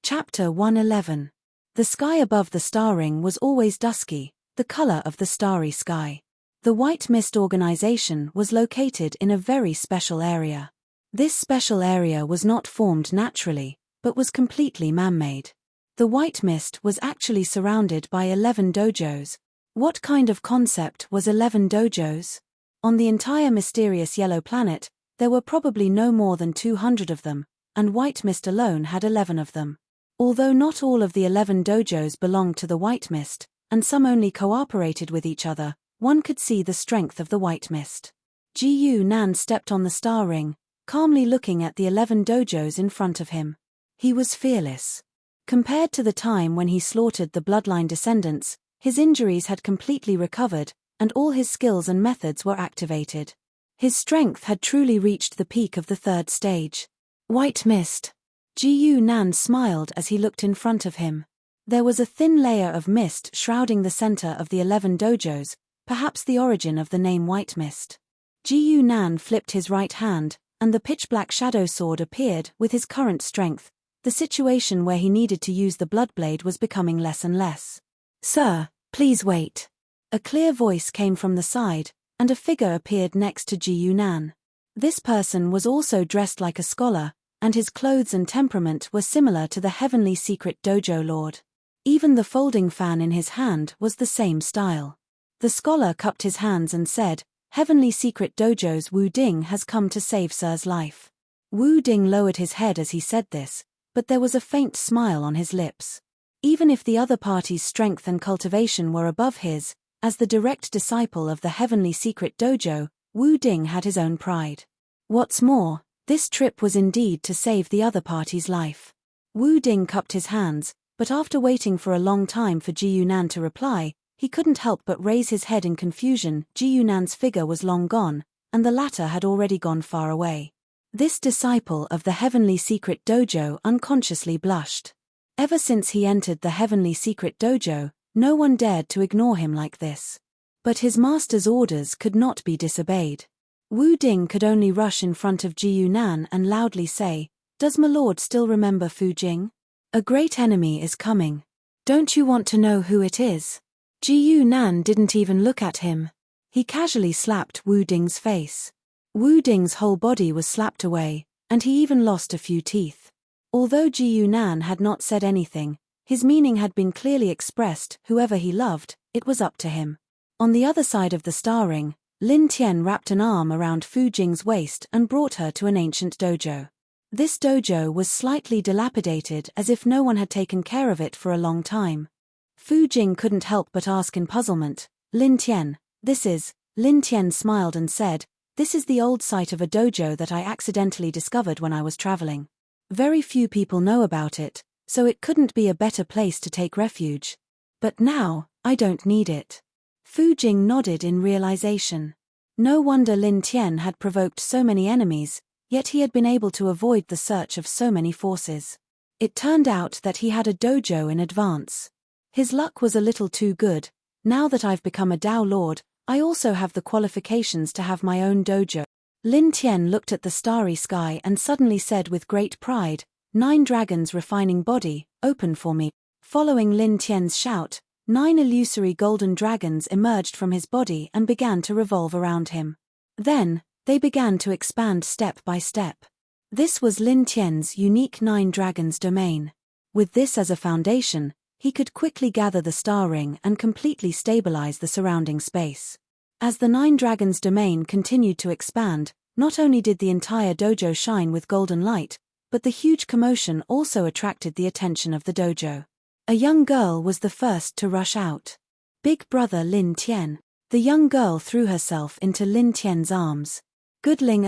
Chapter 111. The sky above the star ring was always dusky, the color of the starry sky. The White Mist organization was located in a very special area. This special area was not formed naturally, but was completely man-made. The White Mist was actually surrounded by 11 dojos. What kind of concept was 11 dojos? On the entire mysterious yellow planet, there were probably no more than 200 of them, and White Mist alone had 11 of them. Although not all of the 11 dojos belonged to the White Mist, and some only cooperated with each other, one could see the strength of the White Mist. Ji Nan stepped on the star ring, calmly looking at the 11 dojos in front of him. He was fearless. Compared to the time when he slaughtered the bloodline descendants, his injuries had completely recovered, and all his skills and methods were activated. His strength had truly reached the peak of the third stage. White Mist. Ji Nan smiled as he looked in front of him. There was a thin layer of mist shrouding the center of the 11 dojos, perhaps the origin of the name White Mist. Ji Nan flipped his right hand, and the pitch-black shadow sword appeared with his current strength. The situation where he needed to use the bloodblade was becoming less and less. "Sir, please wait." A clear voice came from the side, and a figure appeared next to Ji Nan. This person was also dressed like a scholar, and his clothes and temperament were similar to the heavenly secret dojo lord. Even the folding fan in his hand was the same style. The scholar cupped his hands and said, "Heavenly secret dojo's Wu Ding has come to save Sir's life." Wu Ding lowered his head as he said this, but there was a faint smile on his lips. Even if the other party's strength and cultivation were above his, as the direct disciple of the heavenly secret dojo, Wu Ding had his own pride. What's more, this trip was indeed to save the other party's life. Wu Ding cupped his hands, but after waiting for a long time for Ji Nan to reply, he couldn't help but raise his head in confusion. Ji Nan's figure was long gone, and the latter had already gone far away. This disciple of the heavenly secret dojo unconsciously blushed. Ever since he entered the heavenly secret dojo, no one dared to ignore him like this. But his master's orders could not be disobeyed. Wu Ding could only rush in front of Ji Nan and loudly say, "Does my lord still remember Fu Jing? A great enemy is coming. Don't you want to know who it is?" Ji Nan didn't even look at him. He casually slapped Wu Ding's face. Wu Ding's whole body was slapped away, and he even lost a few teeth. Although Ji Nan had not said anything, his meaning had been clearly expressed. Whoever he loved, it was up to him. On the other side of the star ring, Lin Tian wrapped an arm around Fu Jing's waist and brought her to an ancient dojo. This dojo was slightly dilapidated, as if no one had taken care of it for a long time. Fu Jing couldn't help but ask in puzzlement, "Lin Tian, this is..." Lin Tian smiled and said, "This is the old site of a dojo that I accidentally discovered when I was traveling. Very few people know about it, so it couldn't be a better place to take refuge. But now, I don't need it." Fu Jing nodded in realization. No wonder Lin Tian had provoked so many enemies, yet he had been able to avoid the search of so many forces. It turned out that he had a dojo in advance. His luck was a little too good. "Now that I've become a Dao Lord, I also have the qualifications to have my own dojo." Lin Tian looked at the starry sky and suddenly said with great pride, "9 dragons refining body, open for me." Following Lin Tian's shout, 9 illusory golden dragons emerged from his body and began to revolve around him. Then, they began to expand step by step. This was Lin Tian's unique 9 dragons domain. With this as a foundation, he could quickly gather the star ring and completely stabilize the surrounding space. As the 9 dragons domain continued to expand, not only did the entire dojo shine with golden light, but the huge commotion also attracted the attention of the dojo. A young girl was the first to rush out. "Big brother Lin Tian." The young girl threw herself into Lin Tian's arms. "Good Ling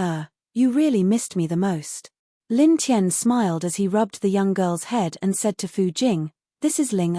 you really missed me the most." Lin Tian smiled as he rubbed the young girl's head and said to Fu Jing, "This is Ling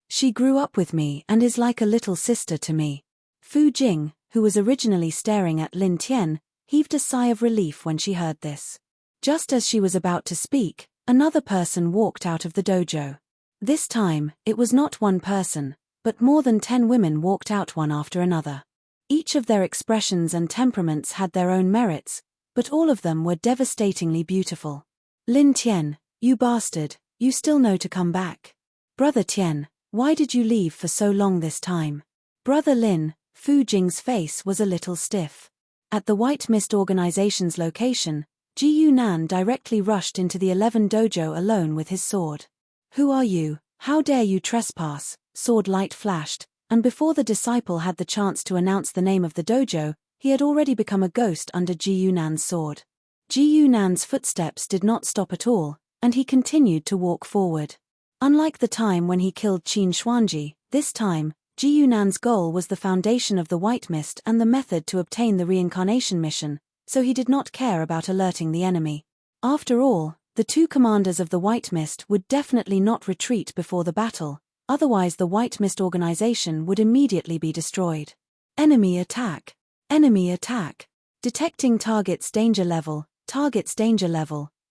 She grew up with me and is like a little sister to me." Fu Jing, who was originally staring at Lin Tian, heaved a sigh of relief when she heard this. Just as she was about to speak, another person walked out of the dojo. This time, it was not one person, but more than 10 women walked out one after another. Each of their expressions and temperaments had their own merits, but all of them were devastatingly beautiful. "Lin Tian, you bastard, You still know to come back. Brother Tian, why did you leave for so long this time? Brother Lin, Fu Jing's face was a little stiff. At the White Mist Organization's location, Ji Yunan directly rushed into the 11 dojo alone with his sword. Who are you? How dare you trespass? Sword light flashed, and before the disciple had the chance to announce the name of the dojo, he had already become a ghost under Ji Yunan's sword. Ji Yunan's footsteps did not stop at all, and he continued to walk forward. Unlike the time when he killed Qin Xuanji, this time, Ji Yunan's goal was the foundation of the White Mist and the method to obtain the reincarnation mission, so he did not care about alerting the enemy. After all, the two commanders of the White Mist would definitely not retreat before the battle, otherwise the White Mist organization would immediately be destroyed. Enemy attack. Enemy attack. Detecting target's danger level,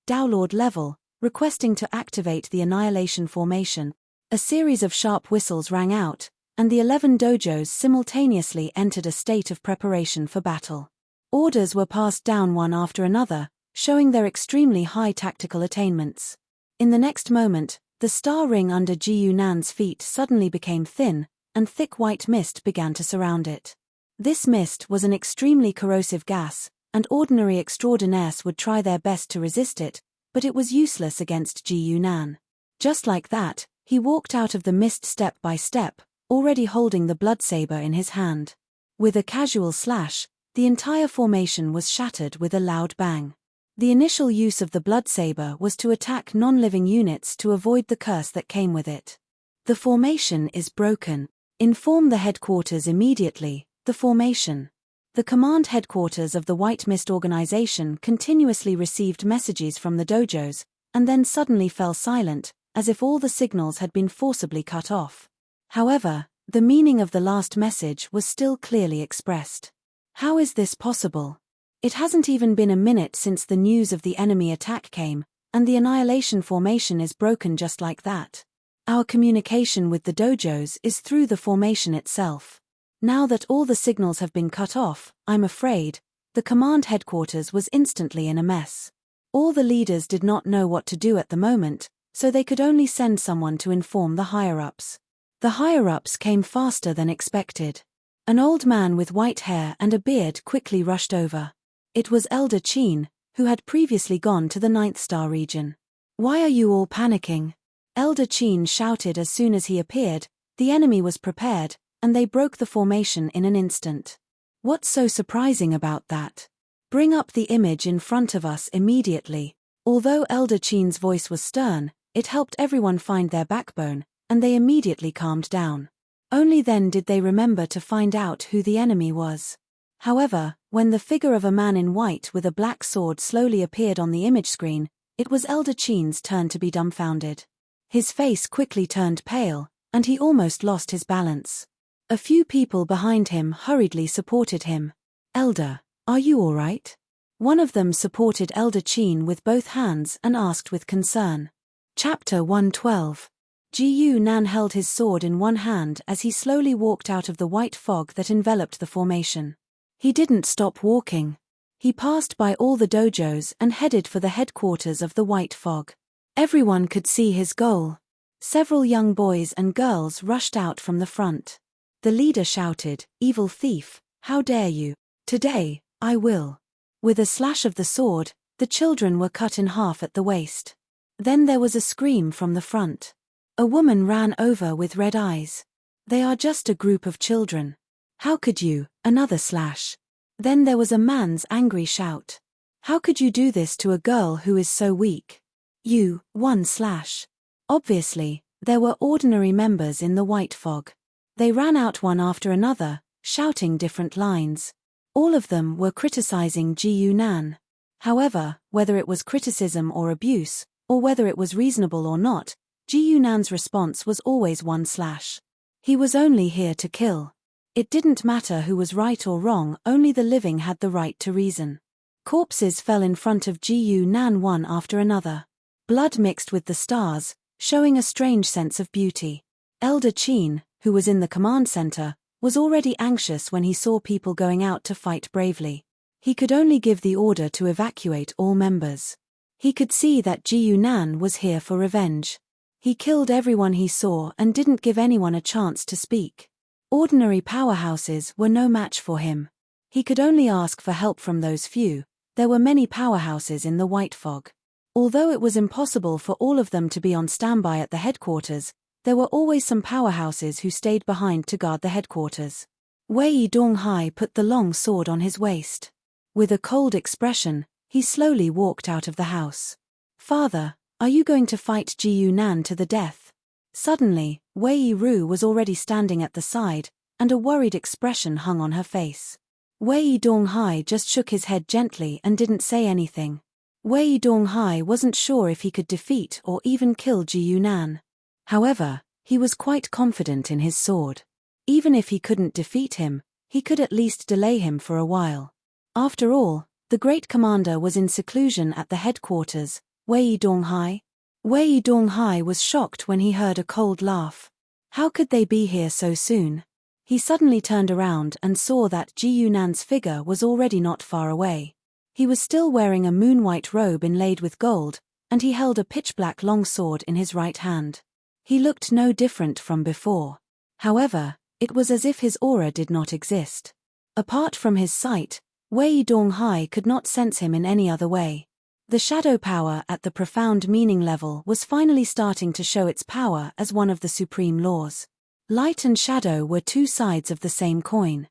Downlord level, requesting to activate the annihilation formation. A series of sharp whistles rang out, and the 11 dojos simultaneously entered a state of preparation for battle. Orders were passed down one after another, showing their extremely high tactical attainments. In the next moment, the star ring under Ji Yunan's feet suddenly became thin, and thick white mist began to surround it. This mist was an extremely corrosive gas, and ordinary extraordinaires would try their best to resist it, but it was useless against Ji Yunan. Just like that, he walked out of the mist step by step, already holding the blood saber in his hand. With a casual slash, the entire formation was shattered with a loud bang. The initial use of the blood saber was to attack non-living units to avoid the curse that came with it. The formation is broken. Inform the headquarters immediately. The formation. The command headquarters of the White Mist organization continuously received messages from the dojos, and then suddenly fell silent, as if all the signals had been forcibly cut off. However, the meaning of the last message was still clearly expressed. How is this possible? It hasn't even been a minute since the news of the enemy attack came, and the annihilation formation is broken just like that. Our communication with the dojos is through the formation itself. Now that all the signals have been cut off, I'm afraid, the command headquarters was instantly in a mess. All the leaders did not know what to do at the moment, so they could only send someone to inform the higher-ups. The higher-ups came faster than expected. An old man with white hair and a beard quickly rushed over. It was Elder Qin, who had previously gone to the 9th star region. Why are you all panicking? Elder Qin shouted as soon as he appeared. The enemy was prepared, and they broke the formation in an instant. What's so surprising about that? Bring up the image in front of us immediately. Although Elder Qin's voice was stern, it helped everyone find their backbone, and they immediately calmed down. Only then did they remember to find out who the enemy was. However, when the figure of a man in white with a black sword slowly appeared on the image screen, it was Elder Qin's turn to be dumbfounded. His face quickly turned pale, and he almost lost his balance. A few people behind him hurriedly supported him. Elder, are you all right? One of them supported Elder Qin with both hands and asked with concern. Chapter 112. Ji Yunan held his sword in one hand as he slowly walked out of the white fog that enveloped the formation. He didn't stop walking. He passed by all the dojos and headed for the headquarters of the white fog. Everyone could see his goal. Several young boys and girls rushed out from the front. The leader shouted, "Evil thief, how dare you? Today, I will." With a slash of the sword, the children were cut in half at the waist. Then there was a scream from the front. A woman ran over with red eyes. They are just a group of children. How could you? Another slash. Then there was a man's angry shout. How could you do this to a girl who is so weak? You, one slash. Obviously, there were ordinary members in the white fog. They ran out one after another, shouting different lines. All of them were criticizing Ji Yunan. However, whether it was criticism or abuse, or whether it was reasonable or not, Ji Yunan's response was always one slash. He was only here to kill. It didn't matter who was right or wrong, only the living had the right to reason. Corpses fell in front of Ji Yunan one after another. Blood mixed with the stars, showing a strange sense of beauty. Elder Qin, who was in the command center, was already anxious when he saw people going out to fight bravely. He could only give the order to evacuate all members. He could see that Ji Yunan was here for revenge. He killed everyone he saw and didn't give anyone a chance to speak. Ordinary powerhouses were no match for him. He could only ask for help from those few. There were many powerhouses in the White Fog. Although it was impossible for all of them to be on standby at the headquarters, there were always some powerhouses who stayed behind to guard the headquarters. Wei Donghai put the long sword on his waist. With a cold expression, he slowly walked out of the house. "Father, are you going to fight Ji Yunan to the death?" Suddenly, Wei Ru was already standing at the side, and a worried expression hung on her face. Wei Donghai just shook his head gently and didn't say anything. Wei Donghai wasn't sure if he could defeat or even kill Ji Yunan. However, he was quite confident in his sword. Even if he couldn't defeat him, he could at least delay him for a while. After all, the great commander was in seclusion at the headquarters. Wei Donghai? Wei Donghai was shocked when he heard a cold laugh. How could they be here so soon? He suddenly turned around and saw that Ji Yunan's figure was already not far away. He was still wearing a moon-white robe inlaid with gold, and he held a pitch-black long sword in his right hand. He looked no different from before. However, it was as if his aura did not exist. Apart from his sight, Wei Donghai could not sense him in any other way. The shadow power at the profound meaning level was finally starting to show its power as one of the supreme laws. Light and shadow were two sides of the same coin.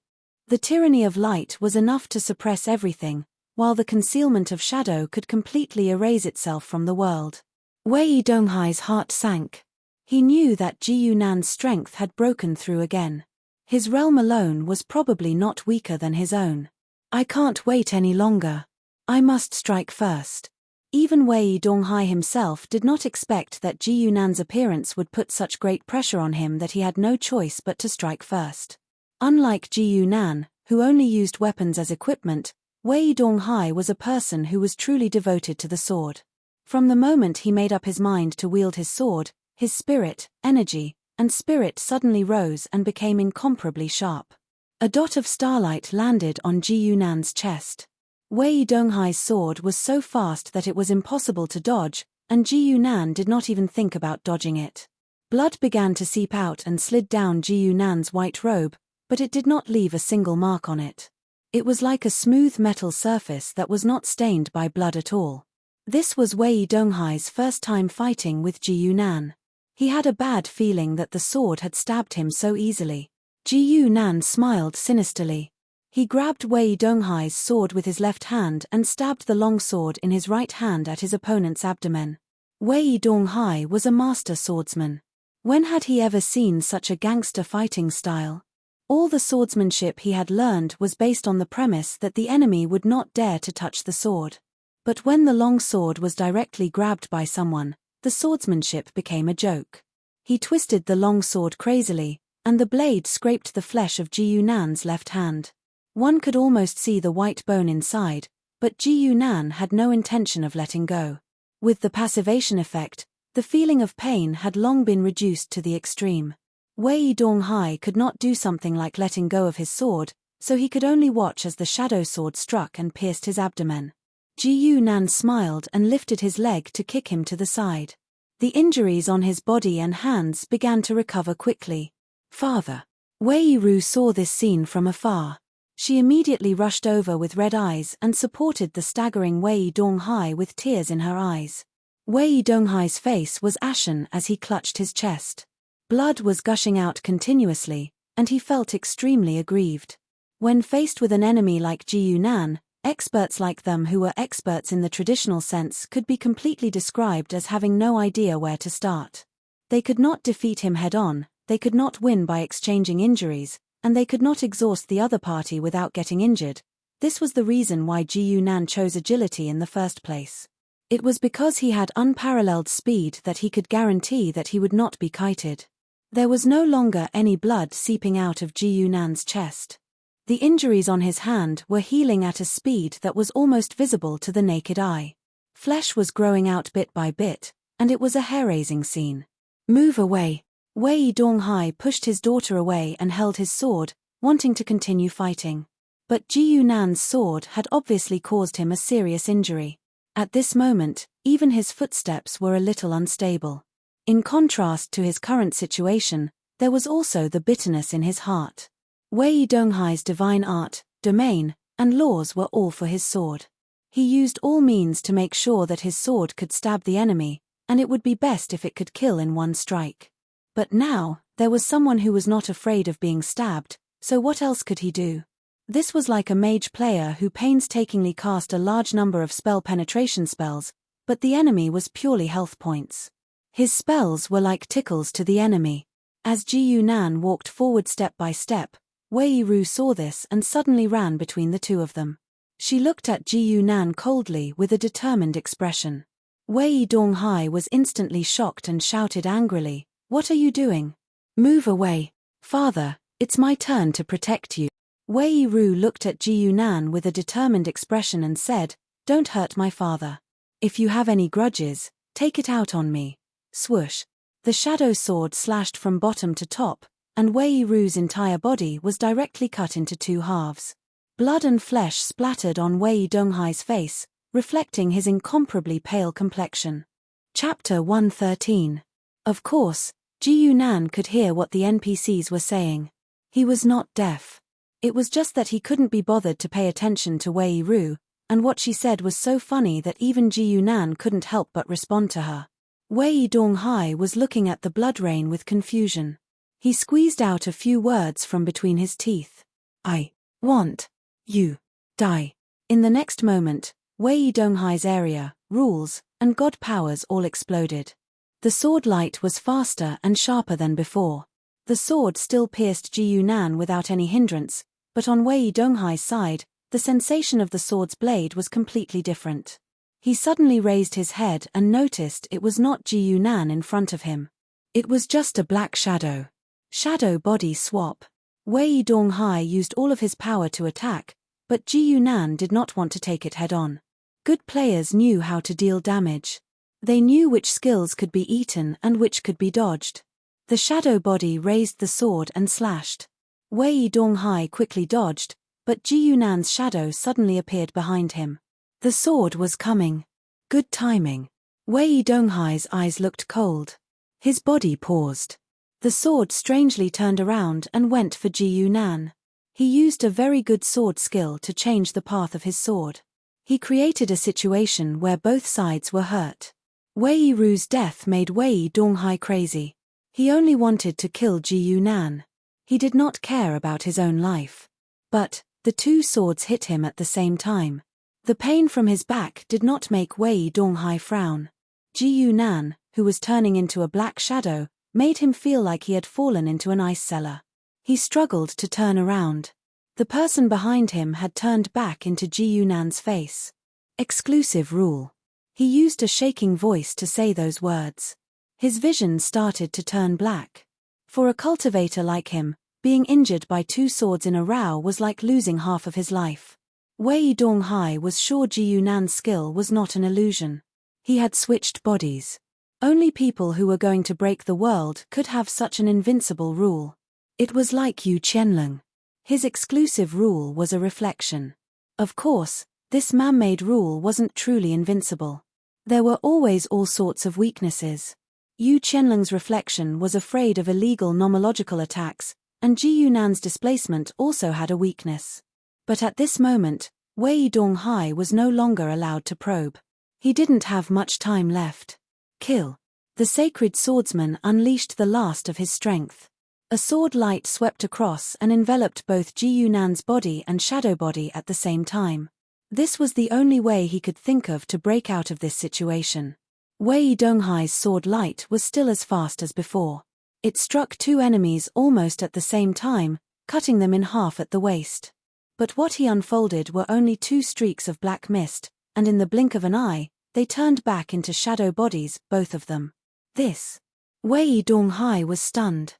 The tyranny of light was enough to suppress everything, while the concealment of shadow could completely erase itself from the world. Wei Donghai's heart sank. He knew that Ji Yunan's strength had broken through again. His realm alone was probably not weaker than his own. "I can't wait any longer. I must strike first." Even Wei Donghai himself did not expect that Ji Yunan's appearance would put such great pressure on him that he had no choice but to strike first. Unlike Ji Yunan, who only used weapons as equipment, Wei Donghai was a person who was truly devoted to the sword. From the moment he made up his mind to wield his sword, his spirit, energy, and spirit suddenly rose and became incomparably sharp. A dot of starlight landed on Ji Yunan's chest. Wei Donghai's sword was so fast that it was impossible to dodge, and Ji Yunan did not even think about dodging it. Blood began to seep out and slid down Ji Yunan's white robe, but it did not leave a single mark on it. It was like a smooth metal surface that was not stained by blood at all. This was Wei Donghai's first time fighting with Ji Yunan. He had a bad feeling that the sword had stabbed him so easily. Ji Yunan smiled sinisterly. He grabbed Wei Donghai's sword with his left hand and stabbed the long sword in his right hand at his opponent's abdomen. Wei Donghai was a master swordsman. When had he ever seen such a gangster fighting style? All the swordsmanship he had learned was based on the premise that the enemy would not dare to touch the sword. But when the long sword was directly grabbed by someone, the swordsmanship became a joke. He twisted the long sword crazily, and the blade scraped the flesh of Ji Yunan's left hand. One could almost see the white bone inside, but Ji Yunan had no intention of letting go. With the passivation effect, the feeling of pain had long been reduced to the extreme. Wei Donghai could not do something like letting go of his sword, so he could only watch as the shadow sword struck and pierced his abdomen. Ji Yunan smiled and lifted his leg to kick him to the side. The injuries on his body and hands began to recover quickly. "Father." Wei Ru saw this scene from afar. She immediately rushed over with red eyes and supported the staggering Wei Donghai with tears in her eyes. Wei Donghai's face was ashen as he clutched his chest. Blood was gushing out continuously, and he felt extremely aggrieved. When faced with an enemy like Ji Yunan, experts like them who were experts in the traditional sense could be completely described as having no idea where to start. They could not defeat him head-on, they could not win by exchanging injuries, and they could not exhaust the other party without getting injured. This was the reason why Ji Yunan chose agility in the first place. It was because he had unparalleled speed that he could guarantee that he would not be kited. There was no longer any blood seeping out of Ji Yunan's chest. The injuries on his hand were healing at a speed that was almost visible to the naked eye. Flesh was growing out bit by bit, and it was a hair-raising scene. "Move away." Wei Donghai pushed his daughter away and held his sword, wanting to continue fighting. But Ji Yunan's sword had obviously caused him a serious injury. At this moment, even his footsteps were a little unstable. In contrast to his current situation, there was also the bitterness in his heart. Wei Donghai's divine art, domain, and laws were all for his sword. He used all means to make sure that his sword could stab the enemy, and it would be best if it could kill in one strike. But now, there was someone who was not afraid of being stabbed, so what else could he do? This was like a mage player who painstakingly cast a large number of spell penetration spells, but the enemy was purely health points. His spells were like tickles to the enemy. As Ji Yunan walked forward step by step, Wei Yiru saw this and suddenly ran between the two of them. She looked at Ji Yunan coldly with a determined expression. Wei Donghai was instantly shocked and shouted angrily, "What are you doing? Move away. Father, it's my turn to protect you." Wei Yiru looked at Ji Yunan with a determined expression and said, "Don't hurt my father. If you have any grudges, take it out on me." Swoosh. The shadow sword slashed from bottom to top, and Wei Yiru's entire body was directly cut into two halves. Blood and flesh splattered on Wei Donghai's face, reflecting his incomparably pale complexion. Chapter 113. Of course, Ji Yunan could hear what the NPCs were saying. He was not deaf. It was just that he couldn't be bothered to pay attention to Wei Yiru, and what she said was so funny that even Ji Yunan couldn't help but respond to her. Wei Donghai was looking at the blood rain with confusion. He squeezed out a few words from between his teeth. "I want you die." In the next moment, Wei Donghai's area, rules, and god powers all exploded. The sword light was faster and sharper than before. The sword still pierced Ji Yunan without any hindrance, but on Wei Donghai's side, the sensation of the sword's blade was completely different. He suddenly raised his head and noticed it was not Ji Yunan in front of him. It was just a black shadow. Shadow body swap. Wei Donghai used all of his power to attack, but Ji Yunan did not want to take it head-on. Good players knew how to deal damage. They knew which skills could be eaten and which could be dodged. The shadow body raised the sword and slashed. Wei Donghai quickly dodged, but Ji Yunan's shadow suddenly appeared behind him. The sword was coming. Good timing. Wei Donghai's eyes looked cold. His body paused. The sword strangely turned around and went for Ji Yunan. He used a very good sword skill to change the path of his sword. He created a situation where both sides were hurt. Wei Yiru's death made Wei Donghai crazy. He only wanted to kill Ji Yunan. He did not care about his own life. But the two swords hit him at the same time. The pain from his back did not make Wei Donghai frown. Ji Yunan, who was turning into a black shadow, made him feel like he had fallen into an ice cellar. He struggled to turn around. The person behind him had turned back into Ji Yunan's face. Exclusive rule. He used a shaking voice to say those words. His vision started to turn black. For a cultivator like him, being injured by two swords in a row was like losing half of his life. Wei Donghai was sure Ji Yunan's skill was not an illusion. He had switched bodies. Only people who were going to break the world could have such an invincible rule. It was like Yu Qianlong. His exclusive rule was a reflection. Of course, this man-made rule wasn't truly invincible. There were always all sorts of weaknesses. Yu Qianlong's reflection was afraid of illegal nomological attacks, and Ji Yunan's displacement also had a weakness. But at this moment, Wei Donghai was no longer allowed to probe. He didn't have much time left. Kill. The sacred swordsman unleashed the last of his strength. A sword light swept across and enveloped both Ji Yunan's body and shadow body at the same time. This was the only way he could think of to break out of this situation. Wei Donghai's sword light was still as fast as before. It struck two enemies almost at the same time, cutting them in half at the waist. But what he unfolded were only two streaks of black mist, and in the blink of an eye, they turned back into shadow bodies, both of them. This. Wei Donghai was stunned.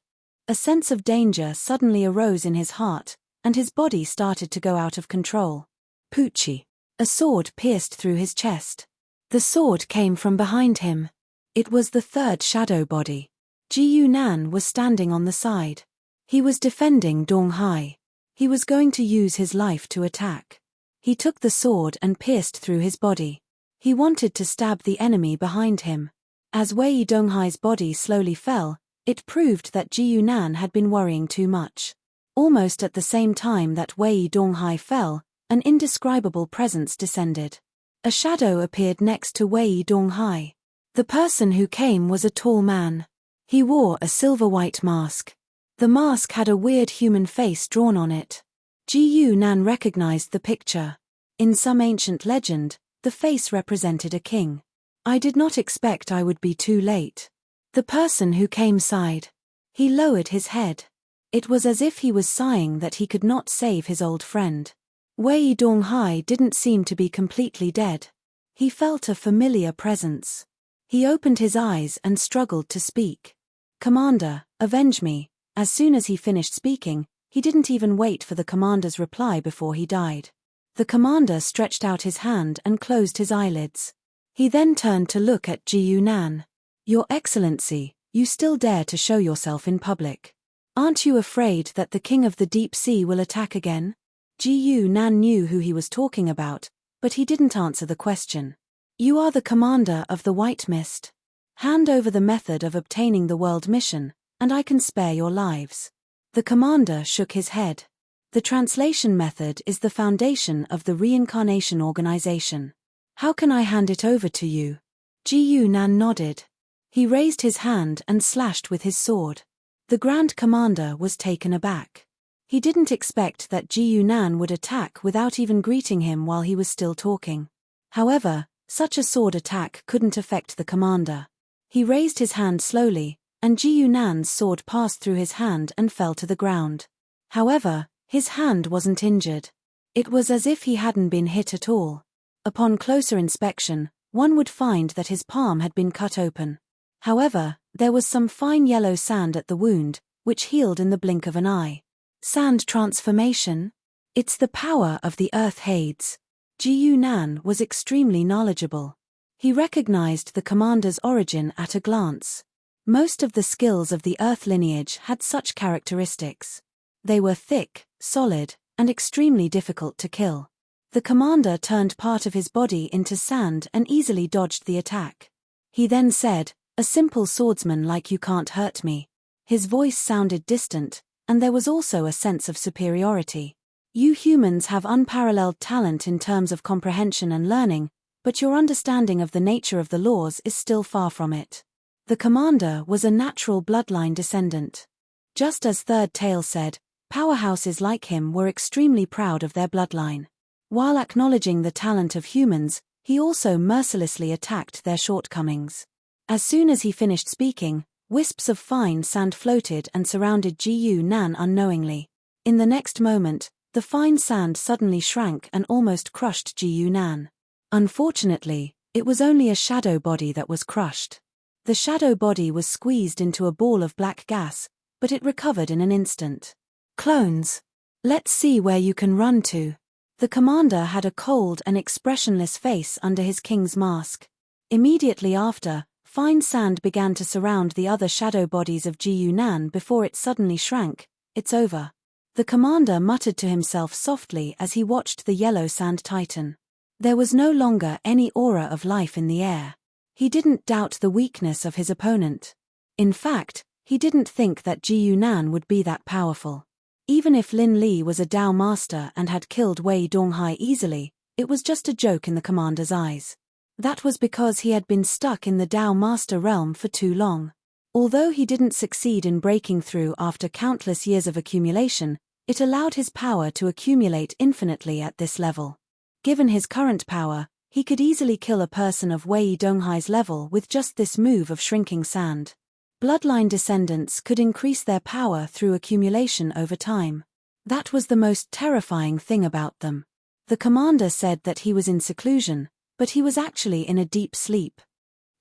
A sense of danger suddenly arose in his heart, and his body started to go out of control. Poochie. A sword pierced through his chest. The sword came from behind him. It was the third shadow body. Ji Yunan was standing on the side. He was defending Donghai. He was going to use his life to attack. He took the sword and pierced through his body. He wanted to stab the enemy behind him. As Wei Donghai's body slowly fell, it proved that Ji Yunan had been worrying too much. Almost at the same time that Wei Donghai fell, an indescribable presence descended. A shadow appeared next to Wei Donghai. The person who came was a tall man. He wore a silver-white mask. The mask had a weird human face drawn on it. Ji Yunan recognized the picture. In some ancient legend, the face represented a king. I did not expect I would be too late. The person who came sighed. He lowered his head. It was as if he was sighing that he could not save his old friend. Wei Donghai didn't seem to be completely dead. He felt a familiar presence. He opened his eyes and struggled to speak. "Commander, avenge me." As soon as he finished speaking, he didn't even wait for the commander's reply before he died. The commander stretched out his hand and closed his eyelids. He then turned to look at Ji Yunan. "Your Excellency, you still dare to show yourself in public. Aren't you afraid that the king of the deep sea will attack again?" Ji Yunan knew who he was talking about, but he didn't answer the question. "You are the commander of the White Mist. Hand over the method of obtaining the world mission, and I can spare your lives." The commander shook his head. "The translation method is the foundation of the reincarnation organization. How can I hand it over to you?" Ji Yunan nodded. He raised his hand and slashed with his sword. The Grand Commander was taken aback. He didn't expect that Ji Yunan would attack without even greeting him while he was still talking. However, such a sword attack couldn't affect the commander. He raised his hand slowly, and Ji Yunan's sword passed through his hand and fell to the ground. However, his hand wasn't injured. It was as if he hadn't been hit at all. Upon closer inspection, one would find that his palm had been cut open. However, there was some fine yellow sand at the wound, which healed in the blink of an eye. Sand transformation? It's the power of the Earth Hades. Ji Yunan was extremely knowledgeable. He recognized the commander's origin at a glance. Most of the skills of the Earth lineage had such characteristics. They were thick, solid, and extremely difficult to kill. The commander turned part of his body into sand and easily dodged the attack. He then said, "A simple swordsman like you can't hurt me." His voice sounded distant, and there was also a sense of superiority. "You humans have unparalleled talent in terms of comprehension and learning, but your understanding of the nature of the laws is still far from it." The commander was a natural bloodline descendant. Just as Third Tale said, powerhouses like him were extremely proud of their bloodline. While acknowledging the talent of humans, he also mercilessly attacked their shortcomings. As soon as he finished speaking, wisps of fine sand floated and surrounded Ji Yunan unknowingly. In the next moment, the fine sand suddenly shrank and almost crushed Ji Yunan. Unfortunately, it was only a shadow body that was crushed. The shadow body was squeezed into a ball of black gas, but it recovered in an instant. "Clones. Let's see where you can run to." The commander had a cold and expressionless face under his king's mask. Immediately after, fine sand began to surround the other shadow bodies of Ji Yunan before it suddenly shrank. "It's over." The commander muttered to himself softly as he watched the yellow sand tighten. There was no longer any aura of life in the air. He didn't doubt the weakness of his opponent. In fact, he didn't think that Ji Yunan would be that powerful. Even if Lin Li was a Dao master and had killed Wei Donghai easily, it was just a joke in the commander's eyes. That was because he had been stuck in the Dao master realm for too long. Although he didn't succeed in breaking through after countless years of accumulation, it allowed his power to accumulate infinitely at this level. Given his current power, he could easily kill a person of Wei Donghai's level with just this move of shrinking sand. Bloodline descendants could increase their power through accumulation over time. That was the most terrifying thing about them. The commander said that he was in seclusion, but he was actually in a deep sleep.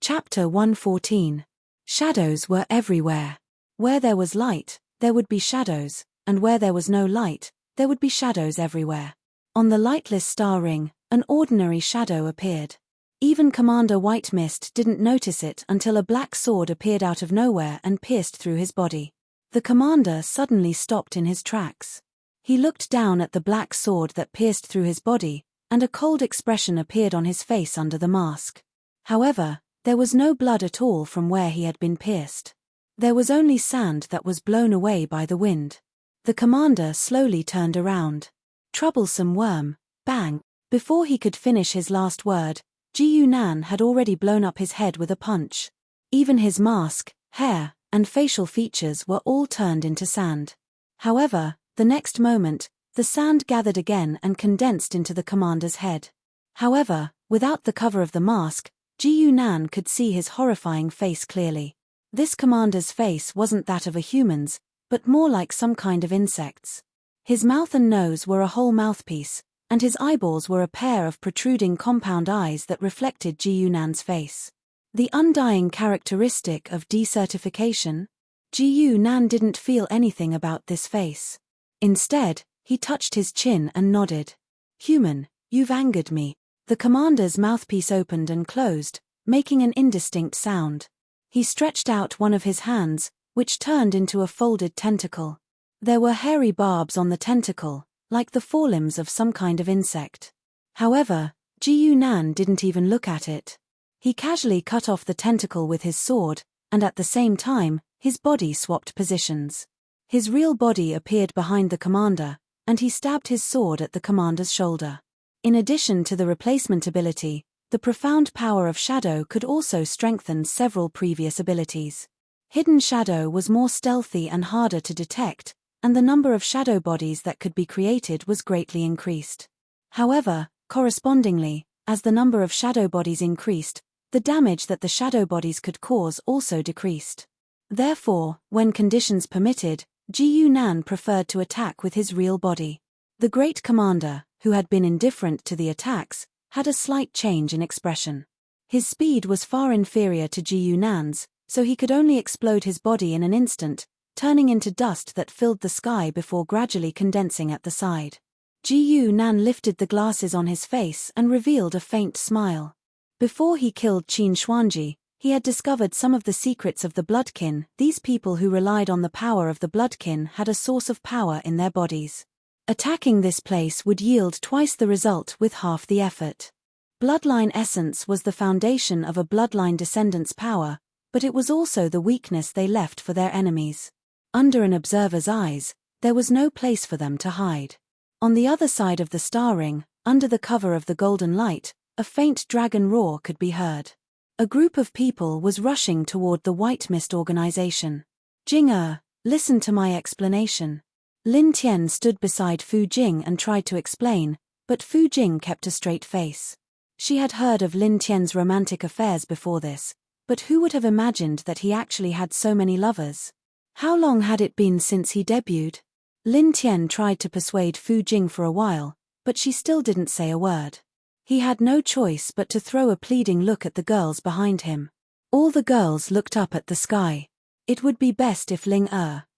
Chapter 114. Shadows were everywhere. Where there was light, there would be shadows, and where there was no light, there would be shadows everywhere. On the lightless star ring, an ordinary shadow appeared. Even Commander White Mist didn't notice it until a black sword appeared out of nowhere and pierced through his body. The commander suddenly stopped in his tracks. He looked down at the black sword that pierced through his body, and a cold expression appeared on his face under the mask. However, there was no blood at all from where he had been pierced. There was only sand that was blown away by the wind. The commander slowly turned around. Troublesome worm, bang. Before he could finish his last word, Ji Yunan had already blown up his head with a punch. Even his mask, hair, and facial features were all turned into sand. However, the next moment, the sand gathered again and condensed into the commander's head. However, without the cover of the mask, Ji Yunan could see his horrifying face clearly. This commander's face wasn't that of a human's, but more like some kind of insect's. His mouth and nose were a whole mouthpiece, and his eyeballs were a pair of protruding compound eyes that reflected Ji Yunan's face. The undying characteristic of desertification? Ji Yunan didn't feel anything about this face. Instead, he touched his chin and nodded. Human, you've angered me. The commander's mouthpiece opened and closed, making an indistinct sound. He stretched out one of his hands, which turned into a folded tentacle. There were hairy barbs on the tentacle, like the forelimbs of some kind of insect. However, Ji Yunan didn't even look at it. He casually cut off the tentacle with his sword, and at the same time, his body swapped positions. His real body appeared behind the commander, and he stabbed his sword at the commander's shoulder. In addition to the replacement ability, the profound power of shadow could also strengthen several previous abilities. Hidden shadow was more stealthy and harder to detect, and the number of shadow bodies that could be created was greatly increased. However, correspondingly, as the number of shadow bodies increased, the damage that the shadow bodies could cause also decreased. Therefore, when conditions permitted, Ji Yunan preferred to attack with his real body. The great commander, who had been indifferent to the attacks, had a slight change in expression. His speed was far inferior to Ji Yunan's, so he could only explode his body in an instant, turning into dust that filled the sky before gradually condensing at the side. Ji Yunan lifted the glasses on his face and revealed a faint smile. Before he killed Qin Xuanji, he had discovered some of the secrets of the bloodkin. These people who relied on the power of the bloodkin had a source of power in their bodies. Attacking this place would yield twice the result with half the effort. Bloodline essence was the foundation of a bloodline descendant's power, but it was also the weakness they left for their enemies. Under an observer's eyes, there was no place for them to hide. On the other side of the star ring, under the cover of the golden light, a faint dragon roar could be heard. A group of people was rushing toward the White Mist organization. Jing listen to my explanation. Lin Tian stood beside Fu Jing and tried to explain, but Fu Jing kept a straight face. She had heard of Lin Tian's romantic affairs before this, but who would have imagined that he actually had so many lovers? How long had it been since he debuted? Lin Tian tried to persuade Fu Jing for a while, but she still didn't say a word. He had no choice but to throw a pleading look at the girls behind him. All the girls looked up at the sky. It would be best if Ling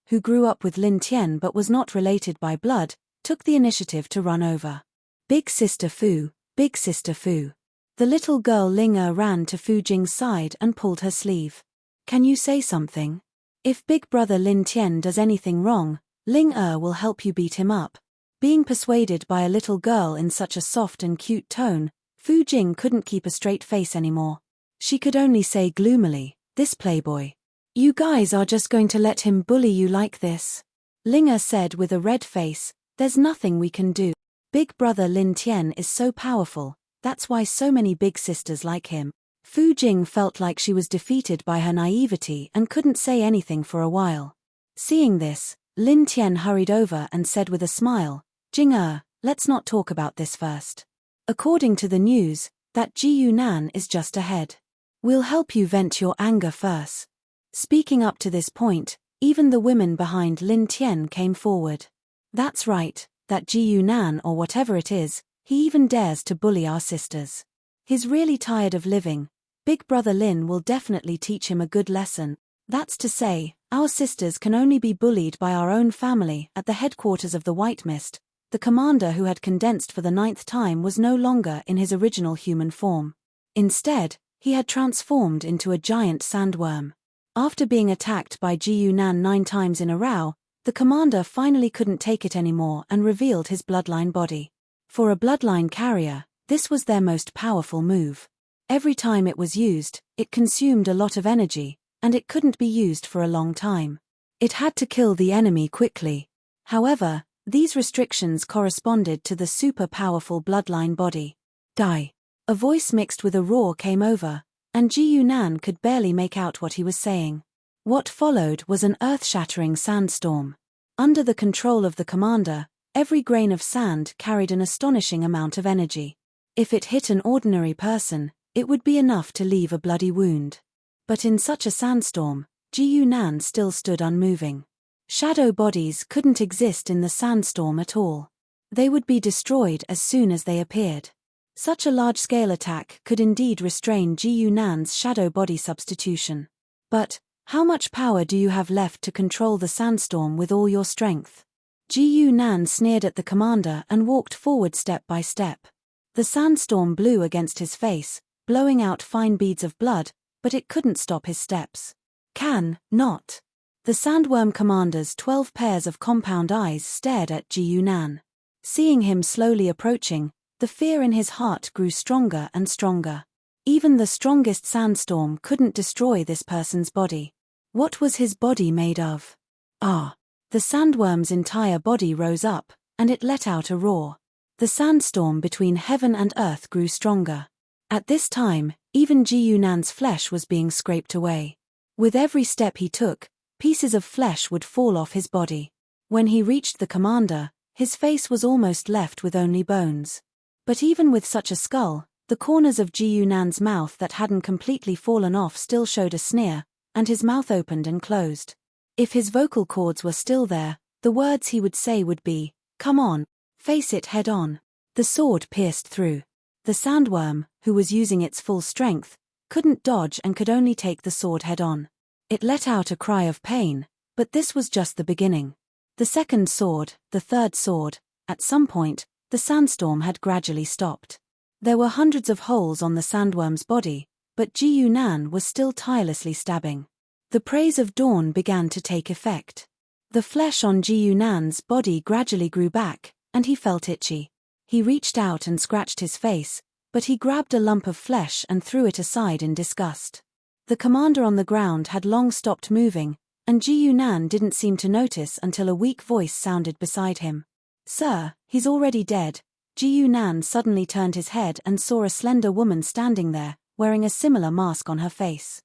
who grew up with Lin Tian but was not related by blood, took the initiative to run over. Big Sister Fu, Big Sister Fu. The little girl Ling ran to Fu Jing's side and pulled her sleeve. Can you say something? If Big Brother Lin Tian does anything wrong, Ling will help you beat him up. Being persuaded by a little girl in such a soft and cute tone, Fu Jing couldn't keep a straight face anymore. She could only say gloomily, "This playboy. You guys are just going to let him bully you like this?" Ling said with a red face, "There's nothing we can do. Big Brother Lin Tian is so powerful, that's why so many big sisters like him." Fu Jing felt like she was defeated by her naivety and couldn't say anything for a while. Seeing this, Lin Tian hurried over and said with a smile, "Jing let's not talk about this first. According to the news, that Ji Yunan is just ahead. We'll help you vent your anger first." Speaking up to this point, even the women behind Lin Tian came forward. "That's right, that Ji Yunan or whatever it is, he even dares to bully our sisters. He's really tired of living. Big Brother Lin will definitely teach him a good lesson. That's to say, our sisters can only be bullied by our own family." At the headquarters of the White Mist, the commander who had condensed for the 9th time was no longer in his original human form. Instead, he had transformed into a giant sandworm. After being attacked by Ji Yunan 9 times in a row, the commander finally couldn't take it anymore and revealed his bloodline body. For a bloodline carrier, this was their most powerful move. Every time it was used, it consumed a lot of energy, and it couldn't be used for a long time. It had to kill the enemy quickly. However, these restrictions corresponded to the super-powerful bloodline body. Die. A voice mixed with a roar came over, and Ji Yunan could barely make out what he was saying. What followed was an earth-shattering sandstorm. Under the control of the commander, every grain of sand carried an astonishing amount of energy. If it hit an ordinary person, it would be enough to leave a bloody wound. But in such a sandstorm, Ji Yunan still stood unmoving. Shadow bodies couldn't exist in the sandstorm at all. They would be destroyed as soon as they appeared. Such a large-scale attack could indeed restrain Ji Yunan's shadow body substitution. But, how much power do you have left to control the sandstorm with all your strength? Ji Yunan sneered at the commander and walked forward step by step. The sandstorm blew against his blowing out fine beads of blood, but it couldn't stop his steps. Not. The sandworm commander's 12 pairs of compound eyes stared at Ji Yunan. Seeing him slowly approaching, the fear in his heart grew stronger and stronger. Even the strongest sandstorm couldn't destroy this person's body. What was his body made of? The sandworm's entire body rose up, and it let out a roar. The sandstorm between heaven and earth grew stronger. At this time, even Ji Yunan's flesh was being scraped away. With every step he took, pieces of flesh would fall off his body. When he reached the commander, his face was almost left with only bones. But even with such a skull, the corners of Ji Yunan's mouth that hadn't completely fallen off still showed a sneer, and his mouth opened and closed. If his vocal cords were still there, the words he would say would be, "Come on, face it head on." The sword pierced through. The sandworm, who was using its full strength, couldn't dodge and could only take the sword head on. It let out a cry of pain, but this was just the beginning. The second sword, the third sword, at some point, the sandstorm had gradually stopped. There were hundreds of holes on the sandworm's body, but Ji Yunan was still tirelessly stabbing. The praise of dawn began to take effect. The flesh on Ji Yunan's body gradually grew back, and he felt itchy. He reached out and scratched his face, but he grabbed a lump of flesh and threw it aside in disgust. The commander on the ground had long stopped moving, and Ji Yunan didn't seem to notice until a weak voice sounded beside him. "Sir, he's already dead." Ji Yunan suddenly turned his head and saw a slender woman standing there, wearing a similar mask on her face.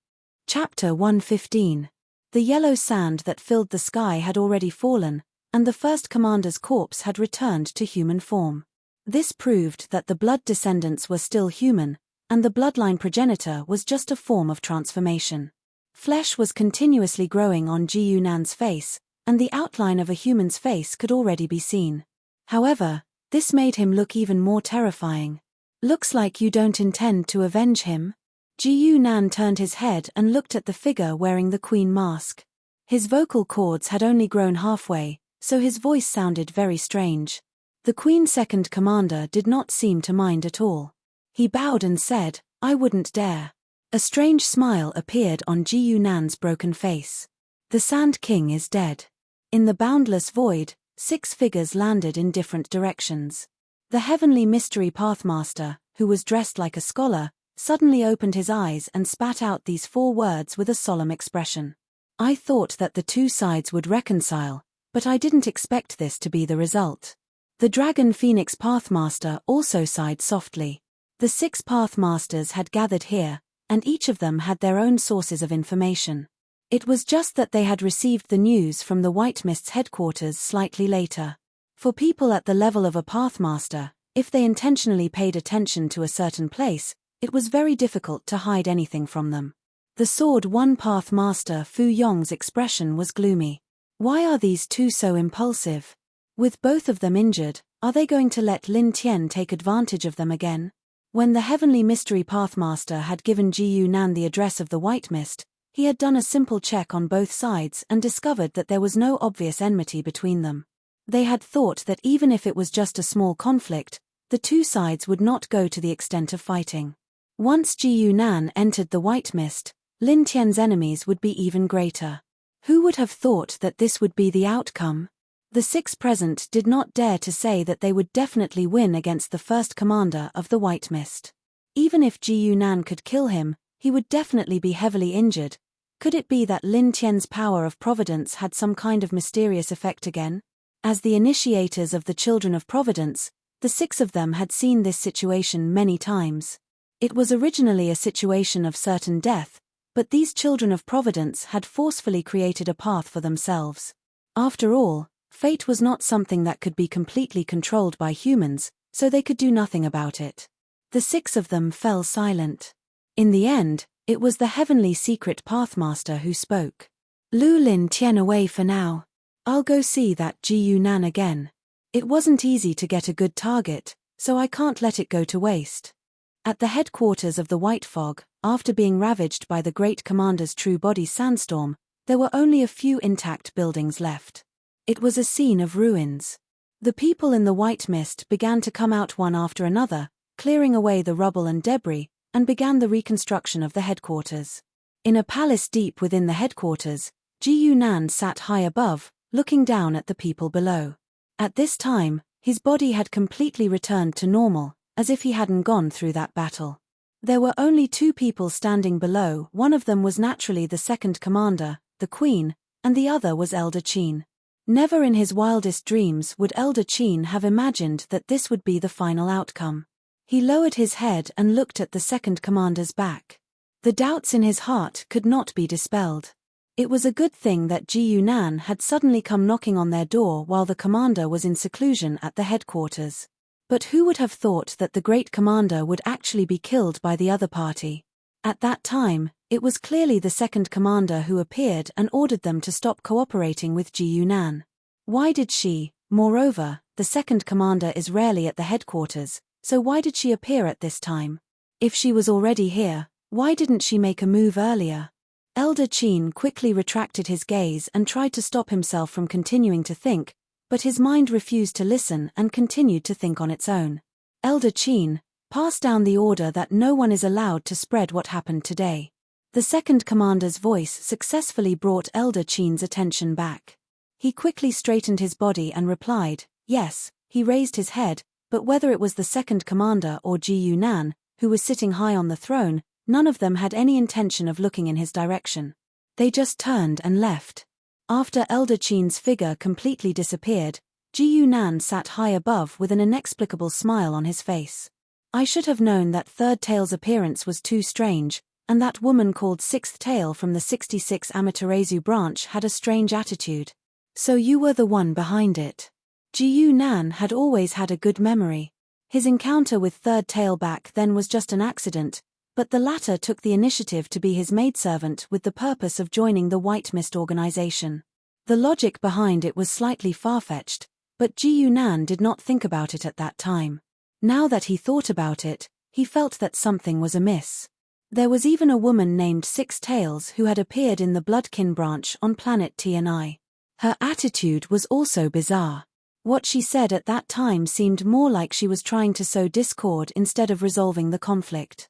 Chapter 115. The yellow sand that filled the sky had already fallen, and the first commander's corpse had returned to human form. This proved that the blood descendants were still human, and the bloodline progenitor was just a form of transformation. Flesh was continuously growing on Ji Yunan's face, and the outline of a human's face could already be seen. However, this made him look even more terrifying. "Looks like you don't intend to avenge him." Ji Yunan turned his head and looked at the figure wearing the queen mask. His vocal cords had only grown halfway, so his voice sounded very strange. The queen's second commander did not seem to mind at all. He bowed and said, "I wouldn't dare." A strange smile appeared on Ji Yunan's broken face. "The Sand King is dead." In the boundless void, 6 figures landed in different directions. The heavenly mystery pathmaster, who was dressed like a scholar, suddenly opened his eyes and spat out these 4 words with a solemn expression. "I thought that the 2 sides would reconcile, but I didn't expect this to be the result." The dragon phoenix pathmaster also sighed softly. The 6 pathmasters had gathered here, and each of them had their own sources of information. It was just that they had received the news from the White Mist's headquarters slightly later. For people at the level of a pathmaster, if they intentionally paid attention to a certain place, it was very difficult to hide anything from them. The Sword One pathmaster Fu Yong's expression was gloomy. Why are these 2 so impulsive? With both of them injured, are they going to let Lin Tian take advantage of them again? When the heavenly mystery pathmaster had given Ji Yunan the address of the White Mist, he had done a simple check on both sides and discovered that there was no obvious enmity between them. They had thought that even if it was just a small conflict, the 2 sides would not go to the extent of fighting. Once Ji Yunan entered the White Mist, Lin Tian's enemies would be even greater. Who would have thought that this would be the outcome? The 6 present did not dare to say that they would definitely win against the first commander of the White Mist. Even if Ji Yunan could kill him, he would definitely be heavily injured. Could it be that Lin Tian's power of providence had some kind of mysterious effect again? As the initiators of the Children of Providence, the 6 of them had seen this situation many times. It was originally a situation of certain death, but these Children of Providence had forcefully created a path for themselves. After all, fate was not something that could be completely controlled by humans, so they could do nothing about it. The 6 of them fell silent. In the end, it was the Heavenly Secret Pathmaster who spoke. "Lu Lin Tian away for now. I'll go see that Ji Yunan again. It wasn't easy to get a good target, so I can't let it go to waste." At the headquarters of the White Fog, after being ravaged by the Great Commander's true body sandstorm, there were only a few intact buildings left. It was a scene of ruins. The people in the White Mist began to come out one after another, clearing away the rubble and debris, and began the reconstruction of the headquarters. In a palace deep within the headquarters, Ji Yunan sat high above, looking down at the people below. At this time, his body had completely returned to normal, as if he hadn't gone through that battle. There were only 2 people standing below. One of them was naturally the second commander, the Queen, and the other was Elder Qin. Never in his wildest dreams would Elder Qin have imagined that this would be the final outcome. He lowered his head and looked at the second commander's back. The doubts in his heart could not be dispelled. It was a good thing that Ji Yunan had suddenly come knocking on their door while the commander was in seclusion at the headquarters. But who would have thought that the great commander would actually be killed by the other party? At that time, it was clearly the second commander who appeared and ordered them to stop cooperating with Ji Yunan. Why did she? Moreover, the second commander is rarely at the headquarters, so why did she appear at this time? If she was already here, why didn't she make a move earlier? Elder Qin quickly retracted his gaze and tried to stop himself from continuing to think, but his mind refused to listen and continued to think on its own. "Elder Qin, pass down the order that no one is allowed to spread what happened today." The second commander's voice successfully brought Elder Qin's attention back. He quickly straightened his body and replied, "Yes." He raised his head, but whether it was the second commander or Ji Yunan, who was sitting high on the throne, none of them had any intention of looking in his direction. They just turned and left. After Elder Qin's figure completely disappeared, Ji Yunan sat high above with an inexplicable smile on his face. "I should have known that Third Tail's appearance was too strange, and that woman called Sixth Tail from the 66 Amaterasu branch had a strange attitude. So you were the one behind it." Ji Yunan had always had a good memory. His encounter with Third Tail back then was just an accident, but the latter took the initiative to be his maidservant with the purpose of joining the White Mist organization. The logic behind it was slightly far-fetched, but Ji Yunan did not think about it at that time. Now that he thought about it, he felt that something was amiss. There was even a woman named Six Tails who had appeared in the Bloodkin branch on planet TNI. Her attitude was also bizarre. What she said at that time seemed more like she was trying to sow discord instead of resolving the conflict.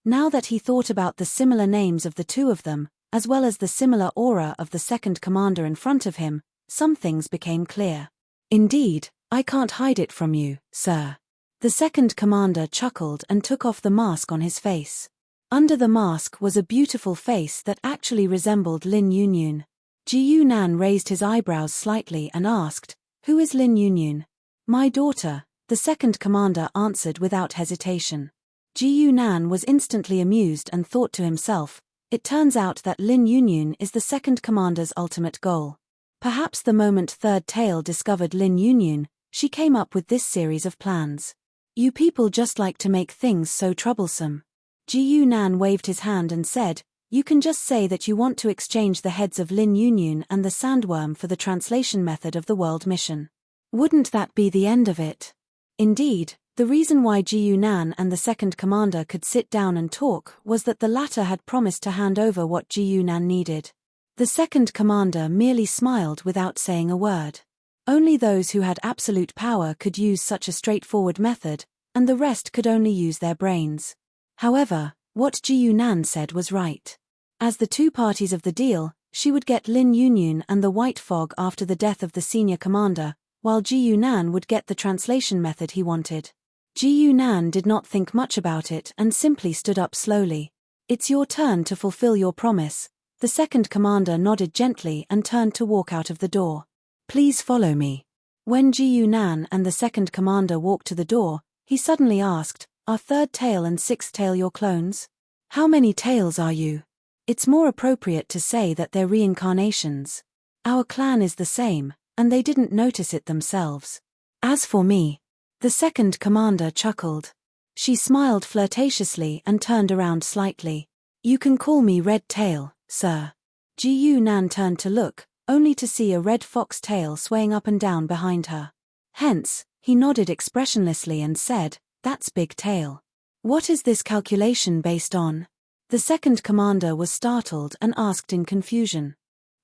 Now that he thought about the similar names of the 2 of them, as well as the similar aura of the second commander in front of him, some things became clear. "Indeed, I can't hide it from you, sir." The second commander chuckled and took off the mask on his face. Under the mask was a beautiful face that actually resembled Lin Yunyun. Ji Yunan raised his eyebrows slightly and asked, "Who is Lin Yunyun?" "My daughter," the second commander answered without hesitation. Ji Yunan was instantly amused and thought to himself, it turns out that Lin Yunyun is the second commander's ultimate goal. Perhaps the moment Third Tail discovered Lin Yunyun, she came up with this series of plans. "You people just like to make things so troublesome." Ji Yunan waved his hand and said, "You can just say that you want to exchange the heads of Lin Yunyun and the Sandworm for the translation method of the world mission. Wouldn't that be the end of it?" Indeed, the reason why Ji Yunan and the second commander could sit down and talk was that the latter had promised to hand over what Ji Yunan needed. The second commander merely smiled without saying a word. Only those who had absolute power could use such a straightforward method, and the rest could only use their brains. However, what Ji Yunan said was right. As the 2 parties of the deal, She would get Lin Yunyun and the White Fog after the death of the senior commander, while Ji Yunan would get the translation method he wanted. Ji Yunan did not think much about it and simply stood up slowly. "It's your turn to fulfill your promise." The second commander nodded gently and turned to walk out of the door. "Please follow me." When Ji Yunan and the second commander walked to the door, he suddenly asked, "Are third tail and sixth tail your clones? How many tails are you?" It's more appropriate to say that they're reincarnations. Our clan is the same, and they didn't notice it themselves. As for me, the second commander chuckled. She smiled flirtatiously and turned around slightly. "You can call me Red Tail, sir." Ji Yunan turned to look, only to see a red fox tail swaying up and down behind her. Hence, he nodded expressionlessly and said, "That's Big Tail." "What is this calculation based on?" The second commander was startled and asked in confusion.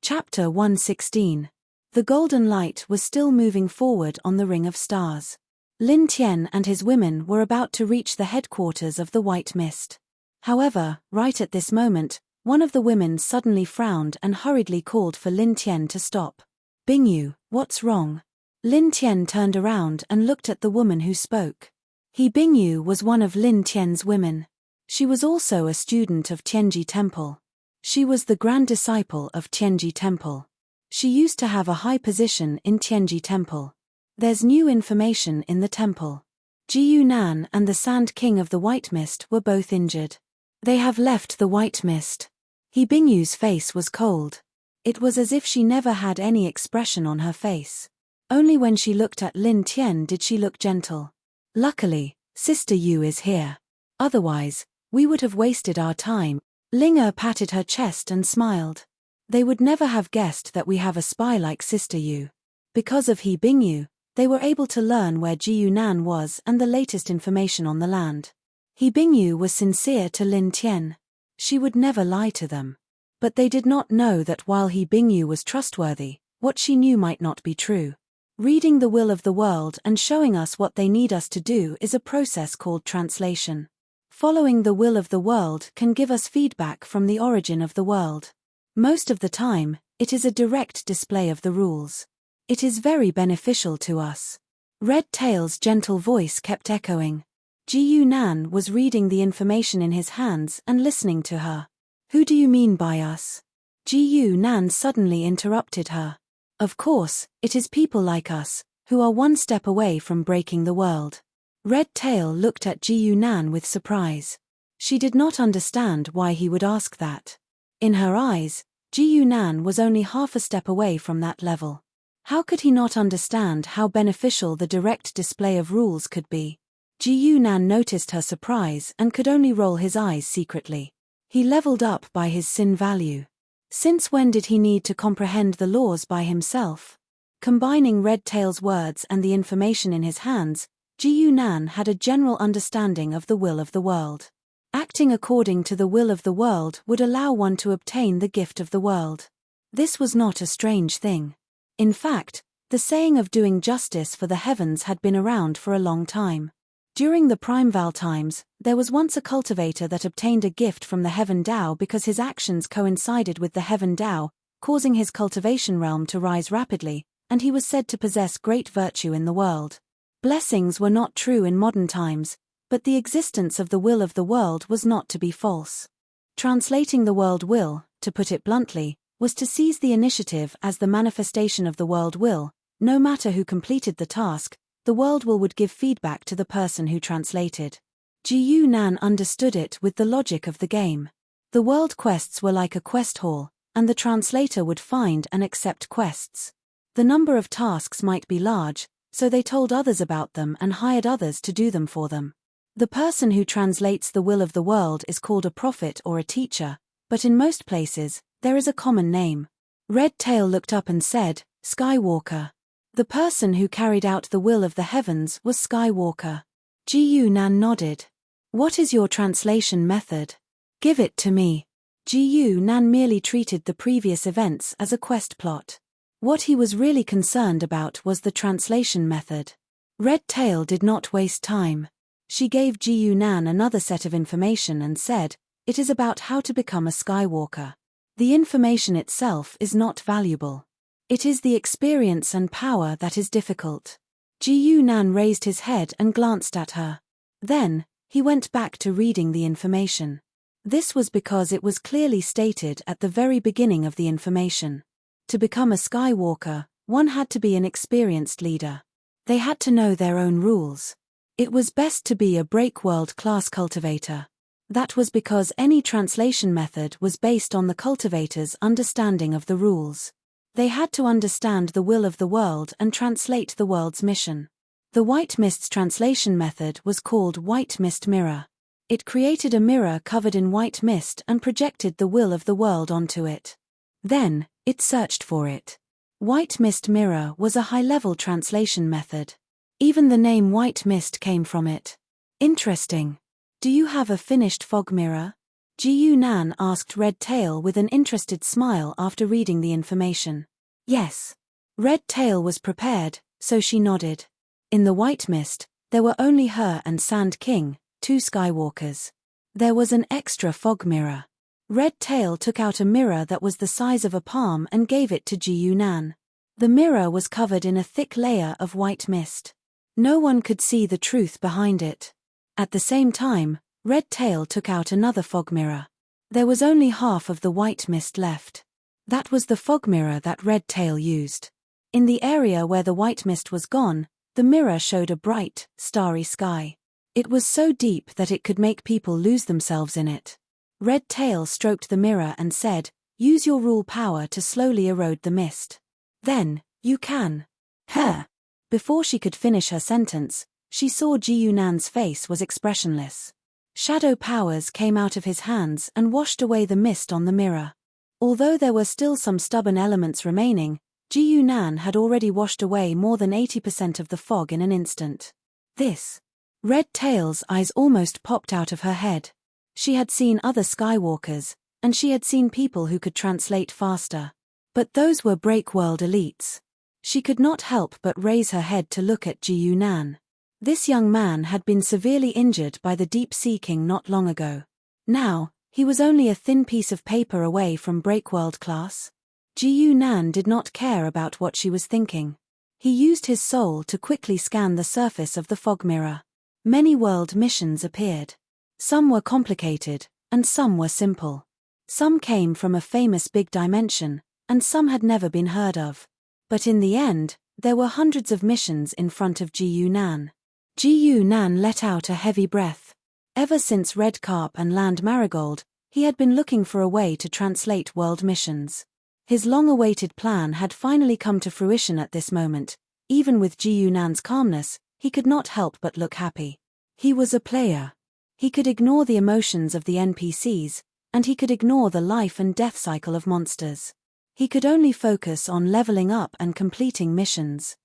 Chapter 116. The golden light was still moving forward on the ring of stars. Lin Tian and his women were about to reach the headquarters of the White Mist. However, right at this moment, one of the women suddenly frowned and hurriedly called for Lin Tian to stop. "Bingyu, what's wrong?" Lin Tian turned around and looked at the woman who spoke. Bingyu was one of Lin Tian's women. She was also a student of Tianji Temple. She was the grand disciple of Tianji Temple. She used to have a high position in Tianji Temple. There's new information in the temple. Ji Yunan and the Sand King of the White Mist were both injured. They have left the White Mist. Bingyu's face was cold. It was as if she never had any expression on her face. Only when she looked at Lin Tian did she look gentle. "Luckily, Sister Yu is here. Otherwise, we would have wasted our time." Linger patted her chest and smiled. "They would never have guessed that we have a spy like Sister Yu. Because of Bingyu, they were able to learn where Ji Yunan was and the latest information on the land." Bingyu was sincere to Lin Tian. She would never lie to them. But they did not know that while Bingyu was trustworthy, what she knew might not be true. Reading the will of the world and showing us what they need us to do is a process called translation. Following the will of the world can give us feedback from the origin of the world. Most of the time, it is a direct display of the rules. It is very beneficial to us. Red Tail's gentle voice kept echoing. Ji Yunan was reading the information in his hands and listening to her. "Who do you mean by us?" Ji Yunan suddenly interrupted her. "Of course, it is people like us, who are one step away from breaking the world." Red Tail looked at Ji Yunan with surprise. She did not understand why he would ask that. In her eyes, Ji Yunan was only half a step away from that level. How could he not understand how beneficial the direct display of rules could be? Ji Yunan noticed her surprise and could only roll his eyes secretly. He leveled up by his sin value. Since when did he need to comprehend the laws by himself? Combining Red Tail's words and the information in his hands, Ji Yunan had a general understanding of the will of the world. Acting according to the will of the world would allow one to obtain the gift of the world. This was not a strange thing. In fact, the saying of doing justice for the heavens had been around for a long time. During the Primeval times, there was once a cultivator that obtained a gift from the Heaven Tao because his actions coincided with the Heaven Tao, causing his cultivation realm to rise rapidly, and he was said to possess great virtue in the world. Blessings were not true in modern times, but the existence of the will of the world was not to be false. Translating the world will, to put it bluntly, was to seize the initiative as the manifestation of the world will. No matter who completed the task, the world will would give feedback to the person who translated. Ji Yunan understood it with the logic of the game. The world quests were like a quest hall, and the translator would find and accept quests. The number of tasks might be large, so they told others about them and hired others to do them for them. The person who translates the will of the world is called a prophet or a teacher, but in most places, there is a common name. Red Tail looked up and said, "Skywalker." The person who carried out the will of the heavens was Skywalker. Ji Yunan nodded. "What is your translation method? Give it to me." Ji Yunan merely treated the previous events as a quest plot. What he was really concerned about was the translation method. Red Tail did not waste time. She gave Ji Yunan another set of information and said, "It is about how to become a Skywalker. The information itself is not valuable. It is the experience and power that is difficult. Ji Nan raised his head and glanced at her. Then, he went back to reading the information. This was because it was clearly stated at the very beginning of the information. To become a Skywalker, one had to be an experienced leader. They had to know their own rules. It was best to be a world-class cultivator. That was because any translation method was based on the cultivator's understanding of the rules. They had to understand the will of the world and translate the world's mission. The White Mist's translation method was called White Mist Mirror. It created a mirror covered in white mist and projected the will of the world onto it. Then, it searched for it. White Mist Mirror was a high-level translation method. Even the name White Mist came from it. Interesting. Do you have a finished fog mirror? Ji Nan asked Red Tail with an interested smile after reading the information. Yes. Red Tail was prepared, so she nodded. In the White Mist, there were only her and Sand King, 2 Skywalkers. There was an extra fog mirror. Red Tail took out a mirror that was the size of a palm and gave it to Ji Nan. The mirror was covered in a thick layer of white mist. No one could see the truth behind it. At the same time, Red Tail took out another fog mirror. There was only half of the white mist left. That was the fog mirror that Red Tail used. In the area where the white mist was gone, the mirror showed a bright, starry sky. It was so deep that it could make people lose themselves in it. Red Tail stroked the mirror and said, "Use your rule power to slowly erode the mist. Then, you can." Huh. Before she could finish her sentence, she saw Ji Nan's face was expressionless. Shadow powers came out of his hands and washed away the mist on the mirror. Although there were still some stubborn elements remaining, Ji Nan had already washed away more than 80% of the fog in an instant. This. Red Tail's eyes almost popped out of her head. She had seen other Skywalkers, and she had seen people who could translate faster. But those were Breakworld elites. She could not help but raise her head to look at Ji Nan. This young man had been severely injured by the Deep Sea King not long ago. Now, he was only a thin piece of paper away from Breakworld class. Ji Nan did not care about what she was thinking. He used his soul to quickly scan the surface of the fog mirror. Many world missions appeared. Some were complicated, and some were simple. Some came from a famous big dimension, and some had never been heard of. But in the end, there were hundreds of missions in front of Ji Nan. Ji Nan let out a heavy breath. Ever since Red Carp and Land Marigold, he had been looking for a way to translate world missions. His long-awaited plan had finally come to fruition at this moment. Even with Ji Nan's calmness, he could not help but look happy. He was a player. He could ignore the emotions of the NPCs, and he could ignore the life and death cycle of monsters. He could only focus on leveling up and completing missions.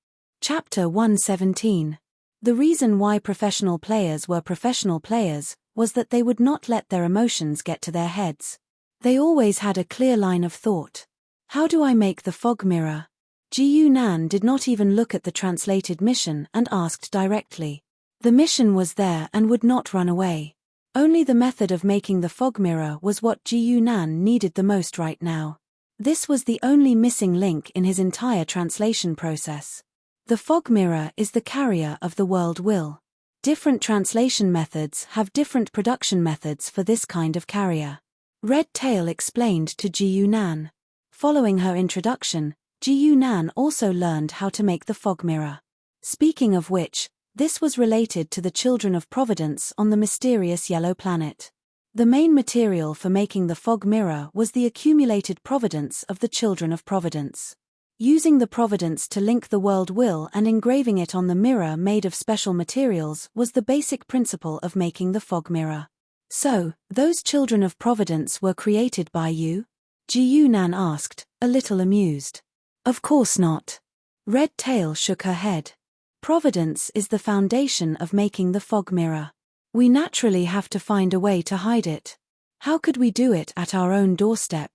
Chapter 117. The reason why professional players were professional players was that they would not let their emotions get to their heads. They always had a clear line of thought. How do I make the fog mirror? Ji Nan did not even look at the translated mission and asked directly. The mission was there and would not run away. Only the method of making the fog mirror was what Ji Nan needed the most right now. This was the only missing link in his entire translation process. The fog mirror is the carrier of the world will. Different translation methods have different production methods for this kind of carrier. Red Tail explained to Ji Nan. Following her introduction, Ji Nan also learned how to make the fog mirror. Speaking of which, this was related to the Children of Providence on the mysterious yellow planet. The main material for making the fog mirror was the accumulated providence of the Children of Providence. Using the providence to link the world will and engraving it on the mirror made of special materials was the basic principle of making the fog mirror. So, those Children of Providence were created by you? Ji Nan asked, a little amused. Of course not. Red Tail shook her head. Providence is the foundation of making the fog mirror. We naturally have to find a way to hide it. How could we do it at our own doorstep?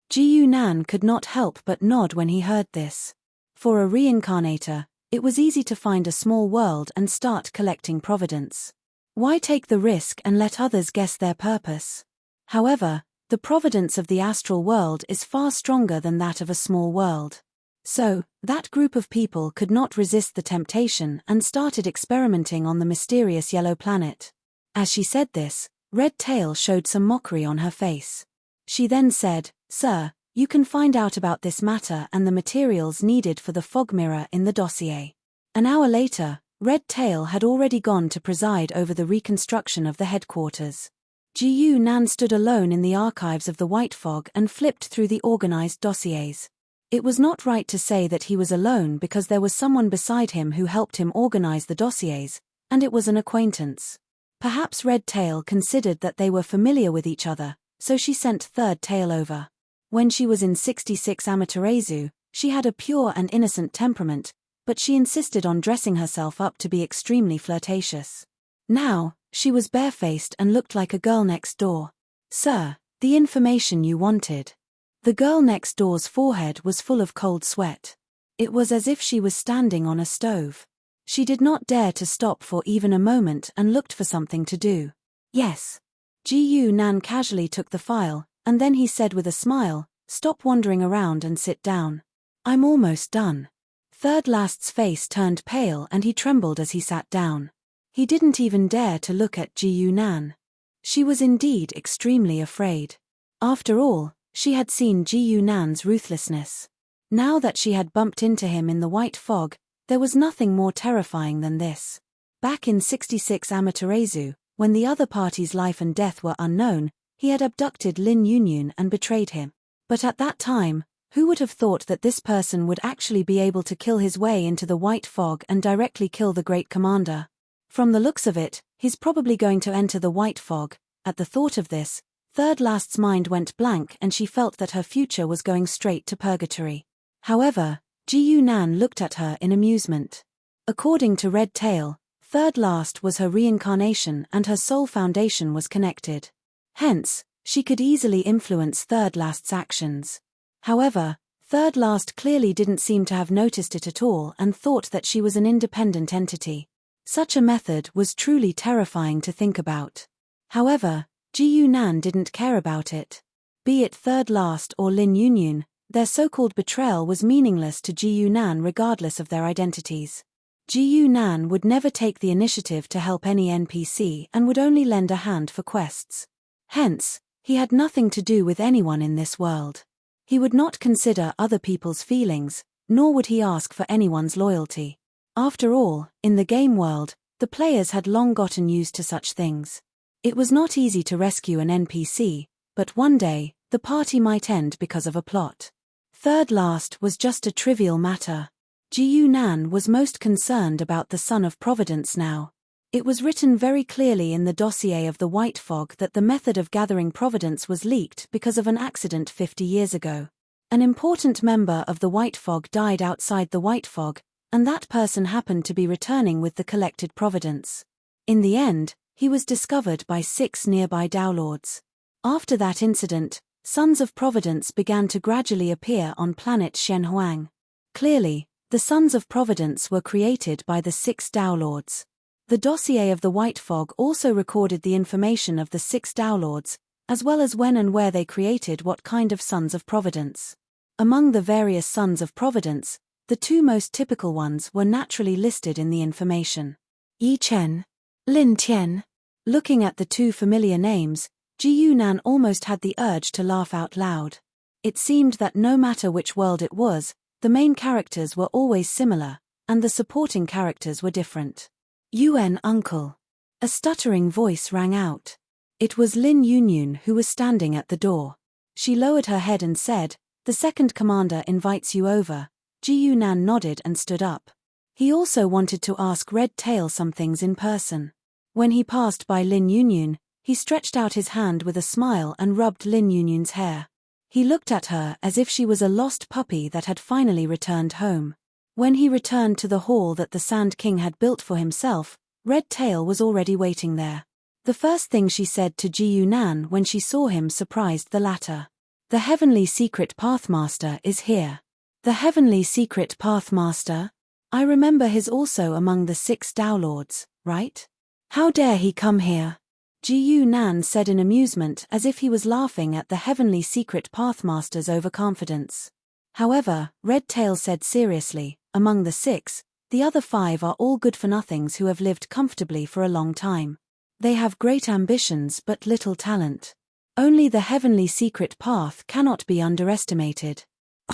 Ji Nan could not help but nod when he heard this. For a reincarnator, it was easy to find a small world and start collecting providence. Why take the risk and let others guess their purpose? However, The providence of the astral world is far stronger than that of a small world. So, that group of people could not resist the temptation and started experimenting on the mysterious yellow planet. As she said this, Red Tail showed some mockery on her face. She then said, "Sir, you can find out about this matter and the materials needed for the fog mirror in the dossier." An hour later, Red Tail had already gone to preside over the reconstruction of the headquarters. Jiyu Nan stood alone in the archives of the White Fog and flipped through the organized dossiers. It was not right to say that he was alone because there was someone beside him who helped him organize the dossiers, and it was an acquaintance. Perhaps Red Tail considered that they were familiar with each other, so she sent Third Tail over. When she was in 66 Amaterasu, she had a pure and innocent temperament, but she insisted on dressing herself up to be extremely flirtatious. Now, she was barefaced and looked like a girl next door. "Sir, the information you wanted." The girl next door's forehead was full of cold sweat. It was as if she was standing on a stove. She did not dare to stop for even a moment and looked for something to do. "Yes." Jiyu Nan casually took the file, and then he said with a smile, "Stop wandering around and sit down. I'm almost done." Third Last's face turned pale and he trembled as he sat down. He didn't even dare to look at Jiyu Nan. She was indeed extremely afraid. After all, she had seen Jiyu Nan's ruthlessness. Now that she had bumped into him in the White Fog, there was nothing more terrifying than this. Back in 66 Amaterasu, when the other party's life and death were unknown, he had abducted Lin Yunyun and betrayed him. But at that time, who would have thought that this person would actually be able to kill his way into the White Fog and directly kill the Great Commander? From the looks of it, he's probably going to enter the White Fog. At the thought of this, Third Last's mind went blank and she felt that her future was going straight to purgatory. However, Jiyu Nan looked at her in amusement. According to Red Tail, Third Last was her reincarnation and her soul foundation was connected. Hence, she could easily influence Third Last's actions. However, Third Last clearly didn't seem to have noticed it at all and thought that she was an independent entity. Such a method was truly terrifying to think about. However, Jiyu Nan didn't care about it. Be it Third Last or Lin Yunyun, their so-called betrayal was meaningless to Jiyu Nan regardless of their identities. Jiyu Nan would never take the initiative to help any NPC and would only lend a hand for quests. Hence, he had nothing to do with anyone in this world. He would not consider other people's feelings, nor would he ask for anyone's loyalty. After all, in the game world, the players had long gotten used to such things. It was not easy to rescue an NPC, but one day, the party might end because of a plot. Third Last was just a trivial matter. Jiyu Nan was most concerned about the Son of Providence now. It was written very clearly in the dossier of the White Fog that the method of gathering providence was leaked because of an accident 50 years ago. An important member of the White Fog died outside the White Fog, and that person happened to be returning with the collected providence. In the end, he was discovered by 6 nearby Downlords. After that incident, Sons of Providence began to gradually appear on planet Shenhuang. Clearly, the Sons of Providence were created by the 6 Downlords. The dossier of the White Fog also recorded the information of the 6 Downlords, as well as when and where they created what kind of Sons of Providence. Among the various Sons of Providence, the 2 most typical ones were naturally listed in the information. Yi Chen, Lin Tian. Looking at the 2 familiar names, Jiyu Nan almost had the urge to laugh out loud. It seemed that no matter which world it was, the main characters were always similar, and the supporting characters were different. "Yuan uncle." A stuttering voice rang out. It was Lin Yunyun who was standing at the door. She lowered her head and said, "The second commander invites you over." Jiyu Nan nodded and stood up. He also wanted to ask Red Tail some things in person. When he passed by Lin Yunyun, he stretched out his hand with a smile and rubbed Lin Yunyun's hair. He looked at her as if she was a lost puppy that had finally returned home. When he returned to the hall that the Sand King had built for himself, Red Tail was already waiting there. The first thing she said to Jiyu Nan when she saw him surprised the latter. "The Heavenly Secret Pathmaster is here." "The Heavenly Secret Pathmaster? I remember he's also among the 6 Downlords, right? How dare he come here?" Ji Nan said in amusement, as if he was laughing at the heavenly secret pathmaster's overconfidence. However, Red Tail said seriously, among the 6, the other 5 are all good-for-nothings who have lived comfortably for a long time. They have great ambitions but little talent. Only the heavenly secret path cannot be underestimated.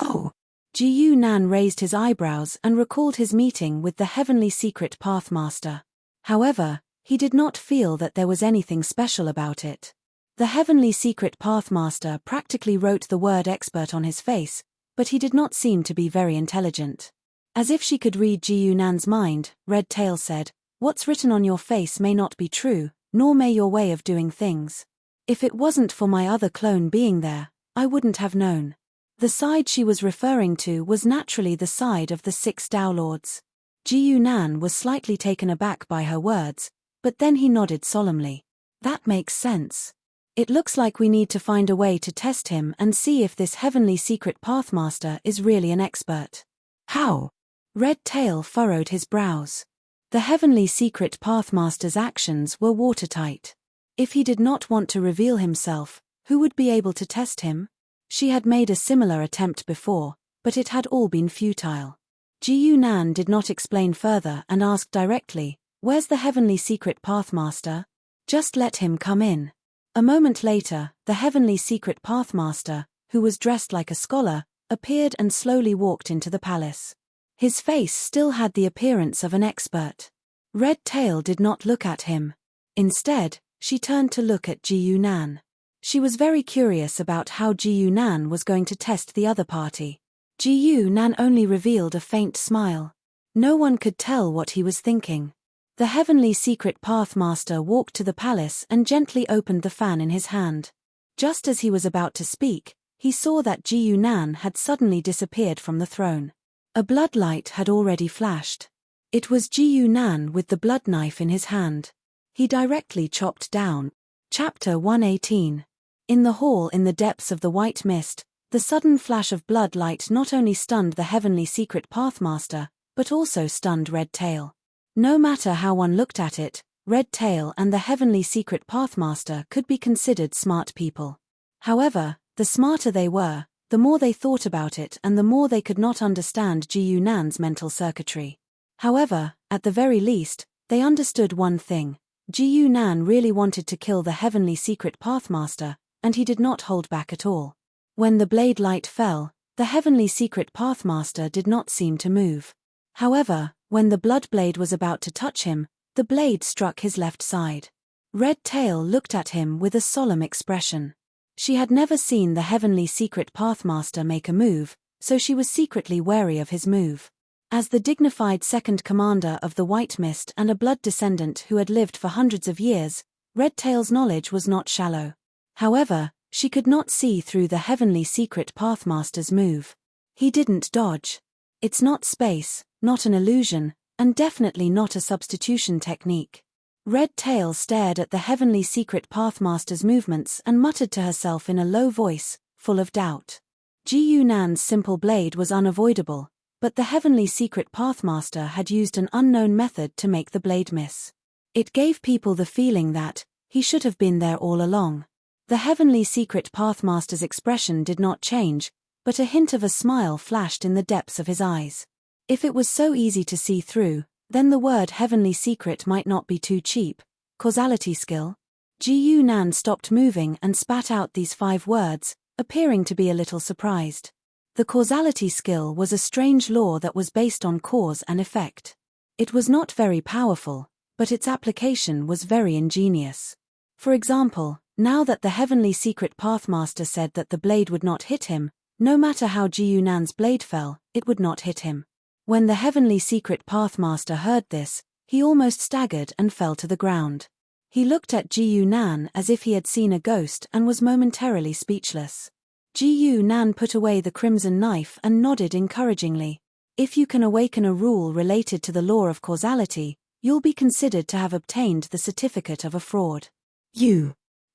Oh. Ji Nan raised his eyebrows and recalled his meeting with the heavenly secret pathmaster. However, he did not feel that there was anything special about it. The heavenly secret pathmaster practically wrote the word expert on his face, but he did not seem to be very intelligent. As if she could read Ji Nan's mind, Red Tail said, "What's written on your face may not be true, nor may your way of doing things. If it wasn't for my other clone being there, I wouldn't have known." The side she was referring to was naturally the side of the 6 Downlords. Ji Nan was slightly taken aback by her words, but then he nodded solemnly. "That makes sense. It looks like we need to find a way to test him and see if this heavenly secret pathmaster is really an expert." How? Red Tail furrowed his brows. The heavenly secret pathmaster's actions were watertight. If he did not want to reveal himself, who would be able to test him? She had made a similar attempt before, but it had all been futile. Ji Nan did not explain further and asked directly, "Where's the heavenly secret pathmaster? Just let him come in." A moment later, the heavenly secret pathmaster, who was dressed like a scholar, appeared and slowly walked into the palace. His face still had the appearance of an expert. Red Tail did not look at him. Instead, she turned to look at Ji Nan. She was very curious about how Ji Nan was going to test the other party. Ji Nan only revealed a faint smile. No one could tell what he was thinking. The heavenly secret pathmaster walked to the palace and gently opened the fan in his hand. Just as he was about to speak, he saw that Ji Nan had suddenly disappeared from the throne. A blood light had already flashed. It was Ji Nan with the blood knife in his hand. He directly chopped down. Chapter 118. In the hall in the depths of the white mist, the sudden flash of blood light not only stunned the heavenly secret pathmaster, but also stunned Red Tail. No matter how one looked at it, Red Tail and the heavenly secret pathmaster could be considered smart people. However, the smarter they were, the more they thought about it and the more they could not understand Ji Nan's mental circuitry. However, at the very least, they understood one thing. Ji Nan really wanted to kill the heavenly secret pathmaster, and he did not hold back at all. When the blade light fell, the heavenly secret pathmaster did not seem to move. However, when the blood blade was about to touch him, the blade struck his left side. Red Tail looked at him with a solemn expression. She had never seen the heavenly secret pathmaster make a move, so she was secretly wary of his move. As the dignified second commander of the White Mist and a blood descendant who had lived for hundreds of years, Red Tail's knowledge was not shallow. However, she could not see through the heavenly secret pathmaster's move. He didn't dodge. It's not space, not an illusion, and definitely not a substitution technique. Red Tail stared at the heavenly secret pathmaster's movements and muttered to herself in a low voice, full of doubt. Ji Nan's simple blade was unavoidable, but the heavenly secret pathmaster had used an unknown method to make the blade miss. It gave people the feeling that he should have been there all along. The heavenly secret pathmaster's expression did not change, but a hint of a smile flashed in the depths of his eyes. If it was so easy to see through, then the word heavenly secret might not be too cheap. Causality skill? Ji Nan stopped moving and spat out these 5 words, appearing to be a little surprised. The causality skill was a strange law that was based on cause and effect. It was not very powerful, but its application was very ingenious. For example, now that the heavenly secret pathmaster said that the blade would not hit him, no matter how Ji Nan's blade fell, it would not hit him. When the heavenly secret pathmaster heard this, he almost staggered and fell to the ground. He looked at Ji Nan as if he had seen a ghost and was momentarily speechless. Ji Nan put away the crimson knife and nodded encouragingly. If you can awaken a rule related to the law of causality, you'll be considered to have obtained the certificate of a fraud.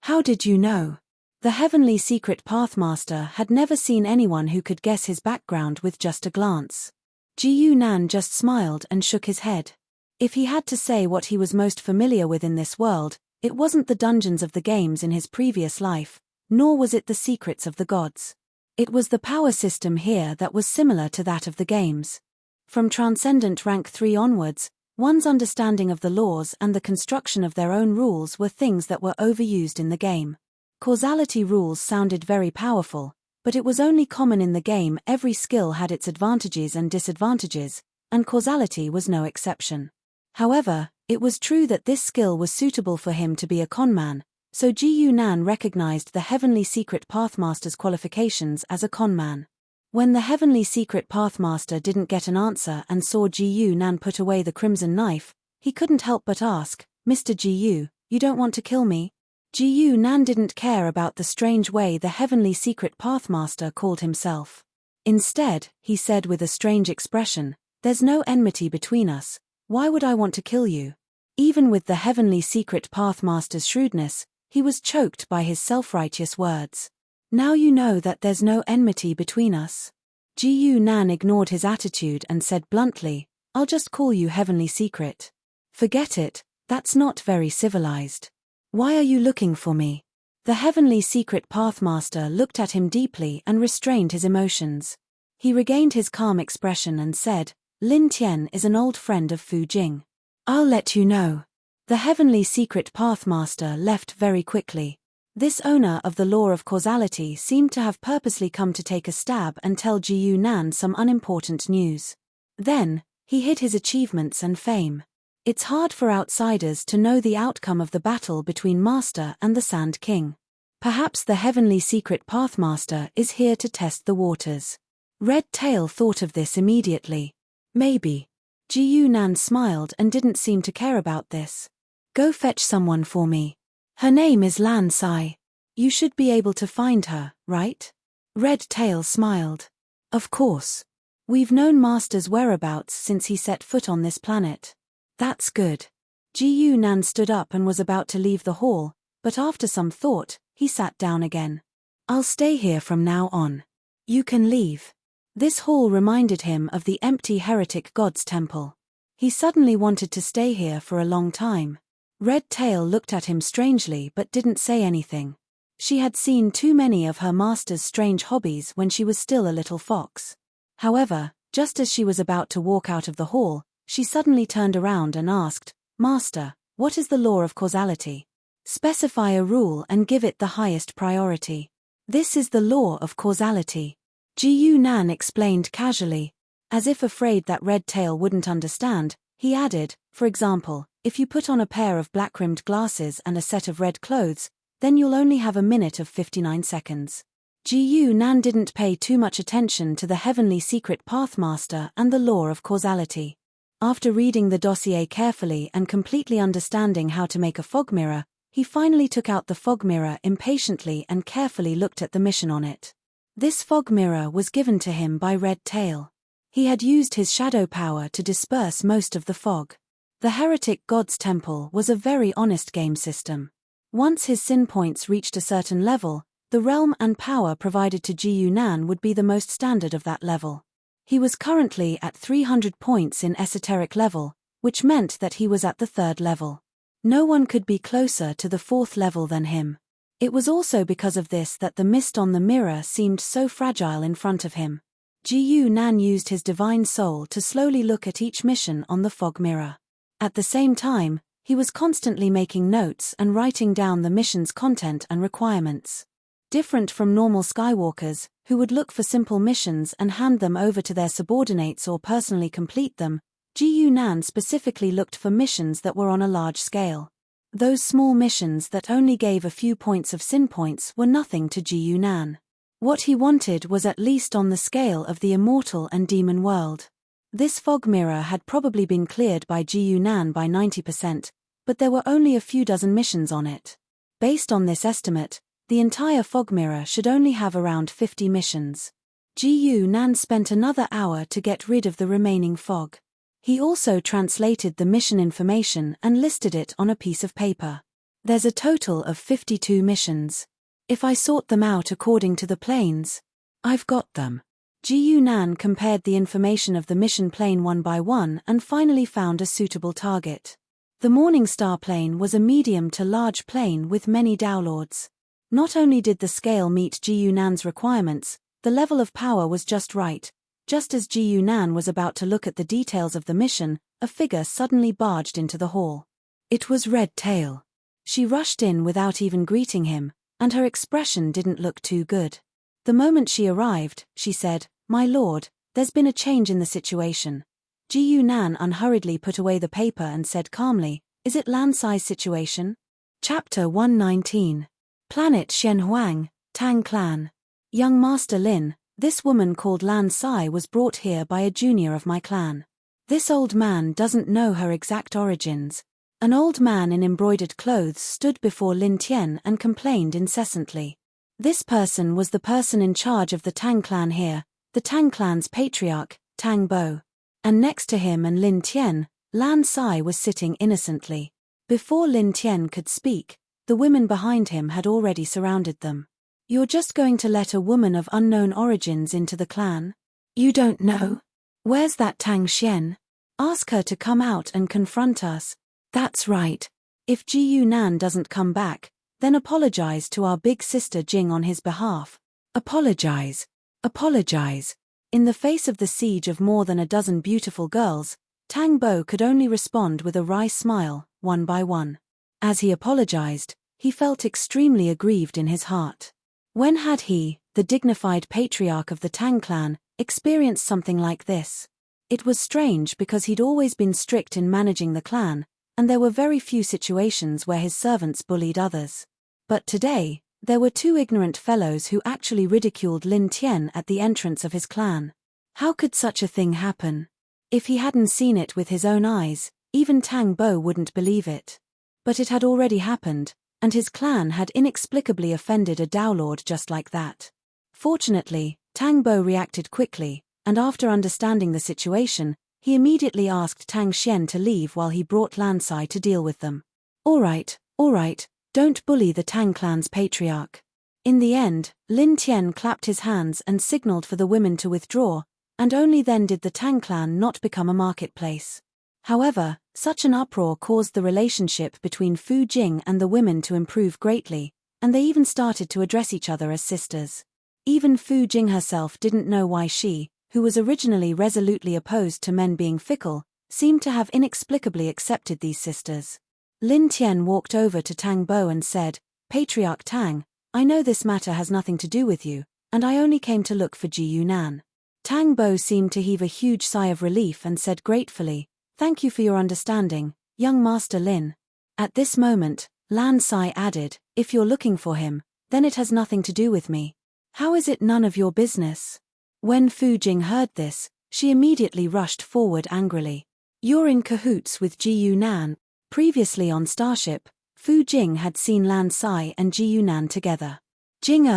How did you know? The heavenly secret pathmaster had never seen anyone who could guess his background with just a glance. Ji Nan just smiled and shook his head. If he had to say what he was most familiar with in this world, It wasn't the dungeons of the games in his previous life, nor was it the secrets of the gods. It was the power system here that was similar to that of the games. From Transcendent Rank 3 onwards, one's understanding of the laws and the construction of their own rules were things that were overused in the game. Causality rules sounded very powerful, but it was only common in the game. Every skill had its advantages and disadvantages, and causality was no exception. However, it was true that this skill was suitable for him to be a conman, so Ji Yunan recognized the Heavenly Secret Pathmaster's qualifications as a conman. When the Heavenly Secret Pathmaster didn't get an answer and saw Ji Yunan put away the crimson knife, he couldn't help but ask, "Mr. Ji Yu, you don't want to kill me?" Ji Yunan didn't care about the strange way the Heavenly Secret Pathmaster called himself. Instead, he said with a strange expression, "There's no enmity between us. Why would I want to kill you?" Even with the Heavenly Secret Pathmaster's shrewdness, he was choked by his self-righteous words. "Now you know that there's no enmity between us." Ji Yunan ignored his attitude and said bluntly, "I'll just call you Heavenly Secret." "Forget it, that's not very civilized." "Why are you looking for me?" The Heavenly Secret Pathmaster looked at him deeply and restrained his emotions. He regained his calm expression and said, "Lin Tian is an old friend of Fu Jing. I'll let you know." The Heavenly Secret Pathmaster left very quickly. This owner of the law of causality seemed to have purposely come to take a stab and tell Ji Yunan some unimportant news. Then, he hid his achievements and fame. It's hard for outsiders to know the outcome of the battle between Master and the Sand King. Perhaps the Heavenly Secret Pathmaster is here to test the waters. Red Tail thought of this immediately. Maybe. Ji Yunan smiled and didn't seem to care about this. "Go fetch someone for me. Her name is Lan Sai. You should be able to find her, right?" Red Tail smiled. "Of course. We've known Master's whereabouts since he set foot on this planet." "That's good." Ji Yunan stood up and was about to leave the hall, but after some thought, he sat down again. "I'll stay here from now on. You can leave." This hall reminded him of the empty heretic god's temple. He suddenly wanted to stay here for a long time. Red Tail looked at him strangely but didn't say anything. She had seen too many of her master's strange hobbies when she was still a little fox. However, just as she was about to walk out of the hall, she suddenly turned around and asked, "Master, what is the law of causality? Specify a rule and give it the highest priority." "This is the law of causality," Ji Yunan explained casually. As if afraid that Red Tail wouldn't understand, he added, "For example, if you put on a pair of black-rimmed glasses and a set of red clothes, then you'll only have a minute of 59 seconds. Ji Yunan didn't pay too much attention to the Heavenly Secret Pathmaster and the law of causality. After reading the dossier carefully and completely understanding how to make a fog mirror, he finally took out the fog mirror impatiently and carefully looked at the mission on it. This fog mirror was given to him by Red Tail. He had used his shadow power to disperse most of the fog. The Heretic God's Temple was a very honest game system. Once his sin points reached a certain level, the realm and power provided to Ji Yunan would be the most standard of that level. He was currently at 300 points in esoteric level, which meant that he was at the 3rd level. No one could be closer to the 4th level than him. It was also because of this that the mist on the mirror seemed so fragile in front of him. Ji Yunan used his divine soul to slowly look at each mission on the fog mirror. At the same time, he was constantly making notes and writing down the mission's content and requirements. Different from normal Skywalkers, who would look for simple missions and hand them over to their subordinates or personally complete them, Ji Yunan specifically looked for missions that were on a large scale. Those small missions that only gave a few points of sin points were nothing to Ji Yunan. What he wanted was at least on the scale of the immortal and demon world. This fog mirror had probably been cleared by Ji Yunan by 90%, but there were only a few dozen missions on it. Based on this estimate, the entire fog mirror should only have around 50 missions. Ji Yunan spent another hour to get rid of the remaining fog. He also translated the mission information and listed it on a piece of paper. There's a total of 52 missions. If I sort them out according to the planes, I've got them. Ji Yunan compared the information of the mission plane one by one and finally found a suitable target. The morning star plane was a medium to large plane with many downlords. Not only did the scale meet Ji Yunan's requirements, the level of power was just right. Just as Ji Yunan was about to look at the details of the mission, a figure suddenly barged into the hall. It was Red Tail. She rushed in without even greeting him, and her expression didn't look too good. The moment she arrived, she said, "My lord, there's been a change in the situation." Ji Yunan unhurriedly put away the paper and said calmly, "Is it Lan Sai's situation?" Chapter 119. Planet Shenhuang, Tang Clan. Young Master Lin, this woman called Lan Sai was brought here by a junior of my clan. This old man doesn't know her exact origins. An old man in embroidered clothes stood before Lin Tian and complained incessantly. This person was the person in charge of the Tang clan here, the Tang clan's patriarch, Tang Bo. And next to him and Lin Tian, Lan Sai was sitting innocently. Before Lin Tian could speak, the women behind him had already surrounded them. "You're just going to let a woman of unknown origins into the clan? You don't know? Where's that Tang Xian? Ask her to come out and confront us." "That's right. If Ji Yunan doesn't come back, then apologize to our big sister Jing on his behalf." Apologize. Apologize. In the face of the siege of more than a dozen beautiful girls, Tang Bo could only respond with a wry smile, one by one. As he apologized, he felt extremely aggrieved in his heart. When had he, the dignified patriarch of the Tang clan, experienced something like this? It was strange because he'd always been strict in managing the clan, and there were very few situations where his servants bullied others. But today, there were two ignorant fellows who actually ridiculed Lin Tian at the entrance of his clan. How could such a thing happen? If he hadn't seen it with his own eyes, even Tang Bo wouldn't believe it. But it had already happened, and his clan had inexplicably offended a downlord just like that. Fortunately, Tang Bo reacted quickly, and after understanding the situation, he immediately asked Tang Xian to leave while he brought Lan Sai to deal with them. All right, don't bully the Tang clan's patriarch." In the end, Lin Tian clapped his hands and signaled for the women to withdraw, and only then did the Tang clan not become a marketplace. However, such an uproar caused the relationship between Fu Jing and the women to improve greatly, and they even started to address each other as sisters. Even Fu Jing herself didn't know why she, who was originally resolutely opposed to men being fickle, seemed to have inexplicably accepted these sisters. Lin Tian walked over to Tang Bo and said, "Patriarch Tang, I know this matter has nothing to do with you, and I only came to look for Ji Yunan." Tang Bo seemed to heave a huge sigh of relief and said gratefully, "Thank you for your understanding, young Master Lin." At this moment, Lan Sai added, "If you're looking for him, then it has nothing to do with me." "How is it none of your business?" When Fu Jing heard this, she immediately rushed forward angrily. "You're in cahoots with Ji Yunan." Previously on Starship, Fu Jing had seen Lan Sai and Ji Yunan together. "Jing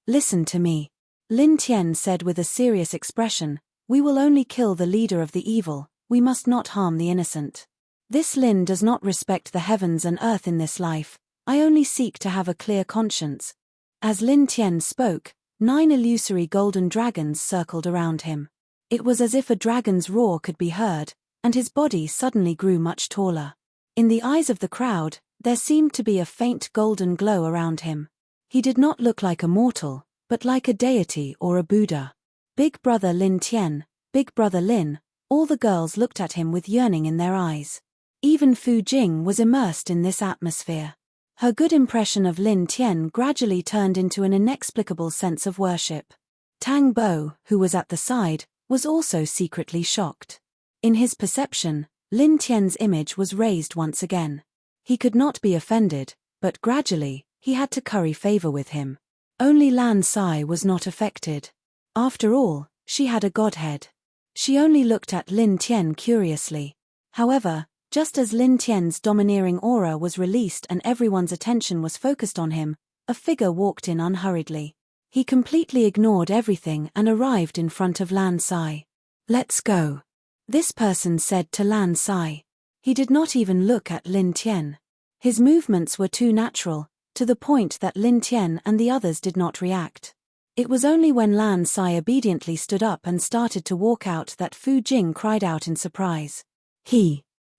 listen to me," Lin Tian said with a serious expression, "we will only kill the leader of the evil, we must not harm the innocent. This Lin does not respect the heavens and earth in this life, I only seek to have a clear conscience." As Lin Tian spoke, 9 illusory golden dragons circled around him. It was as if a dragon's roar could be heard, and his body suddenly grew much taller. In the eyes of the crowd, there seemed to be a faint golden glow around him. He did not look like a mortal, but like a deity or a Buddha. Big brother Lin Tian, big brother Lin, all the girls looked at him with yearning in their eyes. Even Fu Jing was immersed in this atmosphere. Her good impression of Lin Tian gradually turned into an inexplicable sense of worship. Tang Bo, who was at the side, was also secretly shocked. In his perception, Lin Tian's image was raised once again. He could not be offended, but gradually, he had to curry favor with him. Only Lan Sai was not affected. After all, she had a godhead. She only looked at Lin Tian curiously. However, just as Lin Tian's domineering aura was released and everyone's attention was focused on him, a figure walked in unhurriedly. He completely ignored everything and arrived in front of Lan Sai. "Let's go," this person said to Lan Sai. He did not even look at Lin Tian. His movements were too natural, to the point that Lin Tian and the others did not react. It was only when Lan Sai obediently stood up and started to walk out that Fu Jing cried out in surprise.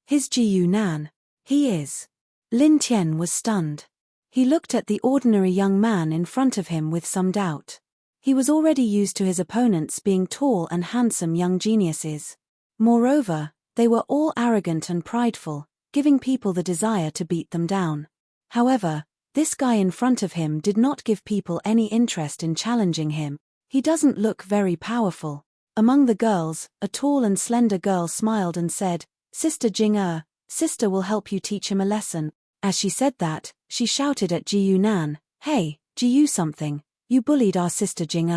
His Ji Yunan. He is. Lin Tian was stunned. He looked at the ordinary young man in front of him with some doubt. He was already used to his opponents being tall and handsome young geniuses. Moreover, they were all arrogant and prideful, giving people the desire to beat them down. However, this guy in front of him did not give people any interest in challenging him. He doesn't look very powerful. Among the girls, a tall and slender girl smiled and said, "Sister Jing sister will help you teach him a lesson." As she said that, she shouted at Ji Yunan, "Hey, Ji Yu something, you bullied our sister Jing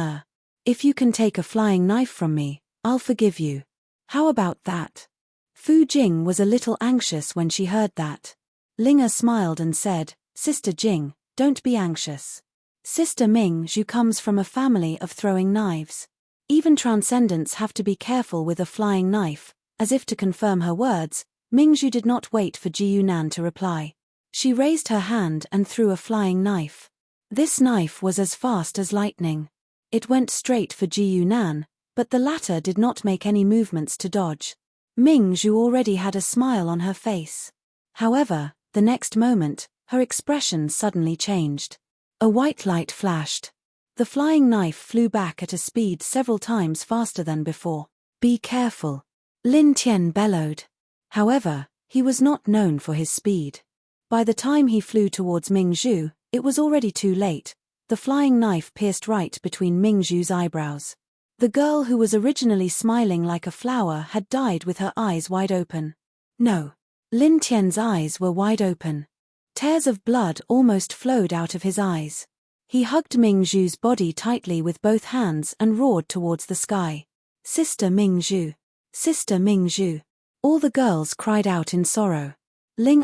If you can take a flying knife from me, I'll forgive you. How about that?" Fu Jing was a little anxious when she heard that. Ling smiled and said, "Sister Jing, don't be anxious. Sister Ming Zhu comes from a family of throwing knives. Even transcendents have to be careful with a flying knife." As if to confirm her words, Ming Zhu did not wait for Ji Yunan to reply. She raised her hand and threw a flying knife. This knife was as fast as lightning. It went straight for Ji Yunan, but the latter did not make any movements to dodge. Ming Zhu already had a smile on her face. However, the next moment, her expression suddenly changed. A white light flashed. The flying knife flew back at a speed several times faster than before. "Be careful," Lin Tian bellowed. However, he was not known for his speed. By the time he flew towards Ming Zhu, it was already too late. The flying knife pierced right between Ming Zhu's eyebrows. The girl who was originally smiling like a flower had died with her eyes wide open. No. Lin Tian's eyes were wide open. Tears of blood almost flowed out of his eyes. He hugged Ming Zhu's body tightly with both hands and roared towards the sky. "Sister Ming Zhu! Sister Ming Zhu!" All the girls cried out in sorrow. Ling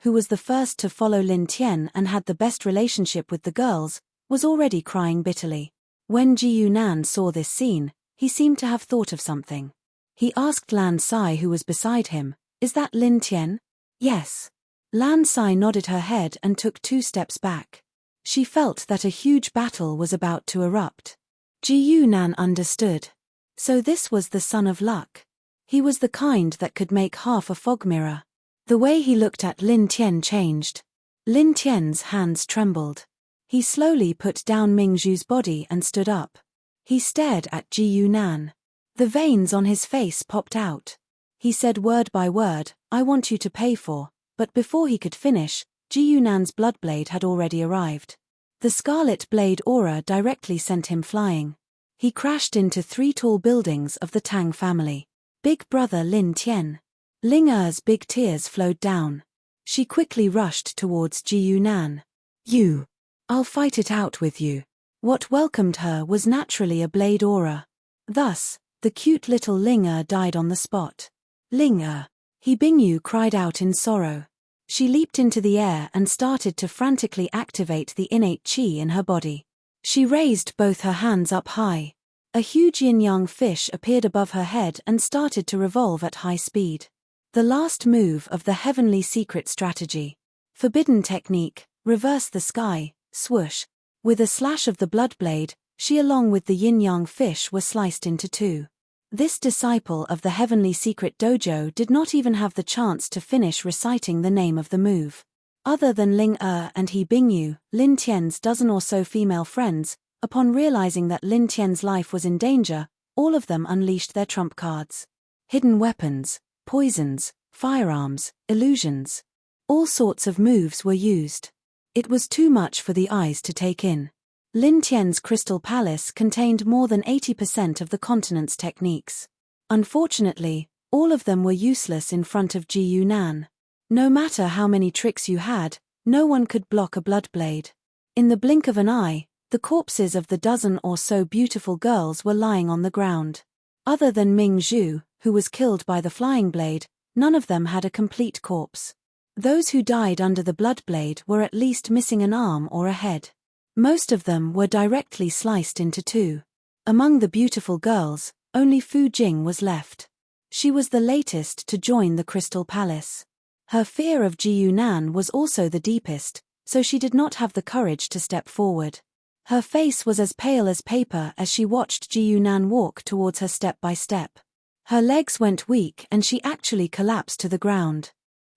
who was the first to follow Lin Tian and had the best relationship with the girls, was already crying bitterly. When Ji Yunan saw this scene, he seemed to have thought of something. He asked Lan Sai, who was beside him, "Is that Lin Tian?" "Yes." Lan Sai nodded her head and took 2 steps back. She felt that a huge battle was about to erupt. Ji Yunan understood. So this was the son of luck. He was the kind that could make half a fog mirror. The way he looked at Lin Tian changed. Lin Tian's hands trembled. He slowly put down Ming Zhu's body and stood up. He stared at Ji Yunan. The veins on his face popped out. He said word by word, "I want you to pay for," but before he could finish, Ji Yunan's bloodblade had already arrived. The scarlet blade aura directly sent him flying. He crashed into 3 tall buildings of the Tang family. Big brother Lin Tian. Ling Er's big tears flowed down. She quickly rushed towards Ji Yunan. I'll fight it out with you." What welcomed her was naturally a blade aura. Thus, the cute little Ling died on the spot. "Ling He Bingyu cried out in sorrow. She leaped into the air and started to frantically activate the innate qi in her body. She raised both her hands up high. A huge yin-yang fish appeared above her head and started to revolve at high speed. The last move of the heavenly secret strategy. Forbidden technique, reverse the sky, swoosh. With a slash of the bloodblade, she along with the yin-yang fish were sliced into 2. This disciple of the heavenly secret dojo did not even have the chance to finish reciting the name of the move. Other than Ling and He Bingyu, Lin Tian's dozen or so female friends, upon realizing that Lin Tian's life was in danger, all of them unleashed their trump cards. Hidden weapons, poisons, firearms, illusions. All sorts of moves were used. It was too much for the eyes to take in. Lin Tian's crystal palace contained more than 80% of the continent's techniques. Unfortunately, all of them were useless in front of Ji Yunan. No matter how many tricks you had, no one could block a bloodblade. In the blink of an eye, the corpses of the dozen or so beautiful girls were lying on the ground. Other than Ming Zhu, who was killed by the flying blade, none of them had a complete corpse. Those who died under the bloodblade were at least missing an arm or a head. Most of them were directly sliced into 2. Among the beautiful girls, only Fu Jing was left. She was the latest to join the Crystal Palace. Her fear of Ji Yunan was also the deepest, so she did not have the courage to step forward. Her face was as pale as paper as she watched Ji Yunan walk towards her step by step. Her legs went weak and she actually collapsed to the ground.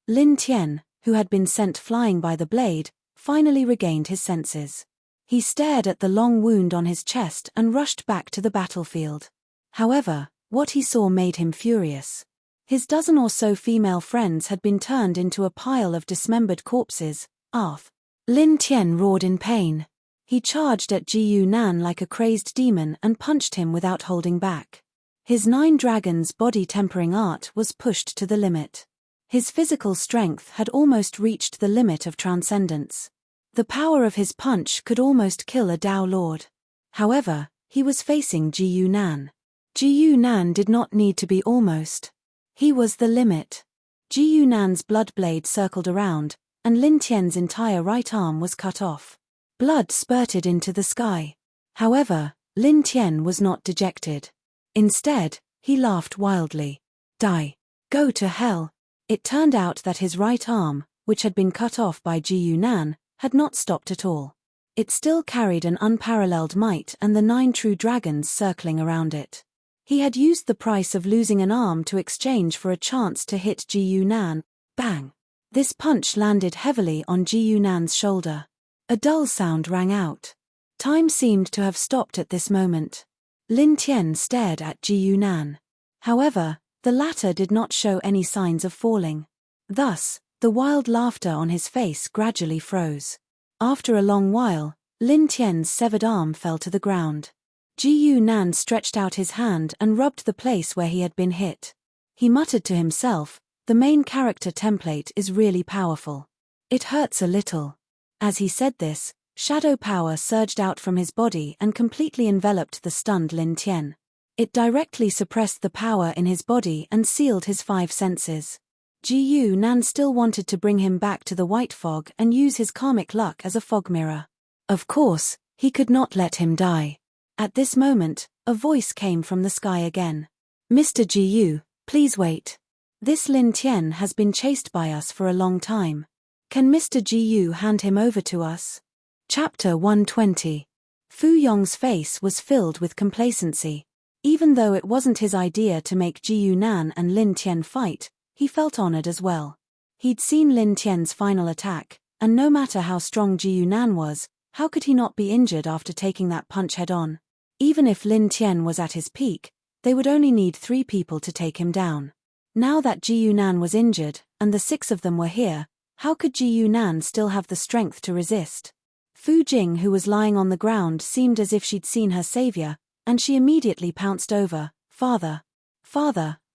Lin Tian, who had been sent flying by the blade, finally regained his senses. He stared at the long wound on his chest and rushed back to the battlefield. However, what he saw made him furious. His dozen or so female friends had been turned into a pile of dismembered corpses. Arf! Lin Tian roared in pain. He charged at Ji Yunan like a crazed demon and punched him without holding back. His 9 dragons body-tempering art was pushed to the limit. His physical strength had almost reached the limit of transcendence. The power of his punch could almost kill a Tao Lord. However, he was facing Ji Yunan. Ji Yunan did not need to be almost. He was the limit. Ji Yunan's blood blade circled around, and Lin Tian's entire right arm was cut off. Blood spurted into the sky. However, Lin Tian was not dejected. Instead, he laughed wildly. Die. Go to hell. It turned out that his right arm, which had been cut off by Ji Yunan, had not stopped at all. It still carried an unparalleled might and the 9 true dragons circling around it. He had used the price of losing an arm to exchange for a chance to hit Ji Yunan. Bang! This punch landed heavily on Ji Yunan's shoulder. A dull sound rang out. Time seemed to have stopped at this moment. Lin Tian stared at Ji Yunan. However, the latter did not show any signs of falling. Thus, the wild laughter on his face gradually froze. After a long while, Lin Tian's severed arm fell to the ground. Ji Yunan stretched out his hand and rubbed the place where he had been hit. He muttered to himself, "The main character template is really powerful. It hurts a little." As he said this, shadow power surged out from his body and completely enveloped the stunned Lin Tian. It directly suppressed the power in his body and sealed his 5 senses. Ji Yunan still wanted to bring him back to the white fog and use his karmic luck as a fog mirror. Of course, he could not let him die. At this moment, a voice came from the sky again. "Mr. Ji Yu, please wait. This Lin Tian has been chased by us for a long time. Can Mr. Ji Yu hand him over to us?" Chapter 120. Fu Yong's face was filled with complacency. Even though it wasn't his idea to make Ji Yunan and Lin Tian fight, he felt honored as well. He'd seen Lin Tian's final attack, and no matter how strong Ji Yunan was, how could he not be injured after taking that punch head-on? Even if Lin Tian was at his peak, they would only need 3 people to take him down. Now that Ji Yunan was injured, and the 6 of them were here, how could Ji Yunan still have the strength to resist? Fu Jing, who was lying on the ground, seemed as if she'd seen her savior, and she immediately pounced over. Father,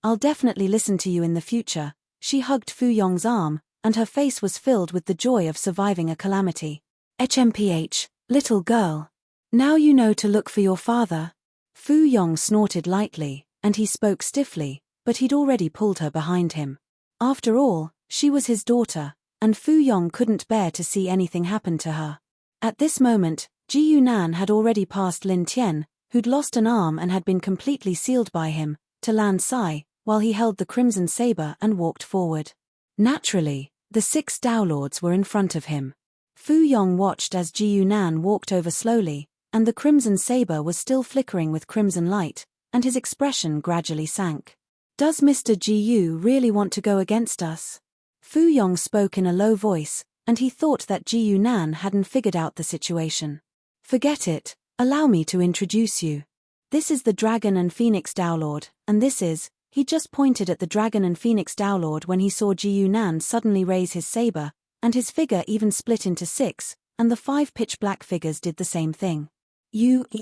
I'll definitely listen to you in the future." She hugged Fu Yong's arm, and her face was filled with the joy of surviving a calamity. "HMPH, little girl. Now you know to look for your father." Fu Yong snorted lightly, and he spoke stiffly, but he'd already pulled her behind him. After all, she was his daughter, and Fu Yong couldn't bear to see anything happen to her. At this moment, Ji Yunan had already passed Lin Tian, who'd lost an arm and had been completely sealed by him, to land Sai, while he held the crimson saber and walked forward. Naturally, the 6 Tao Lords were in front of him. Fu Yong watched as Ji Yunan walked over slowly, and the crimson saber was still flickering with crimson light, and his expression gradually sank. "Does Mr. Ji Yu really want to go against us?" Fu Yong spoke in a low voice, and he thought that Ji Yunan hadn't figured out the situation. "Forget it, allow me to introduce you. This is the Dragon and Phoenix Tao Lord, and this is..." He just pointed at the Dragon and Phoenix Tao Lord when he saw Ji Yunan suddenly raise his saber, and his figure even split into 6, and the 5 pitch-black figures did the same thing.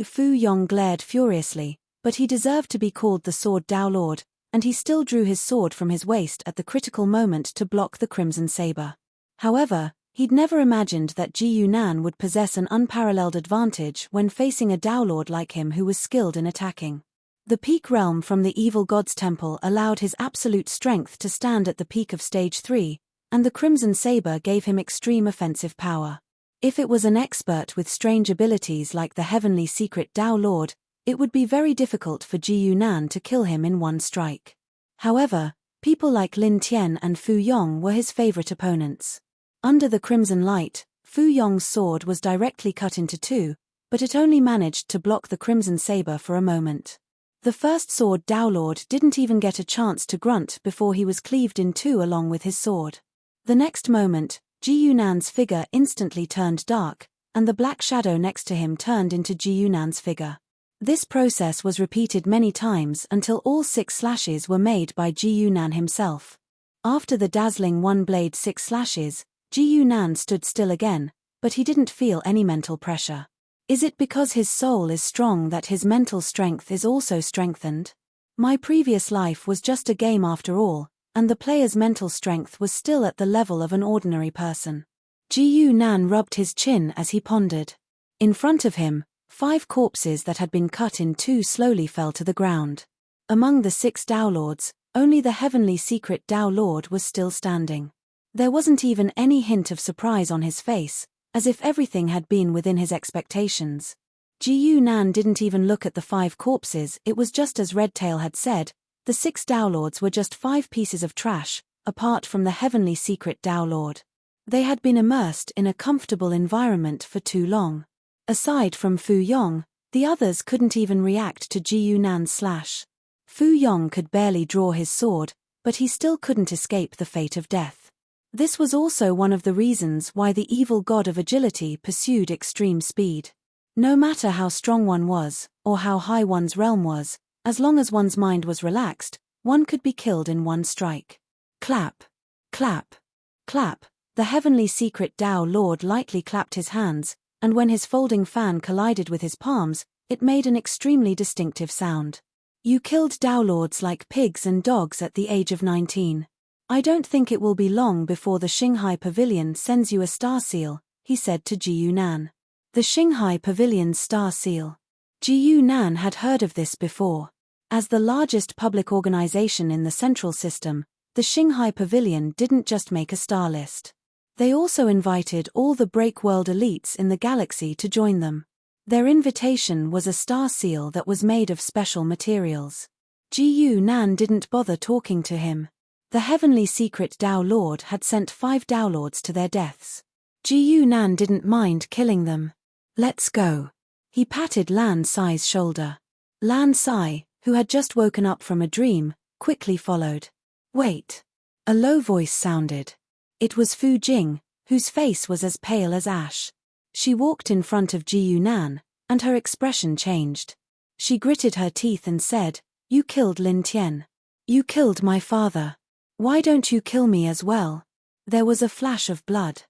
Fu Yong glared furiously, but he deserved to be called the Sword Tao Lord, and he still drew his sword from his waist at the critical moment to block the crimson saber. However, he'd never imagined that Ji Yunan would possess an unparalleled advantage when facing a Tao Lord like him who was skilled in attacking. The peak realm from the evil god's temple allowed his absolute strength to stand at the peak of stage 3, and the crimson saber gave him extreme offensive power. If it was an expert with strange abilities like the heavenly secret Tao Lord, it would be very difficult for Ji Yunan to kill him in one strike. However, people like Lin Tian and Fu Yong were his favorite opponents. Under the crimson light, Fu Yong's sword was directly cut into 2, but it only managed to block the crimson saber for a moment. The first sword Tao Lord didn't even get a chance to grunt before he was cleaved in 2 along with his sword. The next moment, Ji Yunan's figure instantly turned dark, and the black shadow next to him turned into Ji Yunan's figure. This process was repeated many times until all 6 slashes were made by Ji Yunan himself. After the dazzling one-blade 6 slashes, Ji Yunan stood still again, but he didn't feel any mental pressure. Is it because his soul is strong that his mental strength is also strengthened? My previous life was just a game after all, and the player's mental strength was still at the level of an ordinary person. Ji Yunan rubbed his chin as he pondered. In front of him, 5 corpses that had been cut in 2 slowly fell to the ground. Among the 6 Tao Lords, only the heavenly secret Tao Lord was still standing. There wasn't even any hint of surprise on his face, as if everything had been within his expectations. Ji Yunan didn't even look at the 5 corpses. It was just as Redtail had said, the 6 Tao Lords were just 5 pieces of trash, apart from the heavenly secret Tao Lord. They had been immersed in a comfortable environment for too long. Aside from Fu Yong, the others couldn't even react to Ji Yunan's slash. Fu Yong could barely draw his sword, but he still couldn't escape the fate of death. This was also one of the reasons why the evil god of agility pursued extreme speed. No matter how strong one was, or how high one's realm was, as long as one's mind was relaxed, one could be killed in one strike. Clap. Clap. Clap. The heavenly secret Tao Lord lightly clapped his hands, and when his folding fan collided with his palms, it made an extremely distinctive sound. You killed Tao Lords like pigs and dogs at the age of 19. I don't think it will be long before the Xinghai Pavilion sends you a star seal, he said to Ji Yunan. The Xinghai Pavilion's star seal. Ji Yunan had heard of this before. As the largest public organization in the central system, the Xinghai Pavilion didn't just make a star list. They also invited all the Break World elites in the galaxy to join them. Their invitation was a star seal that was made of special materials. Ji Yunan didn't bother talking to him. The heavenly secret Tao Lord had sent 5 Tao Lords to their deaths. Ji Yunan didn't mind killing them. Let's go. He patted Lan Sai's shoulder. Lan Sai, who had just woken up from a dream, quickly followed. Wait. A low voice sounded. It was Fu Jing, whose face was as pale as ash. She walked in front of Ji Yunan, and her expression changed. She gritted her teeth and said, "You killed Lin Tian. You killed my father. Why don't you kill me as well?" There was a flash of blood.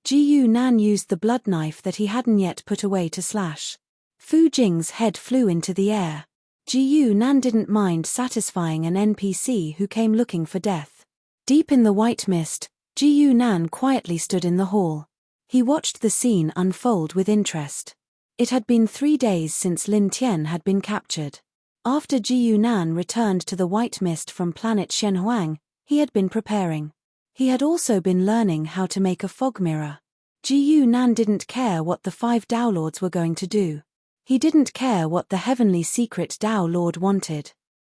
Ji Yunan used the blood knife that he hadn't yet put away to slash. Fu Jing's head flew into the air. Ji Yunan didn't mind satisfying an NPC who came looking for death. Deep in the white mist, Ji Yunan quietly stood in the hall. He watched the scene unfold with interest. It had been 3 days since Lin Tian had been captured. After Ji Yunan returned to the white mist from planet Shenhuang, he had been preparing. He had also been learning how to make a fog mirror. Ji Yunan didn't care what the 5 Tao Lords were going to do. He didn't care what the heavenly secret Tao Lord wanted.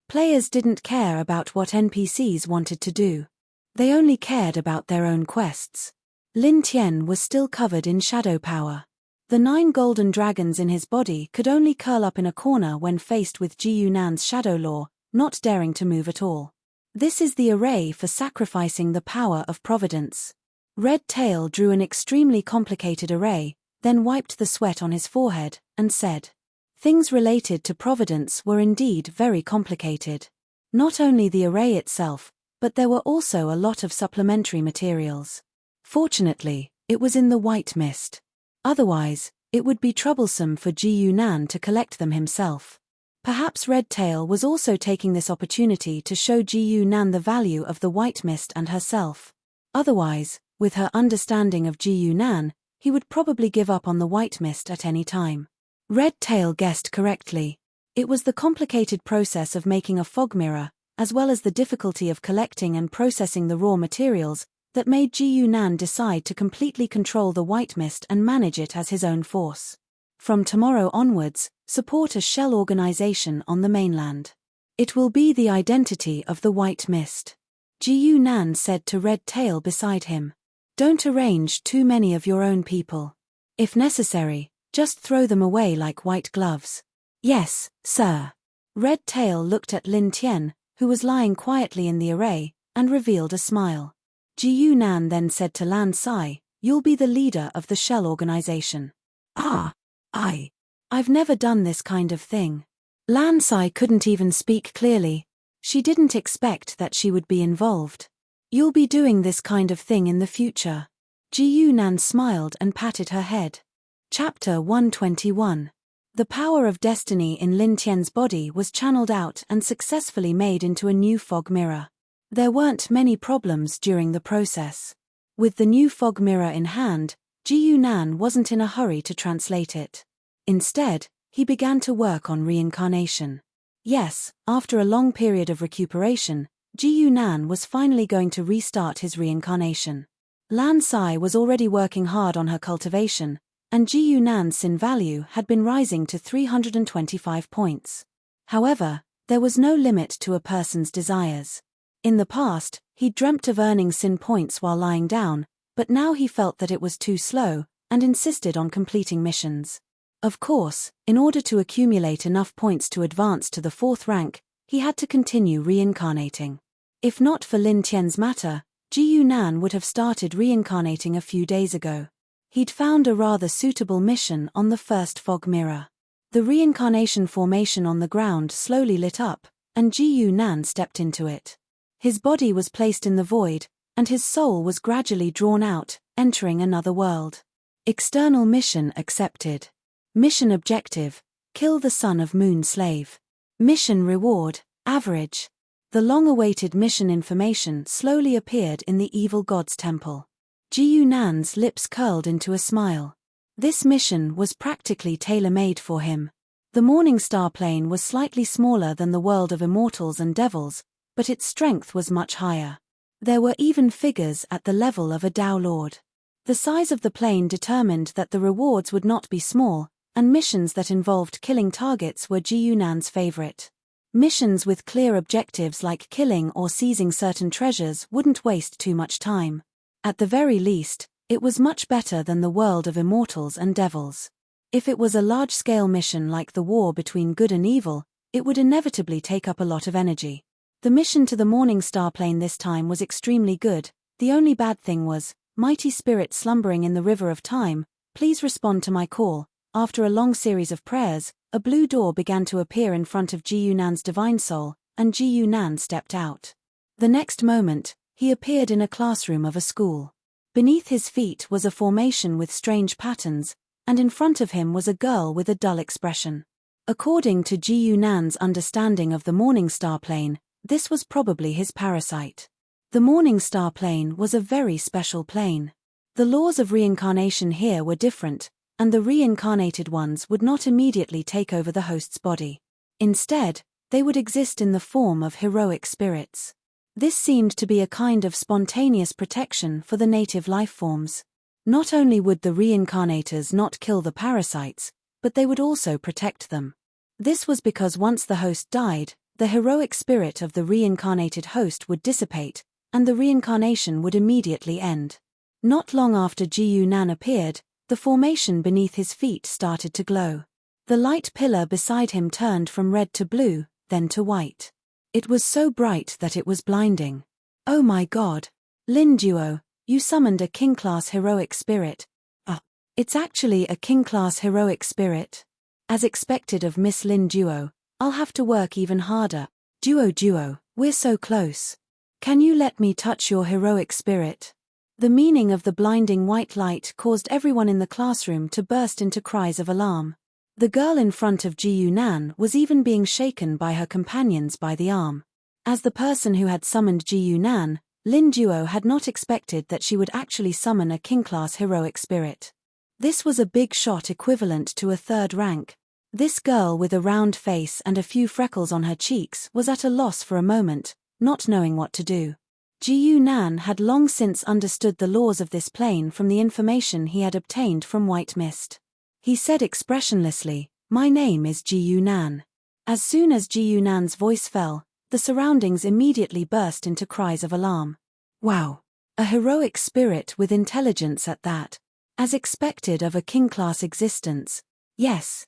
Players didn't care about what NPCs wanted to do. They only cared about their own quests. Lin Tian was still covered in shadow power. The 9 golden dragons in his body could only curl up in a corner when faced with Ji Yunan's shadow law, not daring to move at all. This is the array for sacrificing the power of providence. Red Tail drew an extremely complicated array, then wiped the sweat on his forehead, and said, "Things related to providence were indeed very complicated. Not only the array itself, but there were also a lot of supplementary materials. Fortunately, it was in the white mist. Otherwise, it would be troublesome for Ji Yunan to collect them himself." Perhaps Red Tail was also taking this opportunity to show Ji Yunan the value of the white mist and herself. Otherwise, with her understanding of Ji Yunan, he would probably give up on the white mist at any time. Red Tail guessed correctly. It was the complicated process of making a fog mirror, as well as the difficulty of collecting and processing the raw materials, that made Ji Yunan decide to completely control the white mist and manage it as his own force. From tomorrow onwards, support a shell organization on the mainland. It will be the identity of the white mist. Ji Yunan said to Red Tail beside him. Don't arrange too many of your own people. If necessary, just throw them away like white gloves. Yes, sir. Red Tail looked at Lin Tian, who was lying quietly in the array, and revealed a smile. Ji Yunan then said to Lan Sai, "You'll be the leader of the shell organization." I've never done this kind of thing. Lan Sai couldn't even speak clearly. She didn't expect that she would be involved. "You'll be doing this kind of thing in the future." Ji Yunan smiled and patted her head. Chapter 121. The power of destiny in Lin Tian's body was channeled out and successfully made into a new fog mirror. There weren't many problems during the process. With the new fog mirror in hand, Ji Yunan wasn't in a hurry to translate it. Instead, he began to work on reincarnation. Yes, after a long period of recuperation, Ji Yunan was finally going to restart his reincarnation. Lan Sai was already working hard on her cultivation, and Ji Yunan's sin value had been rising to 325 points. However, there was no limit to a person's desires. In the past, he dreamt of earning sin points while lying down, but now he felt that it was too slow, and insisted on completing missions. Of course, in order to accumulate enough points to advance to the 4th rank, he had to continue reincarnating. If not for Lin Tian's matter, Ji Yunan would have started reincarnating a few days ago. He'd found a rather suitable mission on the first fog mirror. The reincarnation formation on the ground slowly lit up, and Ji Yunan stepped into it. His body was placed in the void, and his soul was gradually drawn out, entering another world. External mission accepted. Mission objective: kill the son of Moon Slave. Mission reward: average. The long-awaited mission information slowly appeared in the evil god's temple. Ji Yunan's lips curled into a smile. This mission was practically tailor-made for him. The Morning Star plane was slightly smaller than the world of immortals and devils, but its strength was much higher. There were even figures at the level of a Tao Lord. The size of the plane determined that the rewards would not be small, and missions that involved killing targets were Ji Yunan's favorite. Missions with clear objectives like killing or seizing certain treasures wouldn't waste too much time. At the very least, it was much better than the world of immortals and devils. If it was a large-scale mission like the war between good and evil, it would inevitably take up a lot of energy. The mission to the Morning Star plane this time was extremely good. The only bad thing was, "Mighty spirit slumbering in the river of time, please respond to my call." After a long series of prayers, a blue door began to appear in front of Ji Yunan's divine soul, and Ji Yunan stepped out. The next moment, he appeared in a classroom of a school. Beneath his feet was a formation with strange patterns, and in front of him was a girl with a dull expression. According to Ji Yunan's understanding of the Morning Star plane, this was probably his parasite. The Morning Star plane was a very special plane. The laws of reincarnation here were different, and the reincarnated ones would not immediately take over the host's body. Instead, they would exist in the form of heroic spirits. This seemed to be a kind of spontaneous protection for the native life forms. Not only would the reincarnators not kill the parasites, but they would also protect them. This was because once the host died, the heroic spirit of the reincarnated host would dissipate, and the reincarnation would immediately end. Not long after Ji Yunan appeared, the formation beneath his feet started to glow. The light pillar beside him turned from red to blue, then to white. It was so bright that it was blinding. "Oh my God! Lin Duo, you summoned a king-class heroic spirit." It's actually a king-class heroic spirit. As expected of Miss Lin Duo, I'll have to work even harder. Duo, we're so close. Can you let me touch your heroic spirit?" The meaning of the blinding white light caused everyone in the classroom to burst into cries of alarm. The girl in front of Ji Yunan was even being shaken by her companions by the arm. As the person who had summoned Ji Yunan, Lin Duo had not expected that she would actually summon a king-class heroic spirit. This was a big shot equivalent to a 3rd rank. This girl with a round face and a few freckles on her cheeks was at a loss for a moment, not knowing what to do. Ji Yunan had long since understood the laws of this plane from the information he had obtained from White Mist. He said expressionlessly, "My name is Ji Yunan." As soon as Ji Yunan's voice fell, the surroundings immediately burst into cries of alarm. Wow! A heroic spirit with intelligence at that. As expected of a king-class existence. Yes.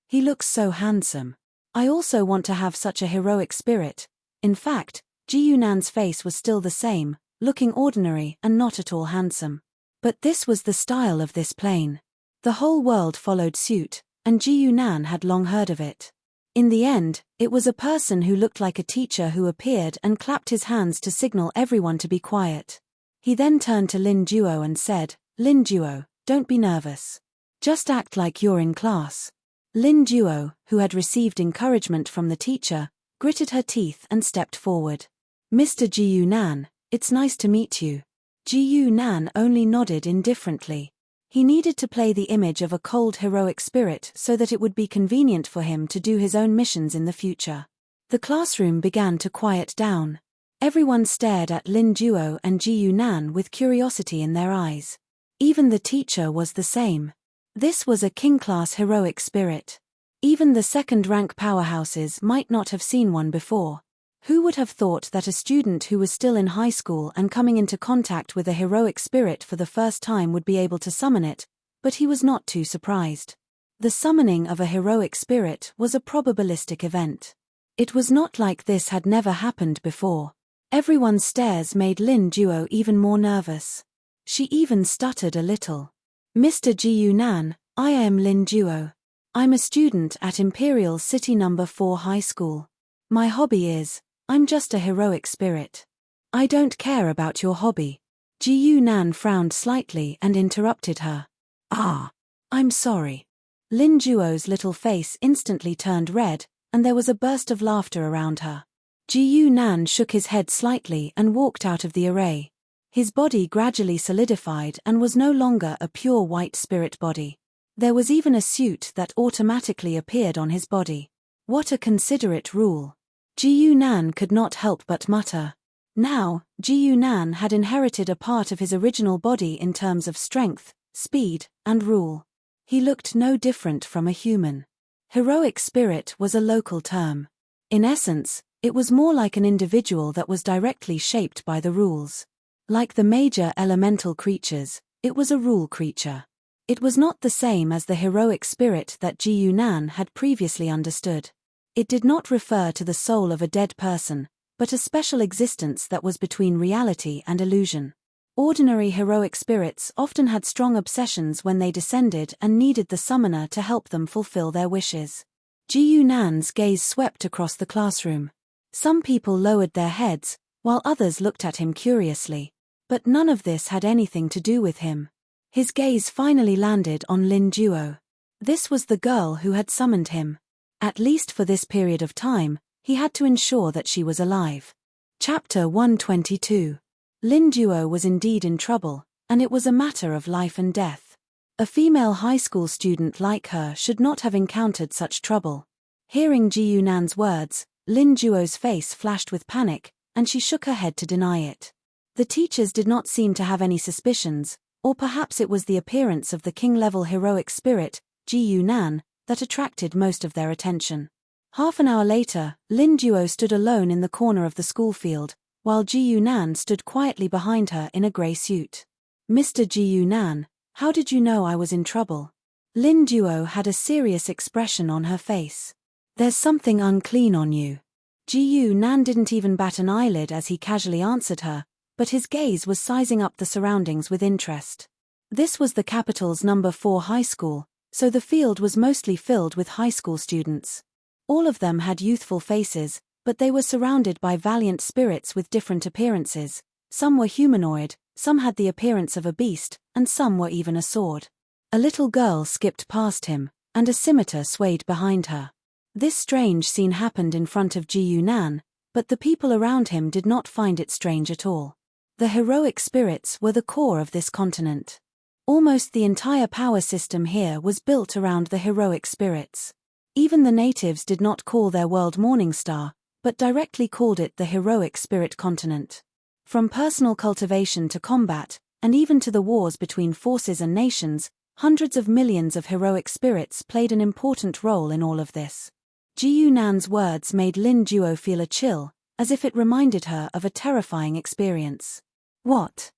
He looks so handsome. I also want to have such a heroic spirit. In fact, Ji Yunan's face was still the same, looking ordinary and not at all handsome. But this was the style of this plane. The whole world followed suit, and Ji Yunan had long heard of it. In the end, it was a person who looked like a teacher who appeared and clapped his hands to signal everyone to be quiet. He then turned to Lin Duo and said, "Lin Duo, don't be nervous. Just act like you're in class." Lin Duo, who had received encouragement from the teacher, gritted her teeth and stepped forward. "Mr. Ji Yunan, it's nice to meet you." Ji Yunan only nodded indifferently. He needed to play the image of a cold heroic spirit so that it would be convenient for him to do his own missions in the future. The classroom began to quiet down. Everyone stared at Lin Duo and Ji Yunan with curiosity in their eyes. Even the teacher was the same. This was a king-class heroic spirit. Even the second-rank powerhouses might not have seen one before. Who would have thought that a student who was still in high school and coming into contact with a heroic spirit for the first time would be able to summon it, but he was not too surprised. The summoning of a heroic spirit was a probabilistic event. It was not like this had never happened before. Everyone's stares made Lin Duo even more nervous. She even stuttered a little. "Mr. Ji Yunan, I am Lin Duo. I'm a student at Imperial City No. 4 High School. My hobby is, I'm just a heroic spirit." "I don't care about your hobby." Ji Yunan frowned slightly and interrupted her. "Ah, I'm sorry." Lin Duo's little face instantly turned red, and there was a burst of laughter around her. Ji Yunan shook his head slightly and walked out of the array. His body gradually solidified and was no longer a pure white spirit body. There was even a suit that automatically appeared on his body. What a considerate rule. Ji Yunan could not help but mutter. Now, Ji Yunan had inherited a part of his original body in terms of strength, speed, and rule. He looked no different from a human. Heroic spirit was a local term. In essence, it was more like an individual that was directly shaped by the rules. Like the major elemental creatures, it was a rule creature. It was not the same as the heroic spirit that Ji Yunan had previously understood. It did not refer to the soul of a dead person, but a special existence that was between reality and illusion. Ordinary heroic spirits often had strong obsessions when they descended and needed the summoner to help them fulfill their wishes. Ji Yunan's gaze swept across the classroom. Some people lowered their heads, while others looked at him curiously. But none of this had anything to do with him. His gaze finally landed on Lin Duo. This was the girl who had summoned him. At least for this period of time, he had to ensure that she was alive. Chapter 122. Lin Duo was indeed in trouble, and it was a matter of life and death. A female high school student like her should not have encountered such trouble. Hearing Ji Yunan's words, Lin Duo's face flashed with panic, and she shook her head to deny it. The teachers did not seem to have any suspicions, or perhaps it was the appearance of the king-level heroic spirit, Ji Yunan, that attracted most of their attention. Half an hour later, Lin Duo stood alone in the corner of the school field, while Ji Yunan stood quietly behind her in a grey suit. "Mr. Ji Yunan, how did you know I was in trouble?" Lin Duo had a serious expression on her face. "There's something unclean on you." Ji Yunan didn't even bat an eyelid as he casually answered her, but his gaze was sizing up the surroundings with interest. This was the capital's No. 4 high school, so the field was mostly filled with high school students. All of them had youthful faces, but they were surrounded by valiant spirits with different appearances. Some were humanoid, some had the appearance of a beast, and some were even a sword. A little girl skipped past him, and a scimitar swayed behind her. This strange scene happened in front of Ji Yunan, but the people around him did not find it strange at all. The heroic spirits were the core of this continent. Almost the entire power system here was built around the heroic spirits. Even the natives did not call their world Morningstar, but directly called it the heroic spirit continent. From personal cultivation to combat, and even to the wars between forces and nations, hundreds of millions of heroic spirits played an important role in all of this. Ji Yunan's words made Lin Duo feel a chill, as if it reminded her of a terrifying experience. What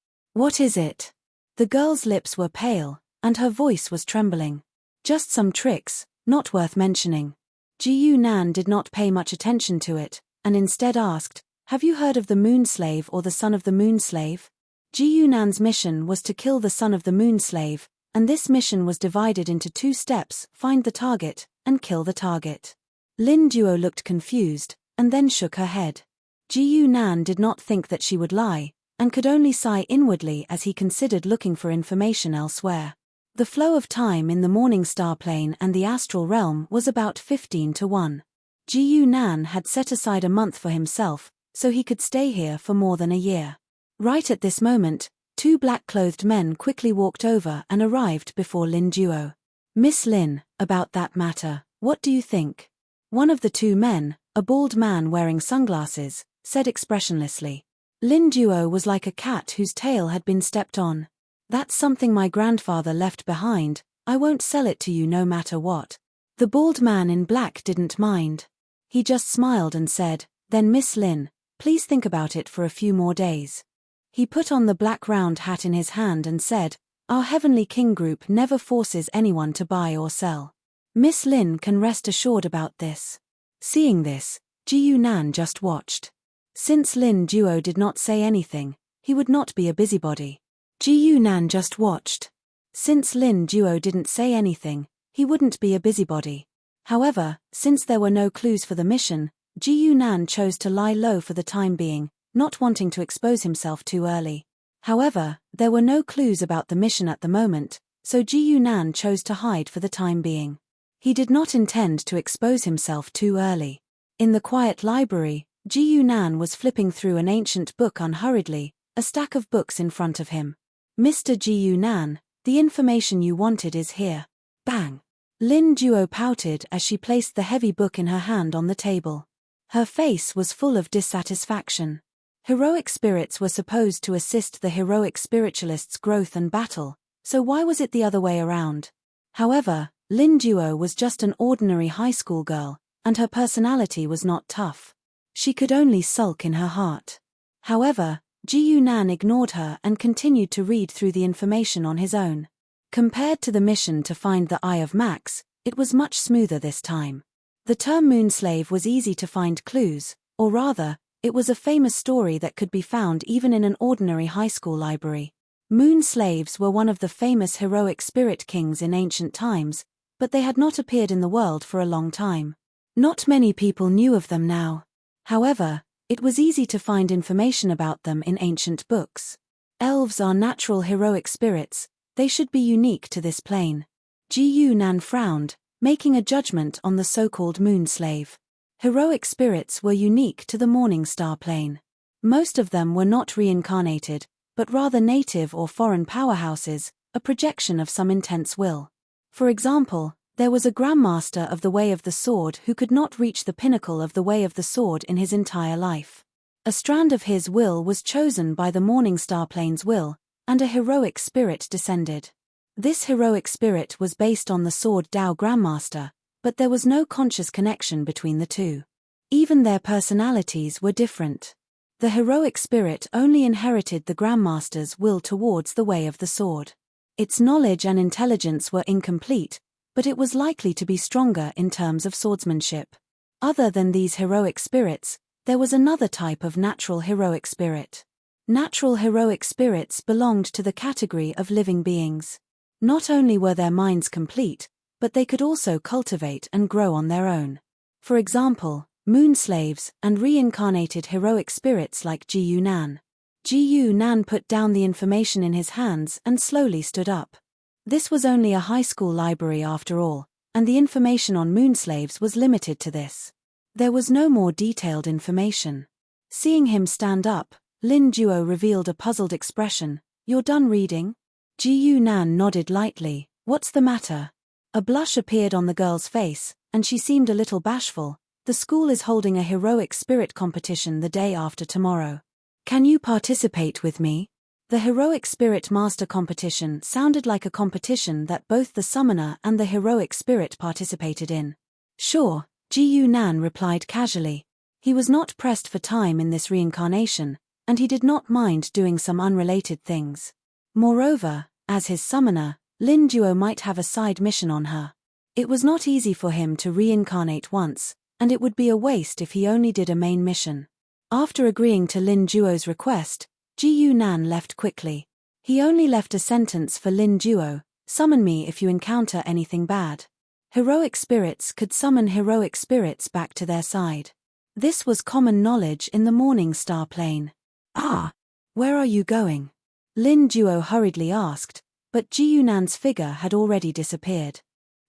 is it?" The girl's lips were pale, and her voice was trembling. "Just some tricks, not worth mentioning." Ji Yunan did not pay much attention to it, and instead asked, Have you heard of the Moon Slave or the Son of the Moon Slave? Ji Yunan's mission was to kill the Son of the Moon Slave, and this mission was divided into 2 steps: find the target, and kill the target. Lin Duo looked confused, and then shook her head. Ji Yunan did not think that she would lie, and could only sigh inwardly as he considered looking for information elsewhere. The flow of time in the morning star plane and the astral realm was about 15-1. Ji Yunan had set aside a month for himself, so he could stay here for more than a year. Right at this moment, 2 black-clothed men quickly walked over and arrived before Lin Duo. "Miss Lin, about that matter, what do you think?" One of the 2 men, a bald man wearing sunglasses, said expressionlessly. Lin Duo was like a cat whose tail had been stepped on. "That's something my grandfather left behind, I won't sell it to you no matter what." The bald man in black didn't mind. He just smiled and said, "Then Miss Lin, please think about it for a few more days." He put on the black round hat in his hand and said, "Our Heavenly King group never forces anyone to buy or sell. Miss Lin can rest assured about this." Seeing this, Ji Yunan just watched. Since Lin Duo did not say anything, he would not be a busybody. Ji Yunan just watched. Since Lin Duo didn't say anything, he wouldn't be a busybody. However, since there were no clues for the mission, Ji Yunan chose to lie low for the time being, not wanting to expose himself too early. However, there were no clues about the mission at the moment, so Ji Yunan chose to hide for the time being. He did not intend to expose himself too early. In the quiet library, Ji Yunan was flipping through an ancient book unhurriedly, a stack of books in front of him. "Mr. Ji Yunan, the information you wanted is here." Bang! Lin Duo pouted as she placed the heavy book in her hand on the table. Her face was full of dissatisfaction. Heroic spirits were supposed to assist the heroic spiritualist's growth and battle, so why was it the other way around? However, Lin Duo was just an ordinary high school girl, and her personality was not tough. She could only sulk in her heart. However, Ji Yunan ignored her and continued to read through the information on his own. Compared to the mission to find the Eye of Max, it was much smoother this time. The term Moon Slave was easy to find clues, or rather, it was a famous story that could be found even in an ordinary high school library. Moon slaves were one of the famous heroic spirit kings in ancient times, but they had not appeared in the world for a long time. Not many people knew of them now. However, it was easy to find information about them in ancient books. Elves are natural heroic spirits, they should be unique to this plane. Ji Yunan frowned, making a judgment on the so-called Moon Slave. Heroic spirits were unique to the Morning Star plane. Most of them were not reincarnated, but rather native or foreign powerhouses, a projection of some intense will. For example, there was a Grandmaster of the Way of the Sword who could not reach the pinnacle of the Way of the Sword in his entire life. A strand of his will was chosen by the Morning Star plane's will, and a heroic spirit descended. This heroic spirit was based on the Sword Dao Grandmaster, but there was no conscious connection between the two. Even their personalities were different. The heroic spirit only inherited the Grandmaster's will towards the Way of the Sword. Its knowledge and intelligence were incomplete, but it was likely to be stronger in terms of swordsmanship. Other than these heroic spirits, there was another type of natural heroic spirit. Natural heroic spirits belonged to the category of living beings. Not only were their minds complete, but they could also cultivate and grow on their own. For example, moon slaves and reincarnated heroic spirits like Ji Yunan. Ji Yunan put down the information in his hands and slowly stood up. This was only a high school library after all, and the information on moon slaves was limited to this. There was no more detailed information. Seeing him stand up, Lin Duo revealed a puzzled expression. "You're done reading?" Ji Yunan nodded lightly. "What's the matter?" A blush appeared on the girl's face, and she seemed a little bashful. "The school is holding a heroic spirit competition the day after tomorrow. Can you participate with me?" The Heroic Spirit Master competition sounded like a competition that both the summoner and the heroic spirit participated in. "Sure," Ji Yunan replied casually. He was not pressed for time in this reincarnation, and he did not mind doing some unrelated things. Moreover, as his summoner, Lin Duo might have a side mission on her. It was not easy for him to reincarnate once, and it would be a waste if he only did a main mission. After agreeing to Lin Duo's request, Ji Yunan left quickly. He only left a sentence for Lin Duo: summon me if you encounter anything bad. Heroic spirits could summon heroic spirits back to their side. This was common knowledge in the Morning Star Plane. Ah! Where are you going? Lin Duo hurriedly asked, but Ji Yunan's figure had already disappeared.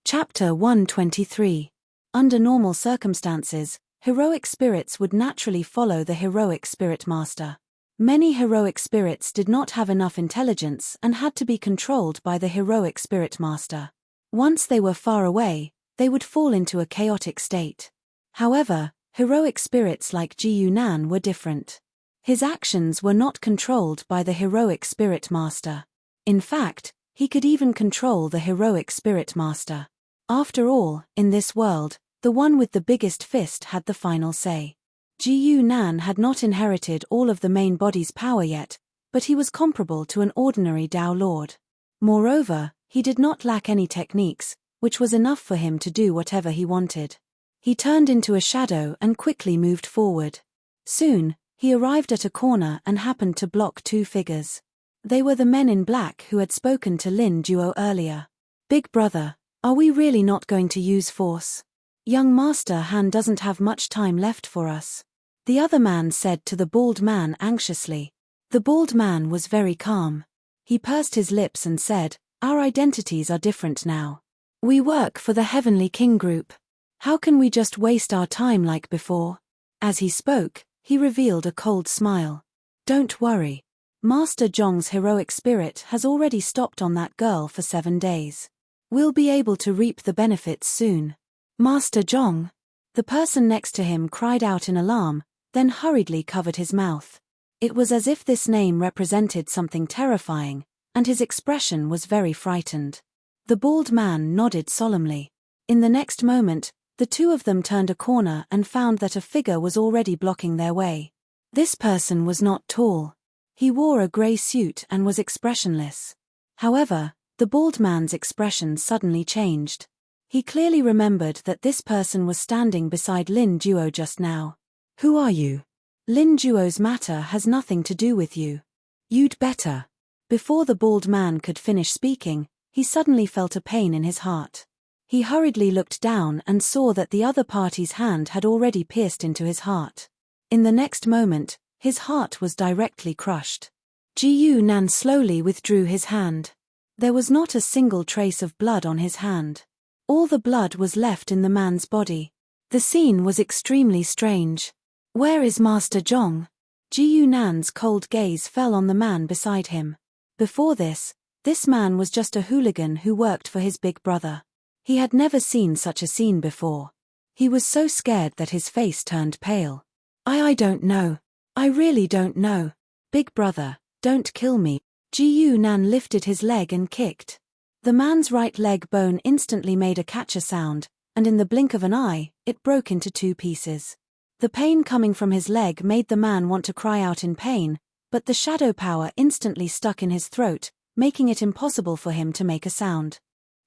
Chapter 123. Under normal circumstances, heroic spirits would naturally follow the heroic spirit master. Many heroic spirits did not have enough intelligence and had to be controlled by the heroic spirit master. Once they were far away, they would fall into a chaotic state. However, heroic spirits like Ji Yunan were different. His actions were not controlled by the heroic spirit master. In fact, he could even control the heroic spirit master. After all, in this world, the one with the biggest fist had the final say. Ji Yunan had not inherited all of the main body's power yet, but he was comparable to an ordinary Tao Lord. Moreover, he did not lack any techniques, which was enough for him to do whatever he wanted. He turned into a shadow and quickly moved forward. Soon, he arrived at a corner and happened to block two figures. They were the men in black who had spoken to Lin Duo earlier. "Big brother, are we really not going to use force? Young Master Han doesn't have much time left for us," the other man said to the bald man anxiously. The bald man was very calm. He pursed his lips and said, "Our identities are different now. We work for the Heavenly King Group. How can we just waste our time like before?" As he spoke, he revealed a cold smile. "Don't worry. Master Zhong's heroic spirit has already stopped on that girl for 7 days. We'll be able to reap the benefits soon." "Master Zhong?" The person next to him cried out in alarm, then hurriedly covered his mouth. It was as if this name represented something terrifying, and his expression was very frightened. The bald man nodded solemnly. In the next moment, the two of them turned a corner and found that a figure was already blocking their way. This person was not tall. He wore a grey suit and was expressionless. However, the bald man's expression suddenly changed. He clearly remembered that this person was standing beside Lin Duo just now. "Who are you? Lin Duo's matter has nothing to do with you. You'd better." Before the bald man could finish speaking, he suddenly felt a pain in his heart. He hurriedly looked down and saw that the other party's hand had already pierced into his heart. In the next moment, his heart was directly crushed. Ji Yunan slowly withdrew his hand. There was not a single trace of blood on his hand. All the blood was left in the man's body. The scene was extremely strange. "Where is Master Zhong?" Ji Yunan's cold gaze fell on the man beside him. Before this man was just a hooligan who worked for his big brother. He had never seen such a scene before. He was so scared that his face turned pale. I don't know. I really don't know. Big brother, don't kill me." Ji Yunan lifted his leg and kicked. The man's right leg bone instantly made a catcher sound, and in the blink of an eye, it broke into 2 pieces. The pain coming from his leg made the man want to cry out in pain, but the shadow power instantly stuck in his throat, making it impossible for him to make a sound.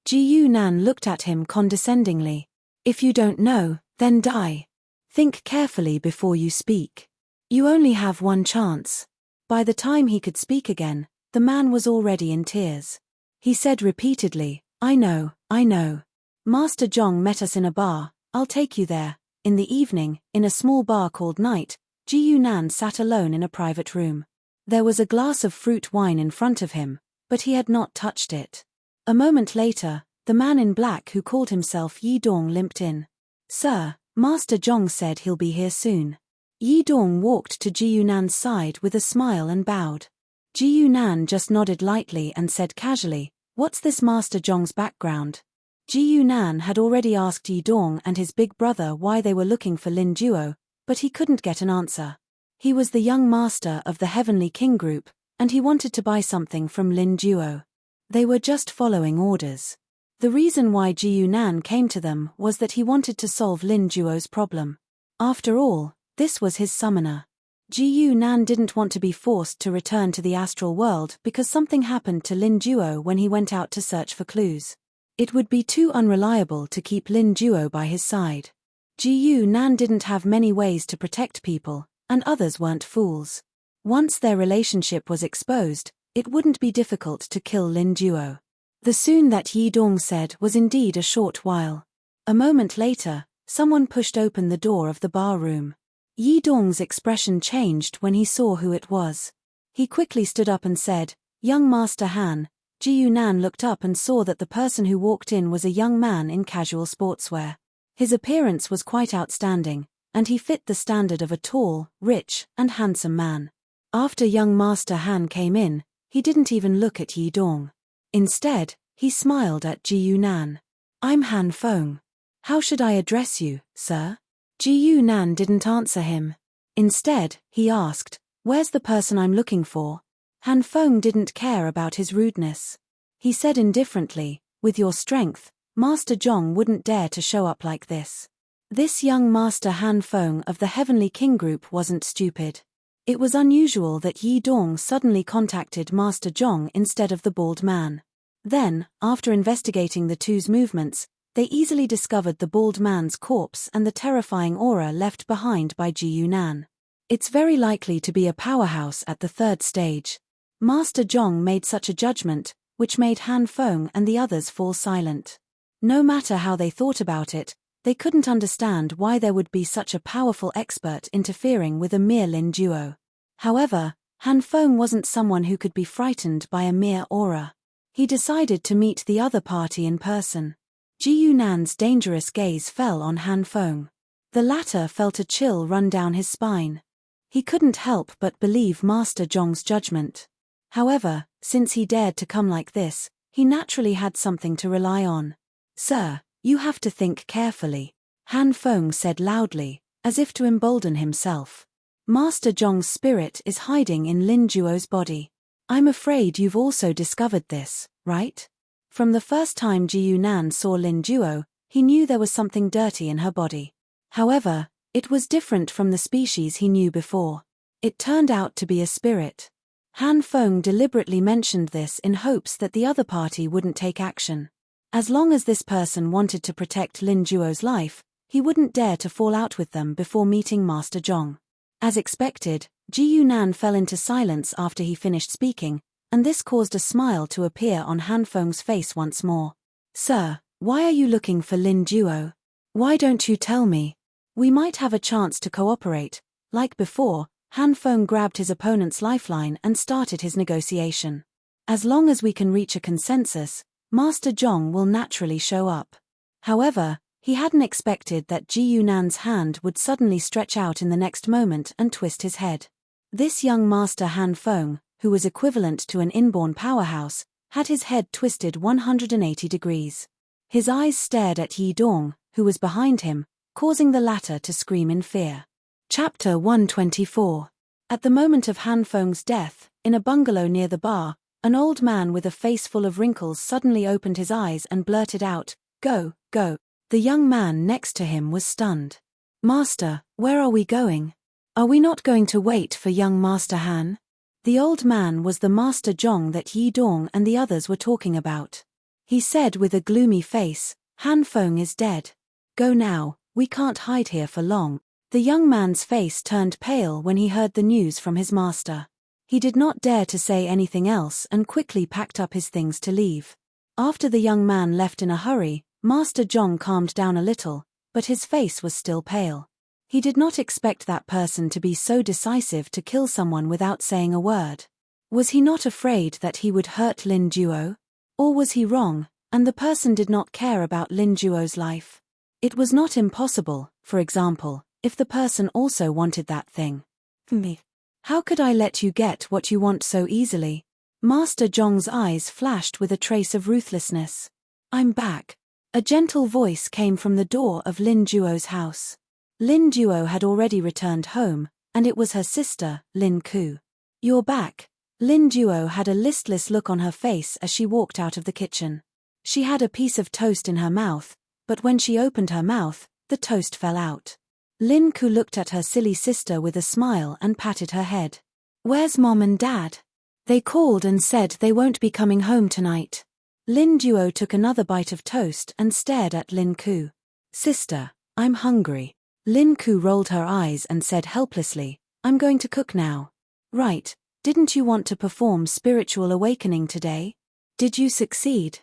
Ji Yunan looked at him condescendingly. "If you don't know, then die. Think carefully before you speak. You only have one chance." By the time he could speak again, the man was already in tears. He said repeatedly, I know. Master Zhong met us in a bar, I'll take you there." In the evening, in a small bar called Night, Ji Yunan sat alone in a private room. There was a glass of fruit wine in front of him, but he had not touched it. A moment later, the man in black who called himself Yi Dong limped in. "Sir, Master Zhong said he'll be here soon." Yi Dong walked to Ji Yunan's side with a smile and bowed. Ji Yunan just nodded lightly and said casually, "What's this Master Zhong's background?" Ji Yunan had already asked Yi Dong and his big brother why they were looking for Lin Duo, but he couldn't get an answer. He was the young master of the Heavenly King Group, and he wanted to buy something from Lin Duo. They were just following orders. The reason why Ji Yunan came to them was that he wanted to solve Lin Duo's problem. After all, this was his summoner. Ji Yunan didn't want to be forced to return to the astral world because something happened to Lin Duo when he went out to search for clues. It would be too unreliable to keep Lin Duo by his side. Ji Yunan didn't have many ways to protect people, and others weren't fools. Once their relationship was exposed, it wouldn't be difficult to kill Lin Duo. The soon that Yi Dong said was indeed a short while. A moment later, someone pushed open the door of the bar room. Yi Dong's expression changed when he saw who it was. He quickly stood up and said, "Young Master Han." Ji Yunan looked up and saw that the person who walked in was a young man in casual sportswear. His appearance was quite outstanding, and he fit the standard of a tall, rich, and handsome man. After young Master Han came in, he didn't even look at Yi Dong. Instead, he smiled at Ji Yunan. "I'm Han Feng. How should I address you, sir?" Ji Yunan didn't answer him. Instead, he asked, "Where's the person I'm looking for?" Han Feng didn't care about his rudeness. He said indifferently, "With your strength, Master Zhong wouldn't dare to show up like this." This young Master Han Feng of the Heavenly King group wasn't stupid. It was unusual that Yi Dong suddenly contacted Master Zhong instead of the bald man. Then, after investigating the two's movements, they easily discovered the bald man's corpse and the terrifying aura left behind by Ji Yunan. It's very likely to be a powerhouse at the third stage. Master Zhong made such a judgment, which made Han Feng and the others fall silent. No matter how they thought about it, they couldn't understand why there would be such a powerful expert interfering with a mere Lin duo. However, Han Feng wasn't someone who could be frightened by a mere aura. He decided to meet the other party in person. Ji Yunan's dangerous gaze fell on Han Feng. The latter felt a chill run down his spine. He couldn't help but believe Master Zhong's judgment. However, since he dared to come like this, he naturally had something to rely on. "Sir, you have to think carefully," Han Feng said loudly, as if to embolden himself. "Master Zhong's spirit is hiding in Lin Duo's body. I'm afraid you've also discovered this, right?" From the first time Ji Yunan saw Lin Duo, he knew there was something dirty in her body. However, it was different from the species he knew before. It turned out to be a spirit. Han Feng deliberately mentioned this in hopes that the other party wouldn't take action. As long as this person wanted to protect Lin Duo's life, he wouldn't dare to fall out with them before meeting Master Zhong. As expected, Ji Yunan fell into silence after he finished speaking, and this caused a smile to appear on Han Feng's face once more. "Sir, why are you looking for Lin Duo? Why don't you tell me? We might have a chance to cooperate." Like before, Han Feng grabbed his opponent's lifeline and started his negotiation. "As long as we can reach a consensus, Master Zhong will naturally show up." However, he hadn't expected that Ji Yunan's hand would suddenly stretch out in the next moment and twist his head. This young Master Han Feng, who was equivalent to an inborn powerhouse, had his head twisted 180 degrees. His eyes stared at Yi Dong, who was behind him, causing the latter to scream in fear. Chapter 124. At the moment of Han Feng's death, in a bungalow near the bar, an old man with a face full of wrinkles suddenly opened his eyes and blurted out, "Go, go." The young man next to him was stunned. "Master, where are we going? Are we not going to wait for young Master Han?" The old man was the Master Zhong that Yi Dong and the others were talking about. He said with a gloomy face, "Han Feng is dead. Go now, we can't hide here for long." The young man's face turned pale when he heard the news from his master. He did not dare to say anything else and quickly packed up his things to leave. After the young man left in a hurry, Master Zhong calmed down a little, but his face was still pale. He did not expect that person to be so decisive to kill someone without saying a word. Was he not afraid that he would hurt Lin Duo? Or was he wrong, and the person did not care about Lin Duo's life? It was not impossible, for example, if the person also wanted that thing. "Me. How could I let you get what you want so easily?" Master Zhong's eyes flashed with a trace of ruthlessness. "I'm back." A gentle voice came from the door of Lin Duo's house. Lin Duo had already returned home, and it was her sister, Lin Ku. "You're back." Lin Duo had a listless look on her face as she walked out of the kitchen. She had a piece of toast in her mouth, but when she opened her mouth, the toast fell out. Lin Ku looked at her silly sister with a smile and patted her head. "Where's Mom and Dad? They called and said they won't be coming home tonight." Lin Duo took another bite of toast and stared at Lin Ku. "Sister, I'm hungry." Lin Ku rolled her eyes and said helplessly, I'm going to cook now. Right, didn't you want to perform spiritual awakening today? Did you succeed?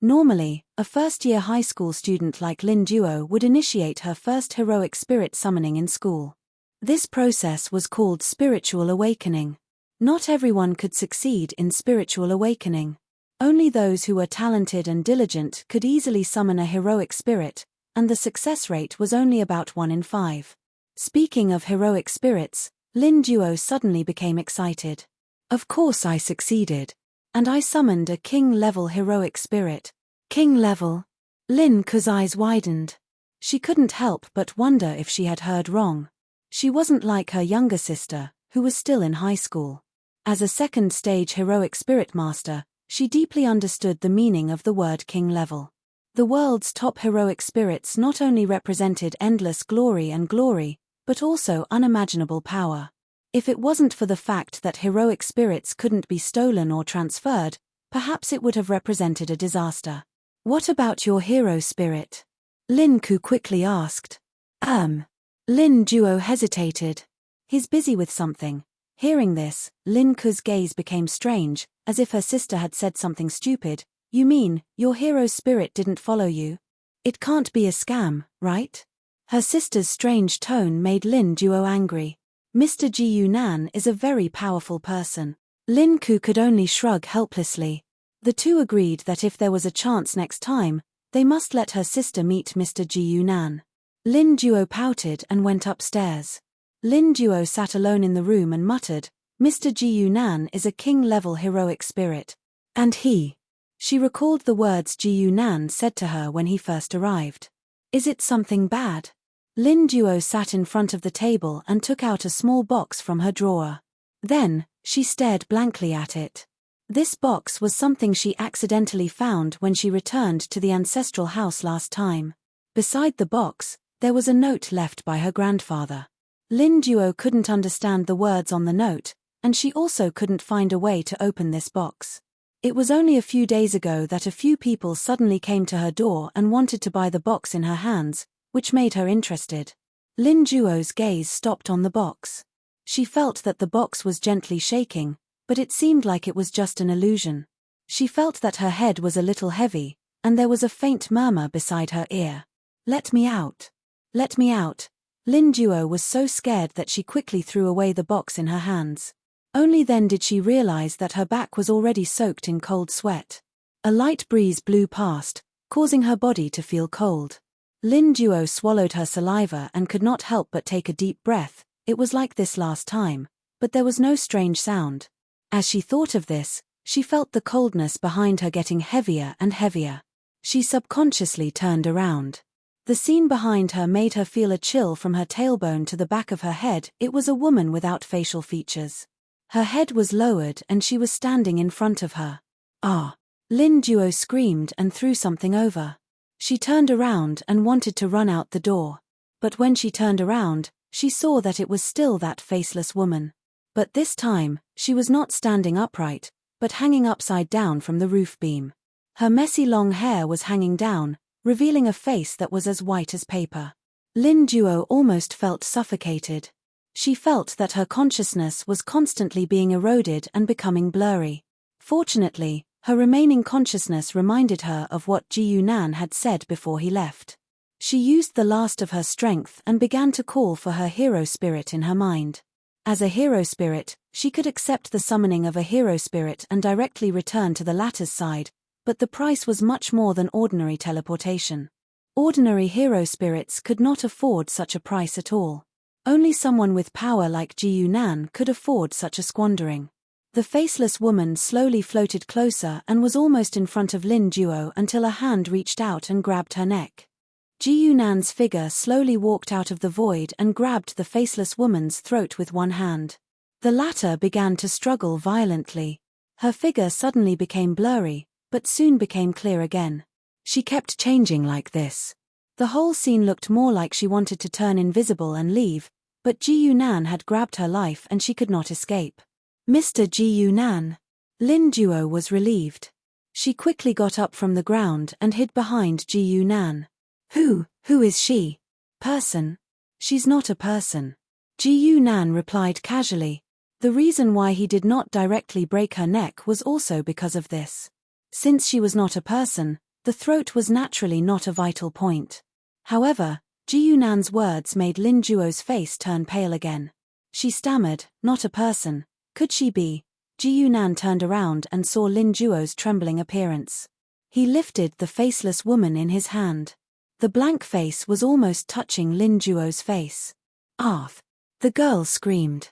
Normally, a first-year high school student like Lin Duo would initiate her first heroic spirit summoning in school. This process was called spiritual awakening. Not everyone could succeed in spiritual awakening. Only those who were talented and diligent could easily summon a heroic spirit, and the success rate was only about 1 in 5. Speaking of heroic spirits, Lin Duo suddenly became excited. Of course I succeeded. And I summoned a king-level heroic spirit. King level? Lin Ku's eyes widened. She couldn't help but wonder if she had heard wrong. She wasn't like her younger sister, who was still in high school. As a second-stage heroic spirit master, she deeply understood the meaning of the word king level. The world's top heroic spirits not only represented endless glory, but also unimaginable power. If it wasn't for the fact that heroic spirits couldn't be stolen or transferred, perhaps it would have represented a disaster. What about your hero spirit? Lin Ku quickly asked. Lin Duo hesitated. He's busy with something. Hearing this, Lin Ku's gaze became strange, as if her sister had said something stupid. You mean, your hero's spirit didn't follow you? It can't be a scam, right? Her sister's strange tone made Lin Duo angry. Mr. Ji Yunan is a very powerful person. Lin Ku could only shrug helplessly. The two agreed that if there was a chance next time, they must let her sister meet Mr. Ji Yunan. Lin Duo pouted and went upstairs. Lin Duo sat alone in the room and muttered, Mr. Ji Yunan is a king-level heroic spirit. And she recalled the words Ji Yunan said to her when he first arrived. Is it something bad? Lin Duo sat in front of the table and took out a small box from her drawer. Then, she stared blankly at it. This box was something she accidentally found when she returned to the ancestral house last time. Beside the box, there was a note left by her grandfather. Lin Duo couldn't understand the words on the note, and she also couldn't find a way to open this box. It was only a few days ago that a few people suddenly came to her door and wanted to buy the box in her hands, which made her interested. Lin Duo's gaze stopped on the box. She felt that the box was gently shaking, but it seemed like it was just an illusion. She felt that her head was a little heavy, and there was a faint murmur beside her ear. Let me out. Let me out. Lin Duo was so scared that she quickly threw away the box in her hands. Only then did she realize that her back was already soaked in cold sweat. A light breeze blew past, causing her body to feel cold. Lin Duo swallowed her saliva and could not help but take a deep breath. It was like this last time, but there was no strange sound. As she thought of this, she felt the coldness behind her getting heavier and heavier. She subconsciously turned around. The scene behind her made her feel a chill from her tailbone to the back of her head. It was a woman without facial features. Her head was lowered and she was standing in front of her. Ah! Lin Duo screamed and threw something over. She turned around and wanted to run out the door. But when she turned around, she saw that it was still that faceless woman. But this time, she was not standing upright, but hanging upside down from the roof beam. Her messy long hair was hanging down, revealing a face that was as white as paper. Lin Duo almost felt suffocated. She felt that her consciousness was constantly being eroded and becoming blurry. Fortunately, her remaining consciousness reminded her of what Ji Yunan had said before he left. She used the last of her strength and began to call for her hero spirit in her mind. As a hero spirit, she could accept the summoning of a hero spirit and directly return to the latter's side, but the price was much more than ordinary teleportation. Ordinary hero spirits could not afford such a price at all. Only someone with power like Ji Yunan could afford such a squandering. The faceless woman slowly floated closer and was almost in front of Lin Duo until a hand reached out and grabbed her neck. Ji Yunan's figure slowly walked out of the void and grabbed the faceless woman's throat with one hand. The latter began to struggle violently. Her figure suddenly became blurry, but soon became clear again. She kept changing like this. The whole scene looked more like she wanted to turn invisible and leave, but Ji Yunan had grabbed her life and she could not escape. Mr. Ji Yunan. Lin Duo was relieved. She quickly got up from the ground and hid behind Ji Yunan. Who is she? Person? She's not a person. Ji Yunan replied casually. The reason why he did not directly break her neck was also because of this. Since she was not a person, the throat was naturally not a vital point. However, Ji Yunan's words made Lin Juo's face turn pale again. She stammered, "Not a person. Could she be?" Ji Yunan turned around and saw Lin Juo's trembling appearance. He lifted the faceless woman in his hand. The blank face was almost touching Lin Juo's face. "Arth!" the girl screamed.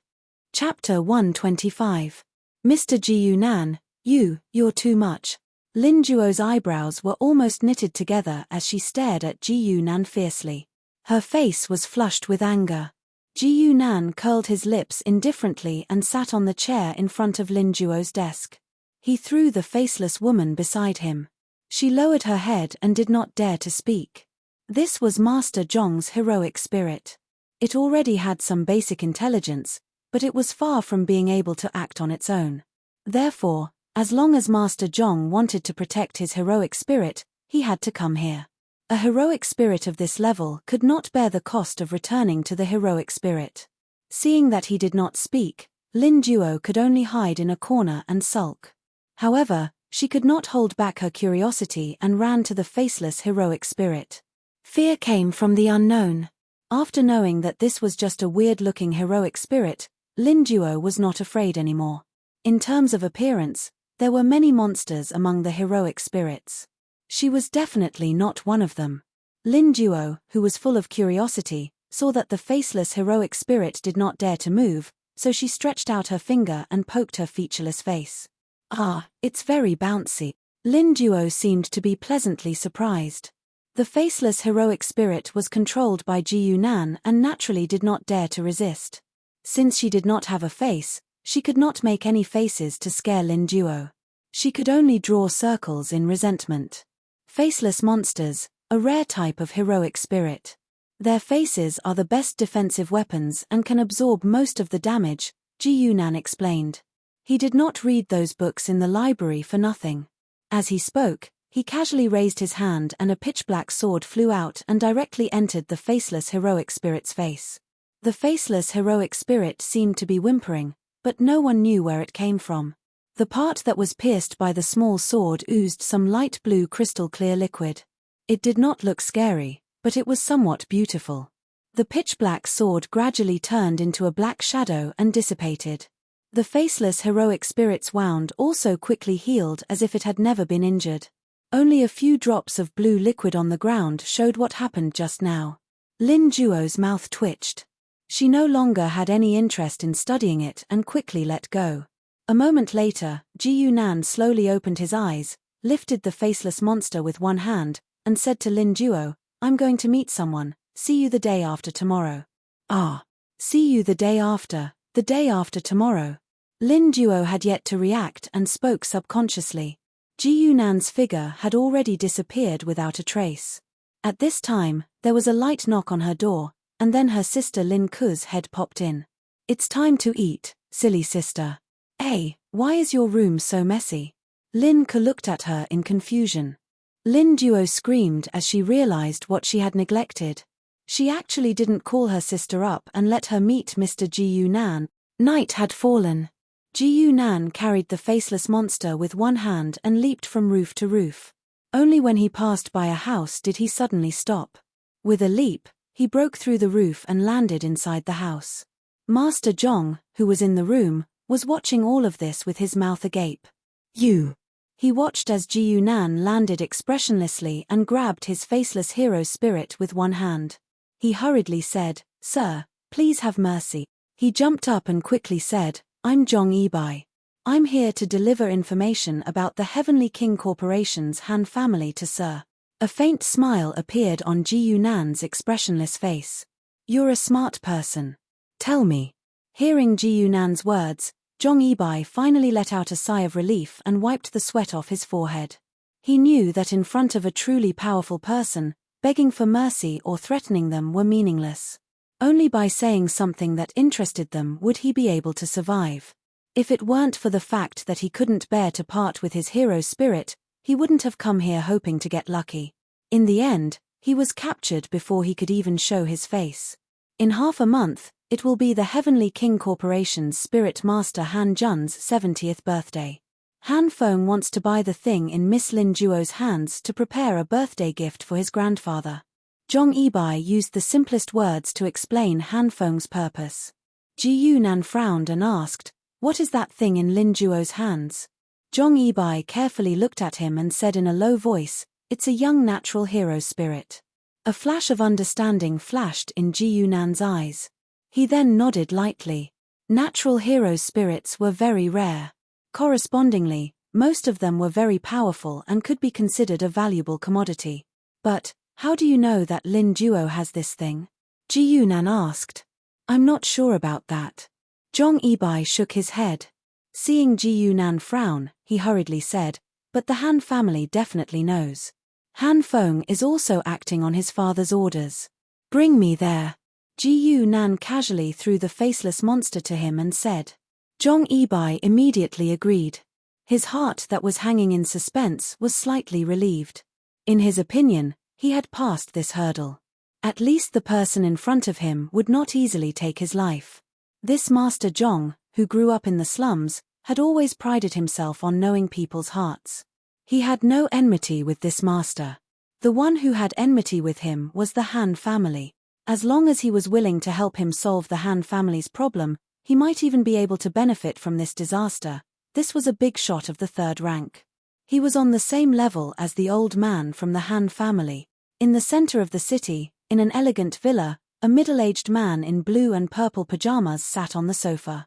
Chapter 125. Mr. Ji Yunan, you're too much. Lin Juo's eyebrows were almost knitted together as she stared at Ji Yunan fiercely. Her face was flushed with anger. Ji Yunan curled his lips indifferently and sat on the chair in front of Lin Juo's desk. He threw the faceless woman beside him. She lowered her head and did not dare to speak. This was Master Zhong's heroic spirit. It already had some basic intelligence, but it was far from being able to act on its own. Therefore, as long as Master Zhong wanted to protect his heroic spirit, he had to come here. A heroic spirit of this level could not bear the cost of returning to the heroic spirit. Seeing that he did not speak, Lin Juo could only hide in a corner and sulk. However, she could not hold back her curiosity and ran to the faceless heroic spirit. Fear came from the unknown. After knowing that this was just a weird-looking heroic spirit, Lin Juo was not afraid anymore. In terms of appearance, there were many monsters among the heroic spirits. She was definitely not one of them. Lin Juo, who was full of curiosity, saw that the faceless heroic spirit did not dare to move, so she stretched out her finger and poked her featureless face. "Ah, it's very bouncy." Lin Juo seemed to be pleasantly surprised. The faceless heroic spirit was controlled by Ji Yunan and naturally did not dare to resist. Since she did not have a face, she could not make any faces to scare Lin Juo. She could only draw circles in resentment. Faceless monsters, a rare type of heroic spirit. Their faces are the best defensive weapons and can absorb most of the damage, Ji Yunan explained. He did not read those books in the library for nothing. As he spoke, he casually raised his hand and a pitch-black sword flew out and directly entered the faceless heroic spirit's face. The faceless heroic spirit seemed to be whimpering, but no one knew where it came from. The part that was pierced by the small sword oozed some light blue crystal-clear liquid. It did not look scary, but it was somewhat beautiful. The pitch-black sword gradually turned into a black shadow and dissipated. The faceless heroic spirit's wound also quickly healed as if it had never been injured. Only a few drops of blue liquid on the ground showed what happened just now. Lin Juo's mouth twitched. She no longer had any interest in studying it and quickly let go. A moment later, Ji Yunan slowly opened his eyes, lifted the faceless monster with one hand, and said to Lin Juo, "I'm going to meet someone, see you the day after tomorrow." "Ah, see you the day after tomorrow." Lin Juo had yet to react and spoke subconsciously. Ji Yunan's figure had already disappeared without a trace. At this time, there was a light knock on her door, and then her sister Lin Ku's head popped in. "It's time to eat, silly sister." "Hey, why is your room so messy?" Lin Ku looked at her in confusion. Lin Juo screamed as she realized what she had neglected. She actually didn't call her sister up and let her meet Mr. Ji Yunan. Night had fallen. Ji Yunan carried the faceless monster with one hand and leaped from roof to roof. Only when he passed by a house did he suddenly stop. With a leap, he broke through the roof and landed inside the house. Master Zhong, who was in the room, was watching all of this with his mouth agape. "You!" He watched as Ji Yunan landed expressionlessly and grabbed his faceless hero spirit with one hand. He hurriedly said, "Sir, please have mercy." He jumped up and quickly said, "I'm Zhong Yibai. I'm here to deliver information about the Heavenly King Corporation's Han family to Sir." A faint smile appeared on Ji Yunan's expressionless face. "You're a smart person. Tell me." Hearing Ji Yunan's words, Zhong Yibai finally let out a sigh of relief and wiped the sweat off his forehead. He knew that in front of a truly powerful person, begging for mercy or threatening them were meaningless. Only by saying something that interested them would he be able to survive. If it weren't for the fact that he couldn't bear to part with his hero spirit, he wouldn't have come here hoping to get lucky. In the end, he was captured before he could even show his face. In half a month, It will be the Heavenly King Corporation's Spirit Master Han Jun's 70th birthday. Han Feng wants to buy the thing in Miss Lin Duo's hands to prepare a birthday gift for his grandfather. Zhong Yibai used the simplest words to explain Han Feng's purpose. Ji Yunan frowned and asked, "What is that thing in Lin Duo's hands?" Zhong Yibai carefully looked at him and said in a low voice, "It's a young natural hero spirit." A flash of understanding flashed in Ji Yunan's eyes. He then nodded lightly. Natural hero spirits were very rare. Correspondingly, most of them were very powerful and could be considered a valuable commodity. But, how do you know that Lin Duo has this thing? Ji Yunan asked. I'm not sure about that. Zhong Yibai shook his head. Seeing Ji Yunan frown, he hurriedly said, but the Han family definitely knows. Han Feng is also acting on his father's orders. Bring me there. Ji Yunan casually threw the faceless monster to him and said. Zhong Yibai immediately agreed. His heart that was hanging in suspense was slightly relieved. In his opinion, he had passed this hurdle. At least the person in front of him would not easily take his life. This Master Zhong, who grew up in the slums, had always prided himself on knowing people's hearts. He had no enmity with this master. The one who had enmity with him was the Han family. As long as he was willing to help him solve the Han family's problem, he might even be able to benefit from this disaster. This was a big shot of the third rank. He was on the same level as the old man from the Han family. In the center of the city, in an elegant villa, a middle-aged man in blue and purple pajamas sat on the sofa.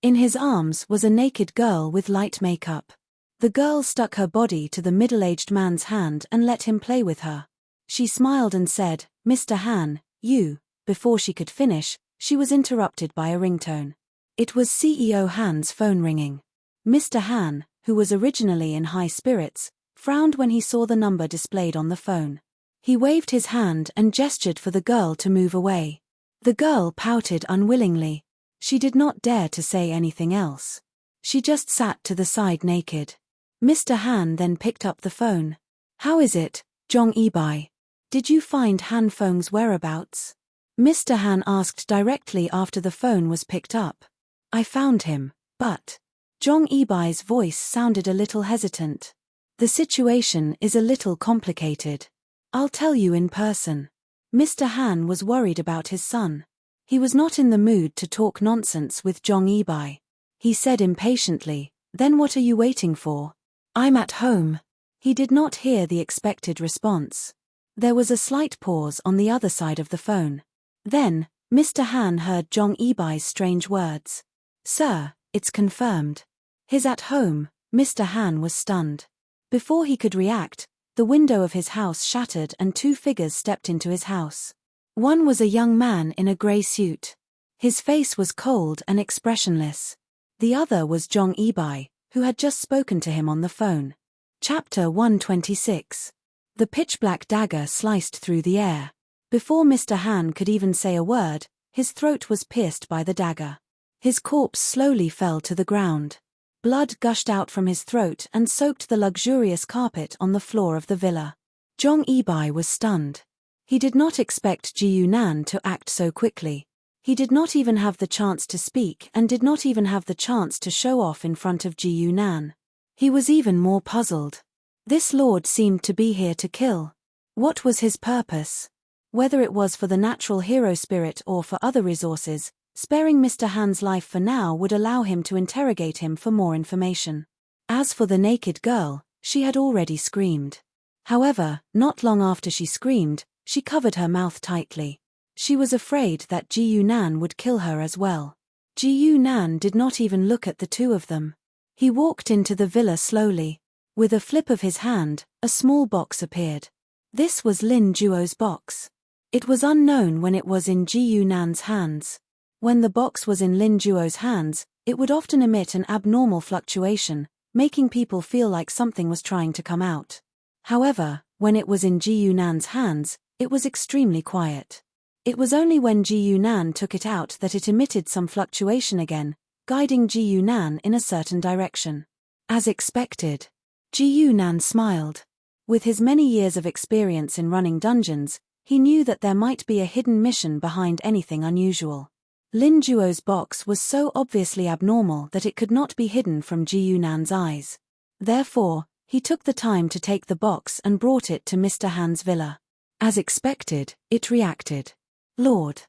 In his arms was a naked girl with light makeup. The girl stuck her body to the middle-aged man's hand and let him play with her. She smiled and said, "Mr. Han, you," before she could finish, she was interrupted by a ringtone. It was CEO Han's phone ringing. Mr. Han, who was originally in high spirits, frowned when he saw the number displayed on the phone. He waved his hand and gestured for the girl to move away. The girl pouted unwillingly. She did not dare to say anything else. She just sat to the side naked. Mr. Han then picked up the phone. "How is it, Zhong Yibai? Did you find Han Feng's whereabouts?" Mr. Han asked directly after the phone was picked up. "I found him, but..." Zhong Yibai's voice sounded a little hesitant. "The situation is a little complicated. I'll tell you in person." Mr. Han was worried about his son. He was not in the mood to talk nonsense with Zhong Yibai. He said impatiently, "Then what are you waiting for? I'm at home." He did not hear the expected response. There was a slight pause on the other side of the phone. Then, Mr. Han heard Zhong Yibai's strange words. "Sir, it's confirmed. He's at home." Mr. Han was stunned. Before he could react, the window of his house shattered and two figures stepped into his house. One was a young man in a grey suit. His face was cold and expressionless. The other was Zhong Yibai, who had just spoken to him on the phone. Chapter 126. The pitch-black dagger sliced through the air. Before Mr. Han could even say a word, his throat was pierced by the dagger. His corpse slowly fell to the ground. Blood gushed out from his throat and soaked the luxurious carpet on the floor of the villa. Zhong Yibai was stunned. He did not expect Ji Yunan to act so quickly. He did not even have the chance to speak and did not even have the chance to show off in front of Ji Yunan. He was even more puzzled. This lord seemed to be here to kill. What was his purpose? Whether it was for the natural hero spirit or for other resources, sparing Mr. Han's life for now would allow him to interrogate him for more information. As for the naked girl, she had already screamed. However, not long after she screamed, she covered her mouth tightly. She was afraid that Ji Yunan would kill her as well. Ji Yunan did not even look at the two of them. He walked into the villa slowly. With a flip of his hand, a small box appeared. This was Lin Duo's box. It was unknown when it was in Ji Yunan's hands. When the box was in Lin Duo's hands, it would often emit an abnormal fluctuation, making people feel like something was trying to come out. However, when it was in Ji Yunan's hands, it was extremely quiet. It was only when Ji Yunan took it out that it emitted some fluctuation again, guiding Ji Yunan in a certain direction. As expected. Ji Yunan smiled. With his many years of experience in running dungeons, he knew that there might be a hidden mission behind anything unusual. Lin Duo's box was so obviously abnormal that it could not be hidden from Ji Yunan's eyes. Therefore, he took the time to take the box and brought it to Mr. Han's villa. As expected, it reacted. Lord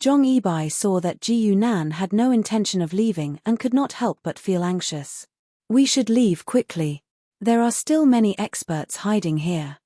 Zhong Yibai saw that Ji Yunan had no intention of leaving and could not help but feel anxious. We should leave quickly. There are still many experts hiding here.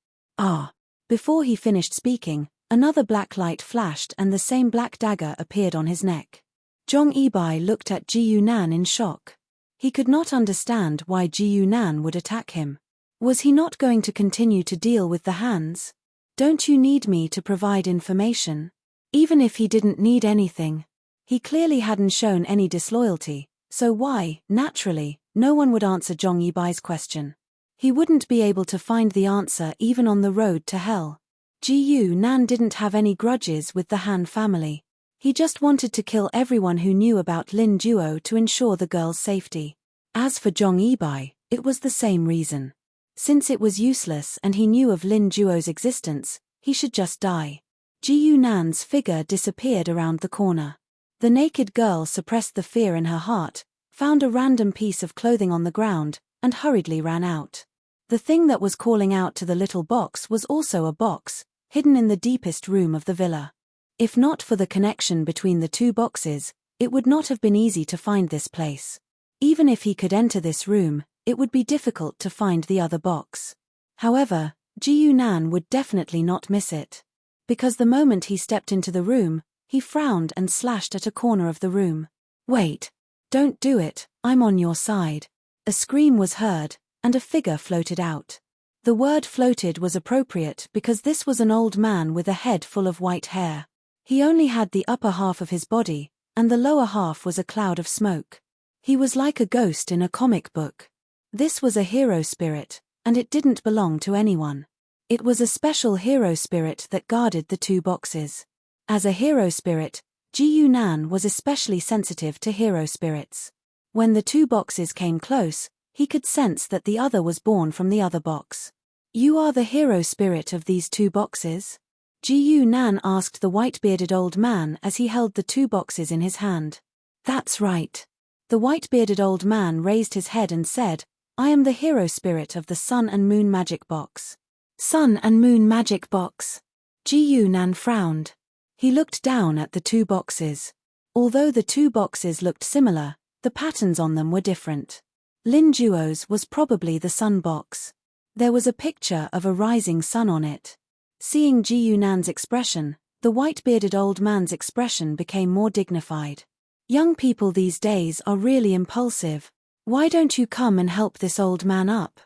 Before he finished speaking, another black light flashed and the same black dagger appeared on his neck. Zhong Yibai looked at Ji Yunan in shock. He could not understand why Ji Yunan would attack him. Was he not going to continue to deal with the hands? Don't you need me to provide information? Even if he didn't need anything. He clearly hadn't shown any disloyalty, so why, naturally, no one would answer Zhong Yibai's question. He wouldn't be able to find the answer even on the road to hell. Ji Yunan didn't have any grudges with the Han family. He just wanted to kill everyone who knew about Lin Duo to ensure the girl's safety. As for Zhong Yibai, it was the same reason. Since it was useless and he knew of Lin Duo's existence, he should just die. Ji Yunan's figure disappeared around the corner. The naked girl suppressed the fear in her heart, found a random piece of clothing on the ground, and hurriedly ran out. The thing that was calling out to the little box was also a box, hidden in the deepest room of the villa. If not for the connection between the two boxes, it would not have been easy to find this place. Even if he could enter this room, it would be difficult to find the other box. However, Ji Yunan would definitely not miss it. Because the moment he stepped into the room, he frowned and slashed at a corner of the room. Wait. Don't do it, I'm on your side. A scream was heard, and a figure floated out. The word floated was appropriate because this was an old man with a head full of white hair. He only had the upper half of his body, and the lower half was a cloud of smoke. He was like a ghost in a comic book. This was a hero spirit, and it didn't belong to anyone. It was a special hero spirit that guarded the two boxes. As a hero spirit, Ji Yunan was especially sensitive to hero spirits. When the two boxes came close, he could sense that the other was born from the other box. You are the hero spirit of these two boxes? Ji Yunan asked the white-bearded old man as he held the two boxes in his hand. That's right. The white-bearded old man raised his head and said, I am the hero spirit of the Sun and Moon magic box. Sun and Moon magic box. Ji Yunan frowned. He looked down at the two boxes. Although the two boxes looked similar, the patterns on them were different. Lin Duo's was probably the sun box. There was a picture of a rising sun on it. Seeing Ji Yunan's expression, the white-bearded old man's expression became more dignified. Young people these days are really impulsive. Why don't you come and help this old man up?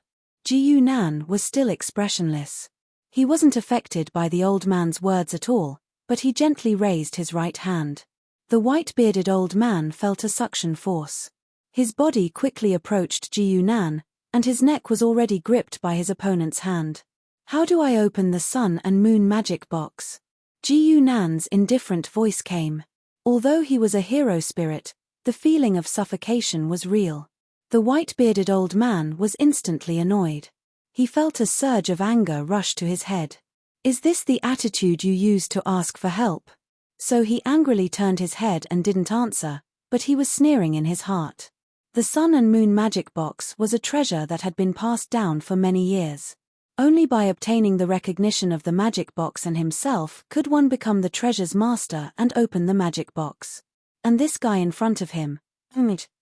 Ji Yunan was still expressionless. He wasn't affected by the old man's words at all, but he gently raised his right hand. The white-bearded old man felt a suction force. His body quickly approached Ji Yunan, and his neck was already gripped by his opponent's hand. How do I open the Sun and Moon magic box? Ji Yunan's indifferent voice came. Although he was a hero spirit, the feeling of suffocation was real. The white-bearded old man was instantly annoyed. He felt a surge of anger rush to his head. Is this the attitude you use to ask for help? So he angrily turned his head and didn't answer, but he was sneering in his heart. The Sun and Moon magic box was a treasure that had been passed down for many years. Only by obtaining the recognition of the magic box and himself could one become the treasure's master and open the magic box. And this guy in front of him,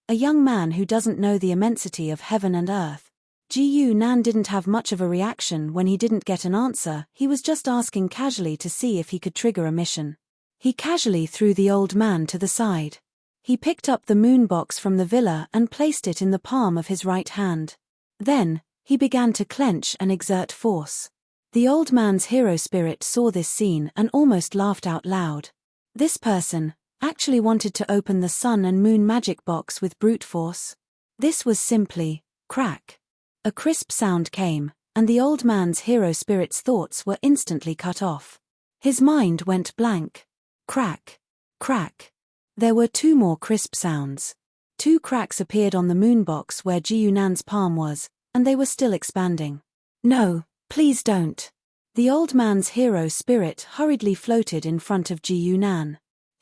a young man who doesn't know the immensity of heaven and earth. Ji Yunan didn't have much of a reaction when he didn't get an answer. He was just asking casually to see if he could trigger a mission. He casually threw the old man to the side. He picked up the moon box from the villa and placed it in the palm of his right hand. Then, he began to clench and exert force. The old man's hero spirit saw this scene and almost laughed out loud. This person actually wanted to open the Sun and Moon magic box with brute force. This was simply crack. A crisp sound came, and the old man's hero spirit's thoughts were instantly cut off. His mind went blank. Crack. Crack. There were two more crisp sounds. Two cracks appeared on the moon box where Ji Yunan's palm was, and they were still expanding. No, please don't. The old man's hero spirit hurriedly floated in front of Ji Yunan.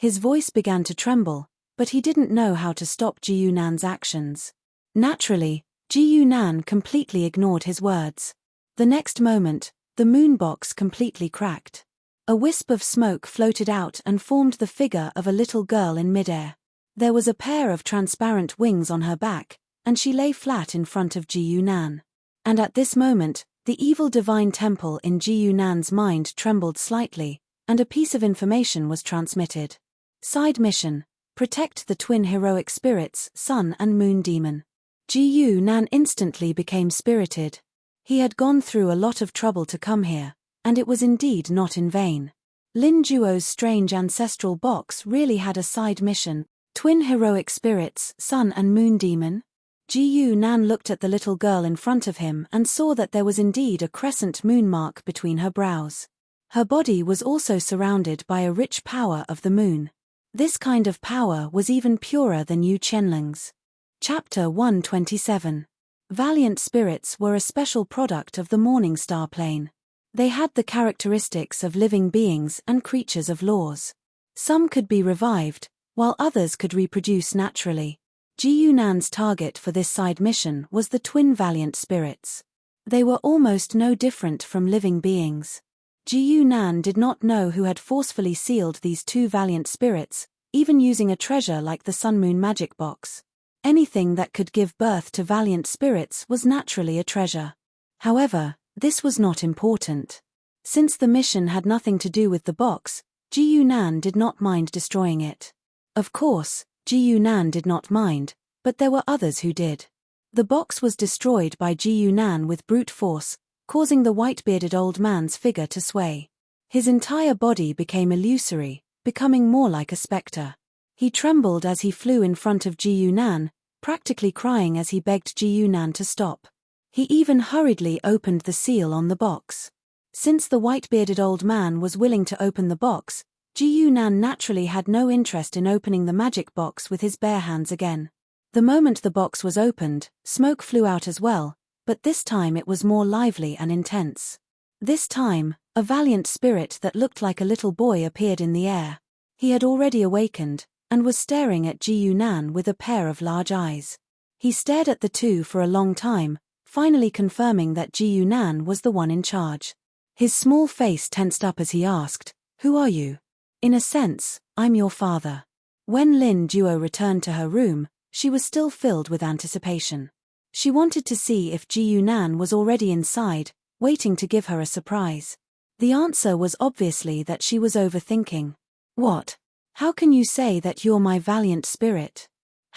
His voice began to tremble, but he didn't know how to stop Ji Yunan's actions. Naturally, Ji Yunan completely ignored his words. The next moment, the moon box completely cracked. A wisp of smoke floated out and formed the figure of a little girl in midair. There was a pair of transparent wings on her back, and she lay flat in front of Ji Yunan. And at this moment, the evil divine temple in Ji Yunan's mind trembled slightly, and a piece of information was transmitted. Side mission: protect the twin heroic spirits, Sun and Moon Demon. Ji Yunan instantly became spirited. He had gone through a lot of trouble to come here, and it was indeed not in vain. Lin Duo's strange ancestral box really had a side mission: twin heroic spirits, Sun and Moon Demon. Ji Yunan looked at the little girl in front of him and saw that there was indeed a crescent moon mark between her brows. Her body was also surrounded by a rich power of the moon. This kind of power was even purer than Yu Qianling's. Chapter 127. Valiant spirits were a special product of the morning star plane. They had the characteristics of living beings and creatures of laws. Some could be revived, while others could reproduce naturally. Ji Yunan's target for this side mission was the twin valiant spirits. They were almost no different from living beings. Ji Yunan did not know who had forcefully sealed these two valiant spirits, even using a treasure like the Sun-Moon magic box. Anything that could give birth to valiant spirits was naturally a treasure. However, this was not important. Since the mission had nothing to do with the box, Ji Yunan did not mind destroying it. Of course, Ji Yunan did not mind, but there were others who did. The box was destroyed by Ji Yunan with brute force, causing the white-bearded old man's figure to sway. His entire body became illusory, becoming more like a specter. He trembled as he flew in front of Ji Yunan, practically crying as he begged Ji Yunan to stop. He even hurriedly opened the seal on the box. Since the white-bearded old man was willing to open the box, Ji Yunan naturally had no interest in opening the magic box with his bare hands again. The moment the box was opened, smoke flew out as well, but this time it was more lively and intense. This time, a valiant spirit that looked like a little boy appeared in the air. He had already awakened, and was staring at Ji Yunan with a pair of large eyes. He stared at the two for a long time, finally confirming that Ji Yunan was the one in charge. His small face tensed up as he asked, "Who are you?" "In a sense, I'm your father." When Lin Duo returned to her room, she was still filled with anticipation. She wanted to see if Ji Yunan was already inside, waiting to give her a surprise. The answer was obviously that she was overthinking. "What? How can you say that you're my valiant spirit?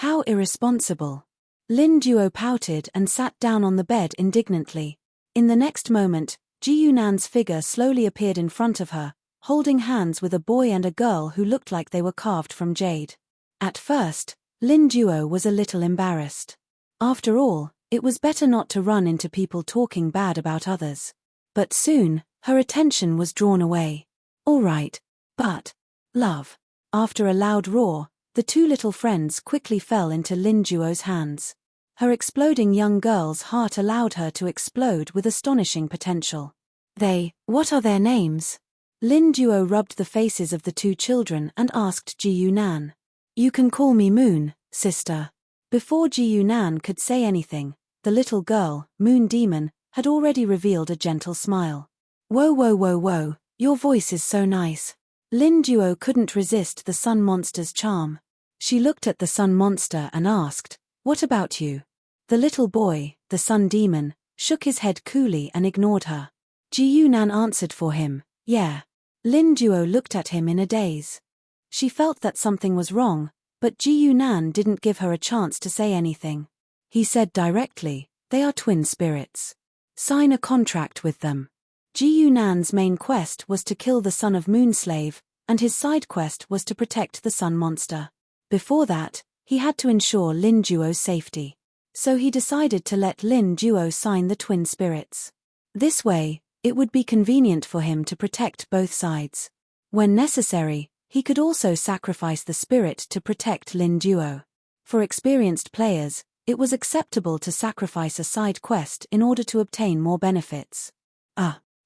How irresponsible." Lin Duo pouted and sat down on the bed indignantly. In the next moment, Ji Yunan's figure slowly appeared in front of her, holding hands with a boy and a girl who looked like they were carved from jade. At first, Lin Duo was a little embarrassed. After all, it was better not to run into people talking bad about others. But soon, her attention was drawn away. "All right, but, love." After a loud roar, the two little friends quickly fell into Lin Duo's hands. Her exploding young girl's heart allowed her to explode with astonishing potential. What are their names?" Lin Duo rubbed the faces of the two children and asked Ji Yunan. "You can call me Moon, sister." Before Ji Yunan could say anything, the little girl, Moon Demon, had already revealed a gentle smile. "Whoa whoa whoa whoa, your voice is so nice." Lin Duo couldn't resist the sun monster's charm. She looked at the sun monster and asked, "What about you?" The little boy, the sun demon, shook his head coolly and ignored her. Ji Yunan answered for him, "Yeah." Lin Duo looked at him in a daze. She felt that something was wrong, but Ji Yunan didn't give her a chance to say anything. He said directly, "They are twin spirits. Sign a contract with them." Ji Yunan's main quest was to kill the son of Moonslave, and his side quest was to protect the sun monster. Before that, he had to ensure Lin Duo's safety. So he decided to let Lin Duo sign the twin spirits. This way, it would be convenient for him to protect both sides. When necessary, he could also sacrifice the spirit to protect Lin Duo. For experienced players, it was acceptable to sacrifice a side quest in order to obtain more benefits.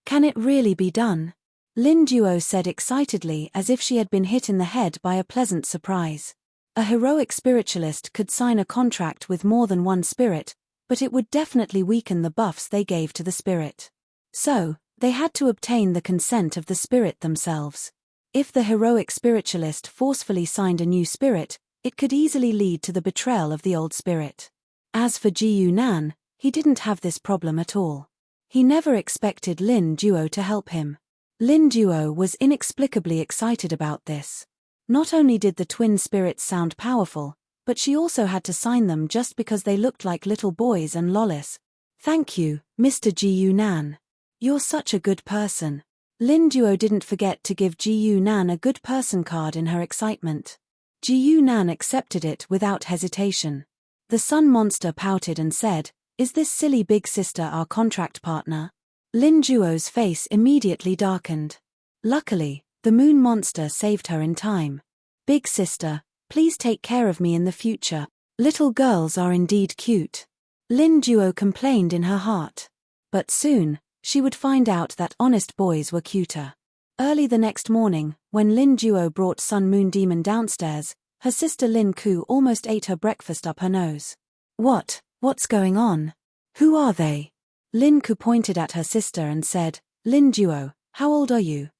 Can it really be done? Lin Duo said excitedly, as if she had been hit in the head by a pleasant surprise. A heroic spiritualist could sign a contract with more than one spirit, but it would definitely weaken the buffs they gave to the spirit. So, they had to obtain the consent of the spirit themselves. If the heroic spiritualist forcefully signed a new spirit, it could easily lead to the betrayal of the old spirit. As for Ji Yunan, he didn't have this problem at all. He never expected Lin Duo to help him. Lin Duo was inexplicably excited about this. Not only did the twin spirits sound powerful, but she also had to sign them just because they looked like little boys and lollis. Thank you, Mr. Ji Yunan. You're such a good person. Lin Duo didn't forget to give Ji Yunan a good person card in her excitement. Ji Yunan accepted it without hesitation. The sun monster pouted and said, "Is this silly big sister our contract partner?" Lin Duo's face immediately darkened. Luckily, the moon monster saved her in time. "Big sister, please take care of me in the future. Little girls are indeed cute." Lin Duo complained in her heart. But soon, she would find out that honest boys were cuter. Early the next morning, when Lin Duo brought Sun Moon Demon downstairs, her sister Lin Ku almost ate her breakfast up her nose. What's going on? Who are they?" Lin Ku pointed at her sister and said, "Lin Duo, how old are you?"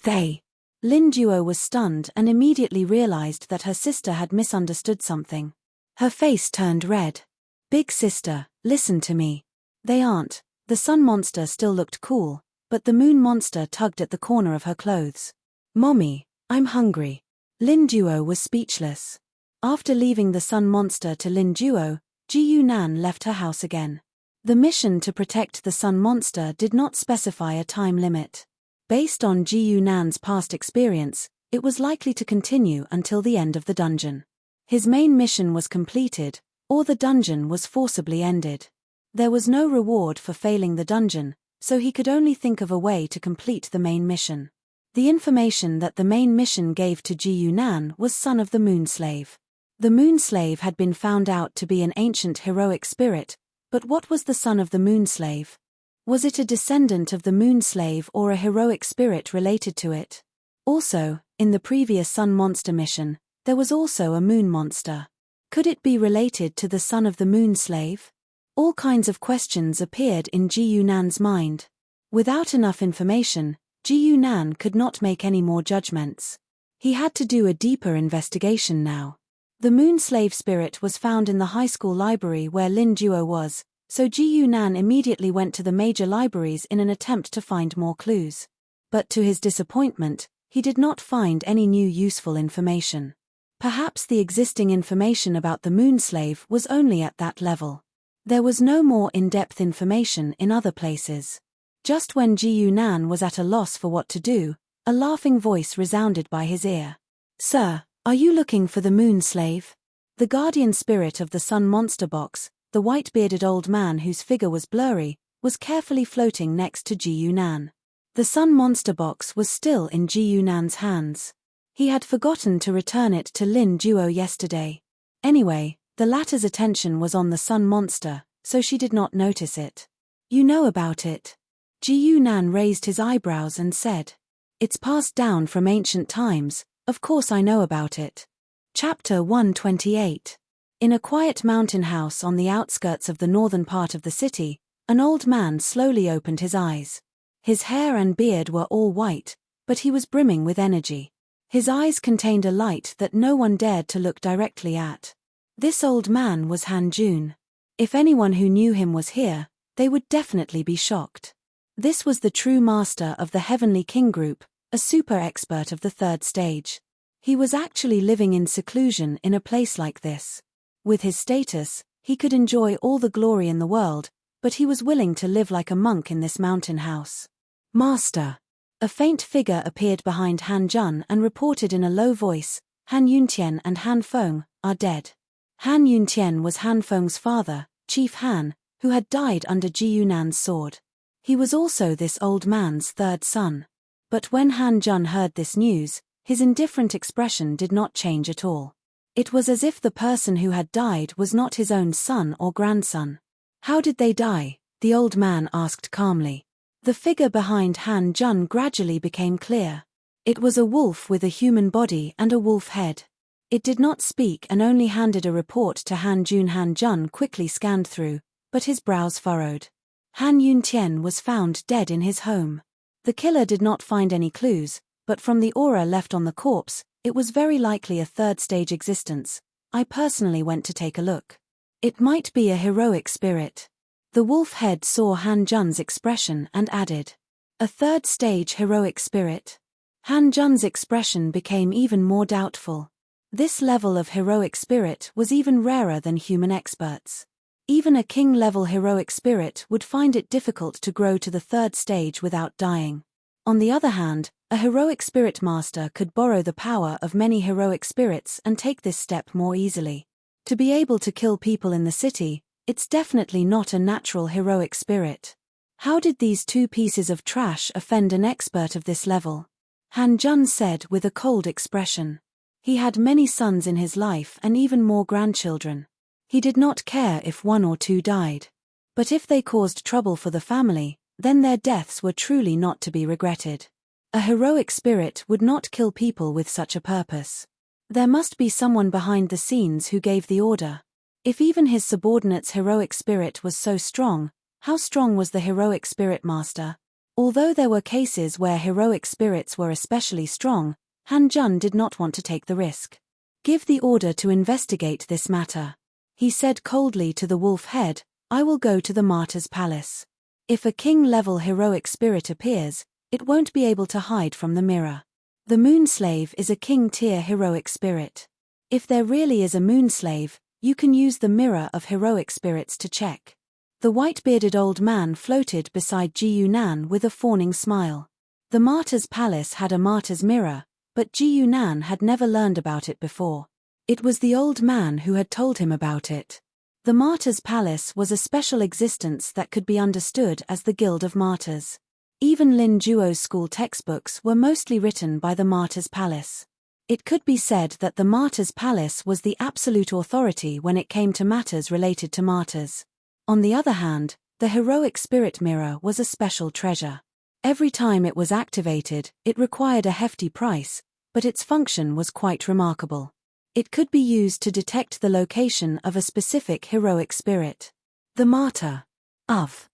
They. Lin Duo was stunned and immediately realized that her sister had misunderstood something. Her face turned red. "Big sister, listen to me. They aren't." The sun monster still looked cool, but the moon monster tugged at the corner of her clothes. "Mommy, I'm hungry." Lin Duo was speechless. After leaving the sun monster to Lin Duo, Ji Yunan left her house again. The mission to protect the sun monster did not specify a time limit. Based on Ji Yunan's past experience, it was likely to continue until the end of the dungeon. His main mission was completed, or the dungeon was forcibly ended. There was no reward for failing the dungeon, so he could only think of a way to complete the main mission. The information that the main mission gave to Ji Yunan was son of the moon slave. The moon slave had been found out to be an ancient heroic spirit, but what was the son of the moon slave? Was it a descendant of the moon slave or a heroic spirit related to it? Also, in the previous sun monster mission, there was also a moon monster. Could it be related to the son of the moon slave? All kinds of questions appeared in Ji Yunan's mind. Without enough information, Ji Yunan could not make any more judgments. He had to do a deeper investigation now. The moon slave spirit was found in the high school library where Lin Duo was, so Ji Yunan immediately went to the major libraries in an attempt to find more clues. But to his disappointment, he did not find any new useful information. Perhaps the existing information about the moon slave was only at that level. There was no more in-depth information in other places. Just when Ji Yunan was at a loss for what to do, a laughing voice resounded by his ear. "Sir, are you looking for the moon slave?" The guardian spirit of the sun monster box, the white-bearded old man whose figure was blurry, was carefully floating next to Ji Yunan. The sun monster box was still in Ji Yunan's hands. He had forgotten to return it to Lin Duo yesterday. Anyway, the latter's attention was on the sun monster, so she did not notice it. "You know about it?" Ji Yunan raised his eyebrows and said, "It's passed down from ancient times, of course I know about it." Chapter 128. In a quiet mountain house on the outskirts of the northern part of the city, an old man slowly opened his eyes. His hair and beard were all white, but he was brimming with energy. His eyes contained a light that no one dared to look directly at. This old man was Han Jun. If anyone who knew him was here, they would definitely be shocked. This was the true master of the Heavenly King group, a super expert of the third stage. He was actually living in seclusion in a place like this. With his status, he could enjoy all the glory in the world, but he was willing to live like a monk in this mountain house. "Master." A faint figure appeared behind Han Jun and reported in a low voice, "Han Yuntian and Han Feng are dead." Han Yuntian was Han Feng's father, Chief Han, who had died under Ji Yunan's sword. He was also this old man's third son. But when Han Jun heard this news, his indifferent expression did not change at all. It was as if the person who had died was not his own son or grandson. "How did they die?" the old man asked calmly. The figure behind Han Jun gradually became clear. It was a wolf with a human body and a wolf head. It did not speak and only handed a report to Han Jun. Han Jun quickly scanned through, but his brows furrowed. Han Yuntian was found dead in his home. The killer did not find any clues, but from the aura left on the corpse, it was very likely a third-stage existence. I personally went to take a look. It might be a heroic spirit. The wolf head saw Han Jun's expression and added, "A third-stage heroic spirit." Han Jun's expression became even more doubtful. This level of heroic spirit was even rarer than human experts. Even a king-level heroic spirit would find it difficult to grow to the third stage without dying. On the other hand, a heroic spirit master could borrow the power of many heroic spirits and take this step more easily. To be able to kill people in the city, it's definitely not a natural heroic spirit. How did these two pieces of trash offend an expert of this level? Han Jun said with a cold expression. He had many sons in his life and even more grandchildren. He did not care if one or two died. But if they caused trouble for the family, then their deaths were truly not to be regretted. A heroic spirit would not kill people with such a purpose. There must be someone behind the scenes who gave the order. If even his subordinate's heroic spirit was so strong, how strong was the heroic spirit master? Although there were cases where heroic spirits were especially strong, Han Jun did not want to take the risk. "Give the order to investigate this matter," he said coldly to the wolf head. "I will go to the martyr's palace. If a king-level heroic spirit appears, it won't be able to hide from the mirror. The moon slave is a king-tier heroic spirit. If there really is a moon slave, you can use the mirror of heroic spirits to check." The white-bearded old man floated beside Ji Yunan with a fawning smile. The martyr's palace had a martyr's mirror, but Ji Yunan had never learned about it before. It was the old man who had told him about it. The martyr's palace was a special existence that could be understood as the Guild of Martyrs. Even Lin Juo's school textbooks were mostly written by the martyr's palace. It could be said that the martyr's palace was the absolute authority when it came to matters related to martyrs. On the other hand, the heroic spirit mirror was a special treasure. Every time it was activated, it required a hefty price, but its function was quite remarkable. It could be used to detect the location of a specific heroic spirit. The martyr. Of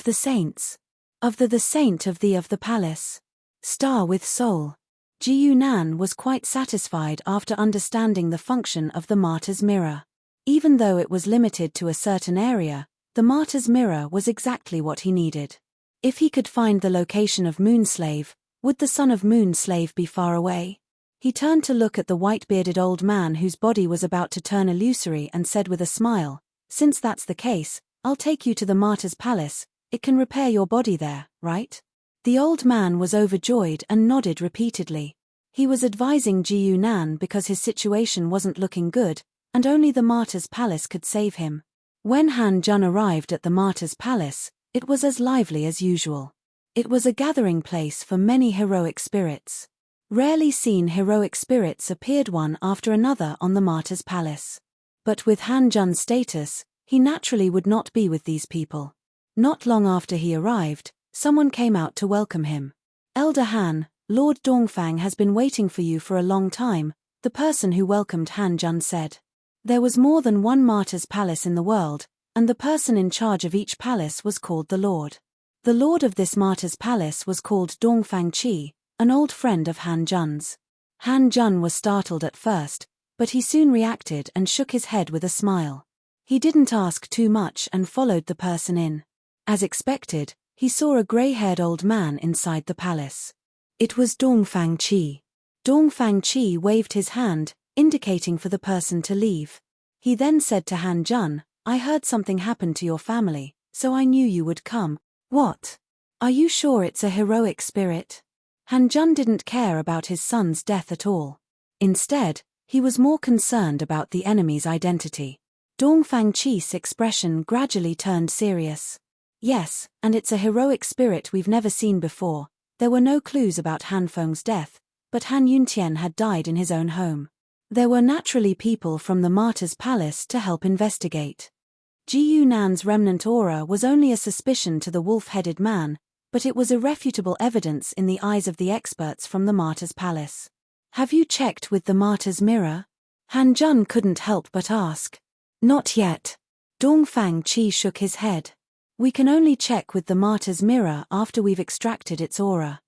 the saints. Of the saint of the palace. Star with soul. Ji Yunan was quite satisfied after understanding the function of the martyr's mirror. Even though it was limited to a certain area, the martyr's mirror was exactly what he needed. If he could find the location of Moonslave, would the son of Moonslave be far away? He turned to look at the white-bearded old man whose body was about to turn illusory and said with a smile, "Since that's the case, I'll take you to the martyr's palace. It can repair your body there, right?" The old man was overjoyed and nodded repeatedly. He was advising Ji Yunan because his situation wasn't looking good, and only the martyr's palace could save him. When Han Jun arrived at the martyr's palace, it was as lively as usual. It was a gathering place for many heroic spirits. Rarely seen heroic spirits appeared one after another on the martyr's palace. But with Han Jun's status, he naturally would not be with these people. Not long after he arrived, someone came out to welcome him. "Elder Han, Lord Dongfang has been waiting for you for a long time," the person who welcomed Han Jun said. There was more than one martyr's palace in the world, and the person in charge of each palace was called the Lord. The Lord of this martyr's palace was called Dongfang Qi, an old friend of Han Jun's. Han Jun was startled at first, but he soon reacted and shook his head with a smile. He didn't ask too much and followed the person in. As expected, he saw a grey-haired old man inside the palace. It was Dongfang Qi. Dongfang Qi waved his hand, indicating for the person to leave. He then said to Han Jun, "I heard something happened to your family, so I knew you would come." "What? Are you sure it's a heroic spirit?" Han Jun didn't care about his son's death at all. Instead, he was more concerned about the enemy's identity. Dongfang Qi's expression gradually turned serious. "Yes, and it's a heroic spirit we've never seen before." There were no clues about Han Feng's death, but Han Yuntian had died in his own home. There were naturally people from the martyr's palace to help investigate. Ji Yunan's remnant aura was only a suspicion to the wolf-headed man, but it was irrefutable evidence in the eyes of the experts from the martyr's palace. "Have you checked with the martyr's mirror?" Han Jun couldn't help but ask. "Not yet." Dongfang Qi shook his head. "We can only check with the martyr's mirror after we've extracted its aura."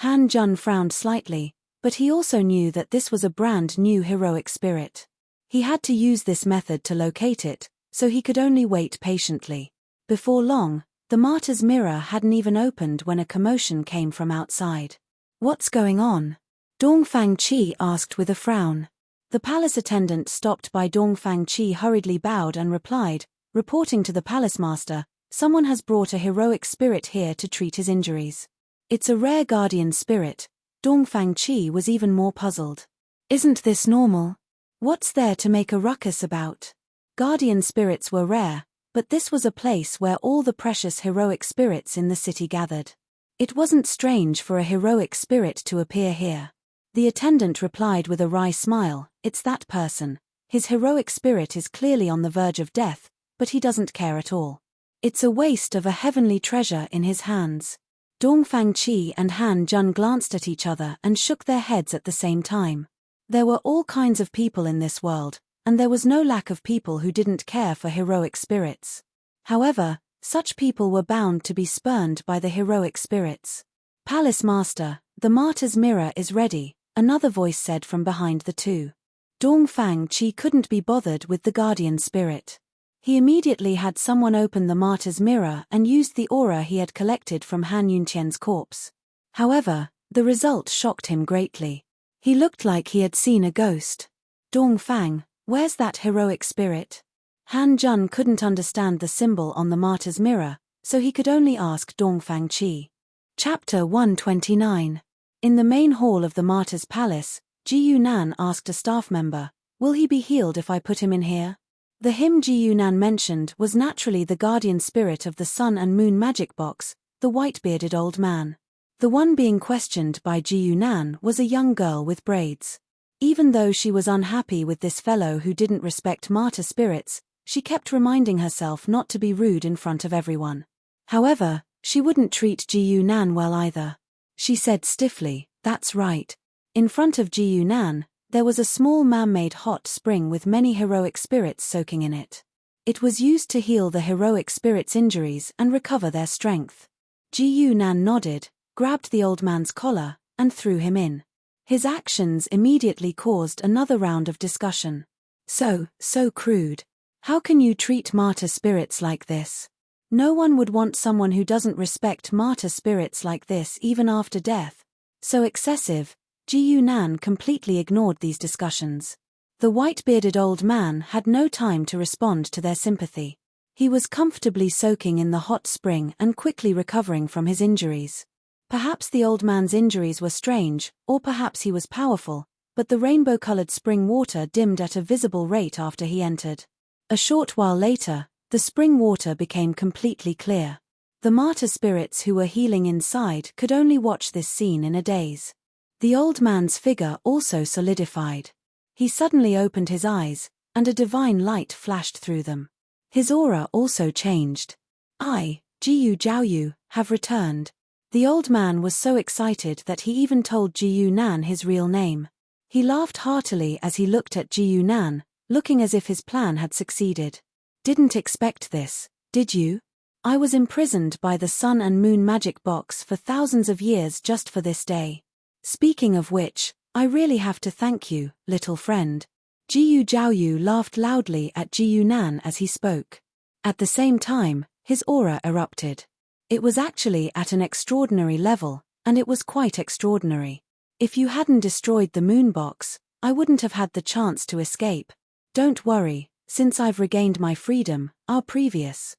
Han Jun frowned slightly, but he also knew that this was a brand new heroic spirit. He had to use this method to locate it, so he could only wait patiently. Before long, the martyr's mirror hadn't even opened when a commotion came from outside. "What's going on?" Dongfang Qi asked with a frown. The palace attendant stopped by Dongfang Qi hurriedly bowed and replied, reporting to the palace master, "Someone has brought a heroic spirit here to treat his injuries." "It's a rare guardian spirit." Dongfang Qi was even more puzzled. "Isn't this normal? What's there to make a ruckus about?" Guardian spirits were rare, but this was a place where all the precious heroic spirits in the city gathered. It wasn't strange for a heroic spirit to appear here. The attendant replied with a wry smile, "It's that person. His heroic spirit is clearly on the verge of death, but he doesn't care at all. It's a waste of a heavenly treasure in his hands." Dongfang Qi and Han Jun glanced at each other and shook their heads at the same time. There were all kinds of people in this world, and there was no lack of people who didn't care for heroic spirits. However, such people were bound to be spurned by the heroic spirits. "Palace Master, the martyr's mirror is ready," another voice said from behind the two. Dongfang Qi couldn't be bothered with the guardian spirit. He immediately had someone open the martyr's mirror and used the aura he had collected from Han Yunqian's corpse. However, the result shocked him greatly. He looked like he had seen a ghost. "Dongfang, where's that heroic spirit?" Han Jun couldn't understand the symbol on the martyr's mirror, so he could only ask Dongfang Qi. Chapter 129. In the main hall of the martyr's palace, Ji Yunan asked a staff member, "Will he be healed if I put him in here?" The him Ji Yunan mentioned was naturally the guardian spirit of the sun and moon magic box, the white-bearded old man. The one being questioned by Ji Yunan was a young girl with braids. Even though she was unhappy with this fellow who didn't respect martyr spirits, she kept reminding herself not to be rude in front of everyone. However, she wouldn't treat Ji Yunan well either. She said stiffly, "That's right." In front of Ji Yunan, there was a small man-made hot spring with many heroic spirits soaking in it. It was used to heal the heroic spirits' injuries and recover their strength. Ji Yunan nodded, grabbed the old man's collar, and threw him in. His actions immediately caused another round of discussion. So crude. How can you treat martyr spirits like this? No one would want someone who doesn't respect martyr spirits like this even after death. So excessive. Ji Yunan completely ignored these discussions. The white-bearded old man had no time to respond to their sympathy. He was comfortably soaking in the hot spring and quickly recovering from his injuries. Perhaps the old man's injuries were strange, or perhaps he was powerful, but the rainbow-colored spring water dimmed at a visible rate after he entered. A short while later, the spring water became completely clear. The martyr spirits who were healing inside could only watch this scene in a daze. The old man's figure also solidified. He suddenly opened his eyes, and a divine light flashed through them. His aura also changed. "I, Jiyu Jiaoyu, have returned." The old man was so excited that he even told Ji Yunan his real name. He laughed heartily as he looked at Ji Yunan, looking as if his plan had succeeded. "Didn't expect this, did you? I was imprisoned by the sun and moon magic box for thousands of years just for this day. Speaking of which, I really have to thank you, little friend." Jiyu Jiaoyu laughed loudly at Ji Yunan as he spoke. At the same time, his aura erupted. It was actually at an extraordinary level, and it was quite extraordinary. "If you hadn't destroyed the moon box, I wouldn't have had the chance to escape. Don't worry, since I've regained my freedom, our previous..."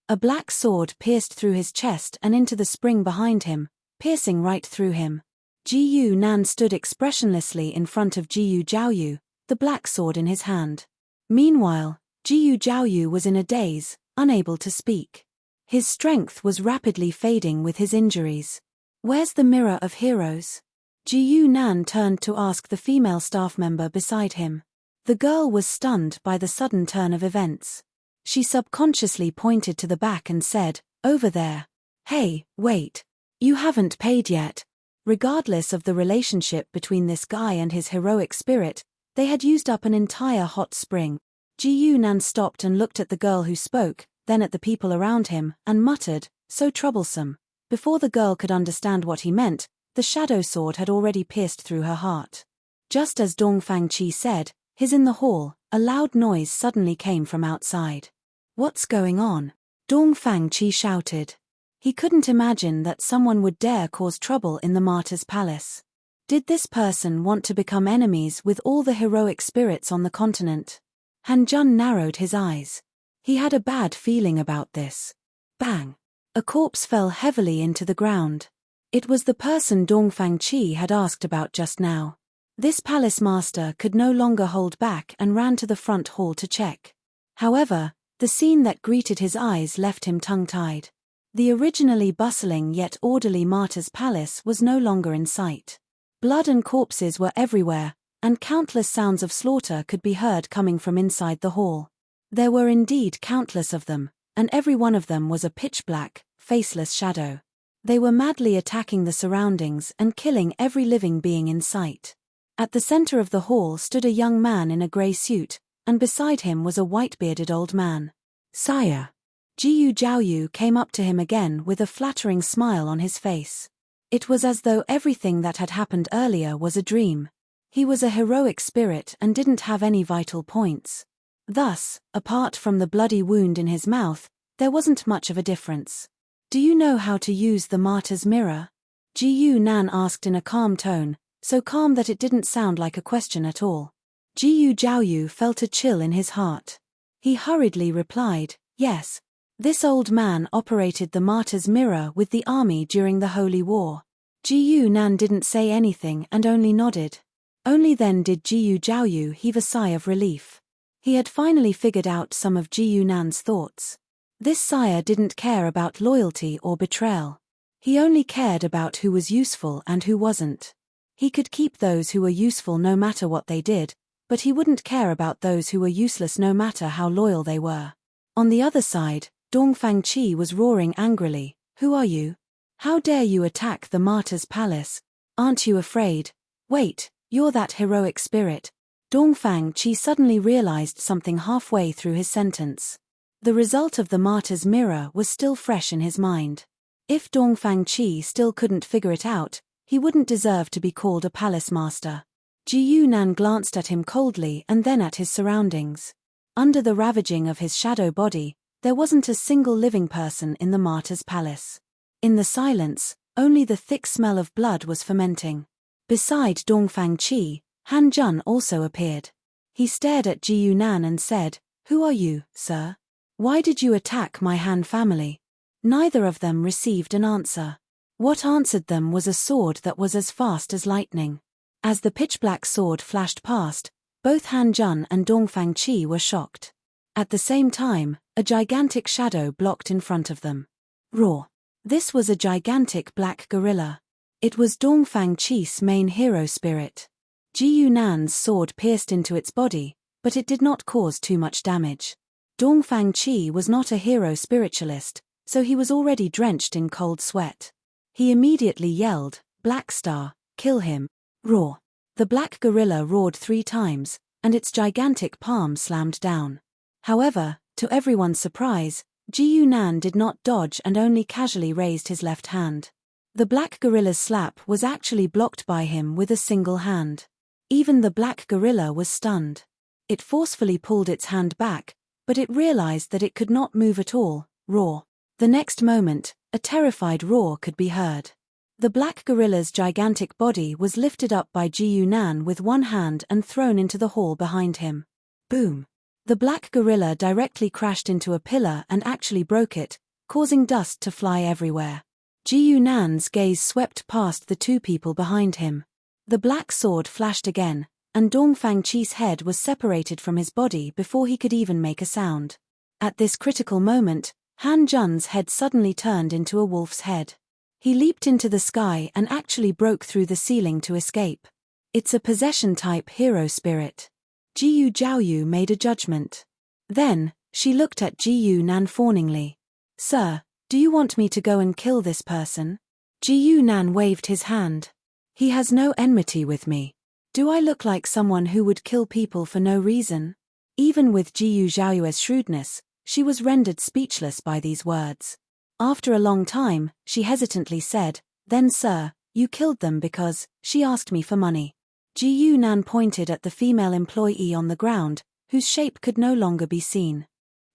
A black sword pierced through his chest and into the spring behind him, piercing right through him. Ji Yunan stood expressionlessly in front of Jiyu Jiaoyu, the black sword in his hand. Meanwhile, Jiyu Jiaoyu was in a daze, unable to speak. His strength was rapidly fading with his injuries. "Where's the mirror of heroes?" Ji Yunan turned to ask the female staff member beside him. The girl was stunned by the sudden turn of events. She subconsciously pointed to the back and said, "Over there." Hey, wait. You haven't paid yet. Regardless of the relationship between this guy and his heroic spirit, they had used up an entire hot spring. Ji Nan stopped and looked at the girl who spoke, then at the people around him, and muttered, "So troublesome." Before the girl could understand what he meant, the shadow sword had already pierced through her heart. Just as Dong Fangqi said, "He's in the hall," a loud noise suddenly came from outside. "What's going on?" Dong Fangqi shouted. He couldn't imagine that someone would dare cause trouble in the martyr's palace. Did this person want to become enemies with all the heroic spirits on the continent? Han Jun narrowed his eyes. He had a bad feeling about this. Bang! A corpse fell heavily into the ground. It was the person Dong Fangqi had asked about just now. This palace master could no longer hold back and ran to the front hall to check. However, the scene that greeted his eyes left him tongue-tied. The originally bustling yet orderly martyr's palace was no longer in sight. Blood and corpses were everywhere, and countless sounds of slaughter could be heard coming from inside the hall. There were indeed countless of them, and every one of them was a pitch-black, faceless shadow. They were madly attacking the surroundings and killing every living being in sight. At the center of the hall stood a young man in a gray suit, and beside him was a white-bearded old man. "Sire." Jiyu Jiaoyu came up to him again with a flattering smile on his face. It was as though everything that had happened earlier was a dream. He was a heroic spirit and didn't have any vital points. Thus, apart from the bloody wound in his mouth, there wasn't much of a difference. "Do you know how to use the martyr's mirror?" Ji Nan asked in a calm tone, so calm that it didn't sound like a question at all. Jiyu Jiaoyu felt a chill in his heart. He hurriedly replied, "Yes. This old man operated the martyr's mirror with the army during the Holy War." Jiyu Nan didn't say anything and only nodded. Only then did Jiyu Jiaoyu heave a sigh of relief. He had finally figured out some of Jiyu Nan's thoughts. This sire didn't care about loyalty or betrayal. He only cared about who was useful and who wasn't. He could keep those who were useful no matter what they did, but he wouldn't care about those who were useless no matter how loyal they were. On the other side, Dong Fangqi was roaring angrily, "Who are you? How dare you attack the martyr's palace? Aren't you afraid? Wait, you're that heroic spirit." Dong Fangqi suddenly realized something halfway through his sentence. The result of the martyr's mirror was still fresh in his mind. If Dong Fangqi still couldn't figure it out, he wouldn't deserve to be called a palace master. Jiyu Nan glanced at him coldly and then at his surroundings. Under the ravaging of his shadow body, there wasn't a single living person in the martyr's palace. In the silence, only the thick smell of blood was fermenting. Beside Dong Fangqi, Han Jun also appeared. He stared at Jiyu Nan and said, "Who are you, sir? Why did you attack my Han family?" Neither of them received an answer. What answered them was a sword that was as fast as lightning. As the pitch-black sword flashed past, both Han Jun and Dong Fangqi were shocked. At the same time, a gigantic shadow blocked in front of them. Roar! This was a gigantic black gorilla. It was Dong Fangqi's main hero spirit. Jiyu Nan's sword pierced into its body, but it did not cause too much damage. Dong Fangqi was not a hero spiritualist, so he was already drenched in cold sweat. He immediately yelled, "Black Star, kill him." Roar! The black gorilla roared 3 times, and its gigantic palm slammed down. However, to everyone's surprise, Jiyu Nan did not dodge and only casually raised his left hand. The black gorilla's slap was actually blocked by him with a single hand. Even the black gorilla was stunned. It forcefully pulled its hand back, but it realized that it could not move at all. Roar! The next moment, a terrified roar could be heard. The black gorilla's gigantic body was lifted up by Jiyu Nan with one hand and thrown into the hall behind him. Boom! The black gorilla directly crashed into a pillar and actually broke it, causing dust to fly everywhere. Jiyu Nan's gaze swept past the 2 people behind him. The black sword flashed again, and Dong Fangqi's head was separated from his body before he could even make a sound. At this critical moment, Han Jun's head suddenly turned into a wolf's head. He leaped into the sky and actually broke through the ceiling to escape. It's a possession-type hero spirit. Jiyu Jiaoyu made a judgment. Then, she looked at Jiyu Nan fawningly. "Sir, Do you want me to go and kill this person? Ji Nan waved his hand. He has no enmity with me. Do I look like someone who would kill people for no reason? Even with Ji Zhaoyue's shrewdness, she was rendered speechless by these words. After a long time, she hesitantly said, "Then sir, you killed them because she asked me for money." Ji Nan pointed at the female employee on the ground, whose shape could no longer be seen.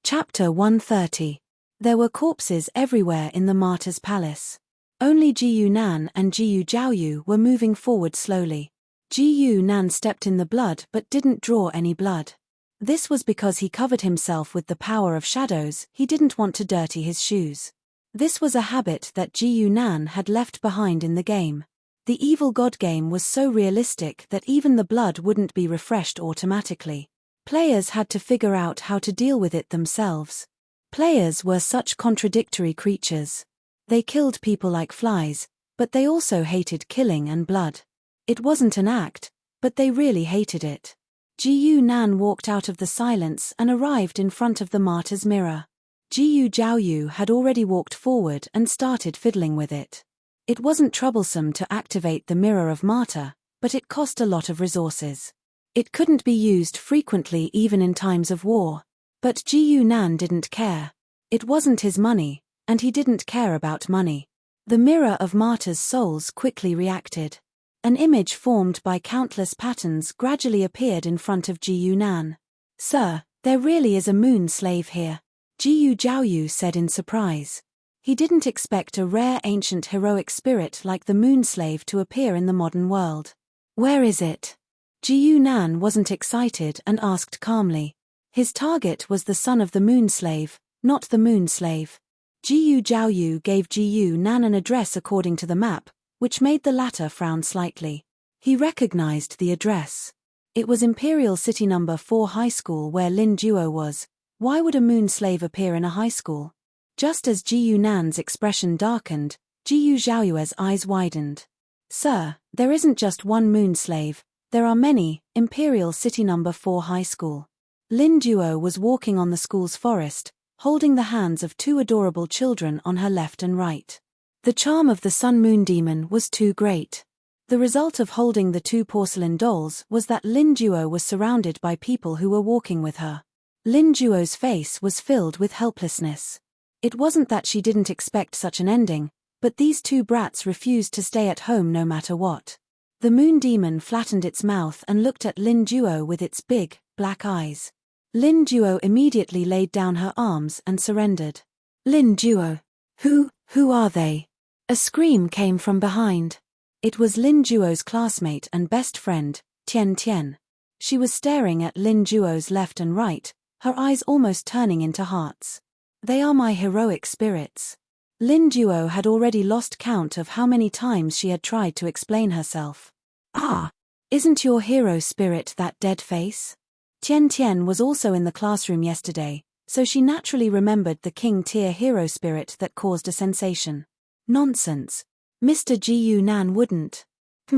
Chapter 130. There were corpses everywhere in the martyr's palace. Only Ji Nan and Ji Zhaoyu were moving forward slowly. Ji Nan stepped in the blood but didn't draw any blood. This was because he covered himself with the power of shadows. He didn't want to dirty his shoes. This was a habit that Ji Nan had left behind in the game. The evil god game was so realistic that even the blood wouldn't be refreshed automatically. Players had to figure out how to deal with it themselves. Players were such contradictory creatures. They killed people like flies, but they also hated killing and blood. It wasn't an act, but they really hated it. Ji Nan walked out of the silence and arrived in front of the martyr's mirror. Ji Zhaoyu had already walked forward and started fiddling with it. It wasn't troublesome to activate the mirror of martyr, but it cost a lot of resources. It couldn't be used frequently even in times of war. But Ji Nan didn't care. It wasn't his money, and he didn't care about money. The mirror of martyrs' souls quickly reacted. An image formed by countless patterns gradually appeared in front of Ji Nan. "Sir, there really is a moon slave here," Ji Zhaoyu said in surprise. He didn't expect a rare ancient heroic spirit like the moon slave to appear in the modern world. "Where is it?" Ji Nan wasn't excited and asked calmly. His target was the son of the moon slave, not the moon slave. Ji Zhaoyu gave Ji Nan an address according to the map, which made the latter frown slightly. He recognized the address. It was Imperial City No. 4 High School where Lin Duo was. Why would a moon slave appear in a high school? Just as Ji Nan's expression darkened, Ji Zhaoyue's eyes widened. "Sir, there isn't just one moon slave, there are many. Imperial City No. 4 High School." Lin Duo was walking on the school's forest, holding the hands of two adorable children on her left and right. The charm of the Sun Moon Demon was too great. The result of holding the two porcelain dolls was that Lin Duo was surrounded by people who were walking with her. Lin Duo's face was filled with helplessness. It wasn't that she didn't expect such an ending, but these two brats refused to stay at home no matter what. The Moon Demon flattened its mouth and looked at Lin Duo with its big, black eyes. Lin Duo immediately laid down her arms and surrendered. "Lin Duo, who are they?" A scream came from behind. It was Lin Duo's classmate and best friend, Tian Tian. She was staring at Lin Duo's left and right, her eyes almost turning into hearts. "They are my heroic spirits." Lin Duo had already lost count of how many times she had tried to explain herself. "Ah, isn't your hero spirit that dead face?" Tian Tian was also in the classroom yesterday, so she naturally remembered the king-tier hero spirit that caused a sensation. "Nonsense. Mr. Ji Nan wouldn't."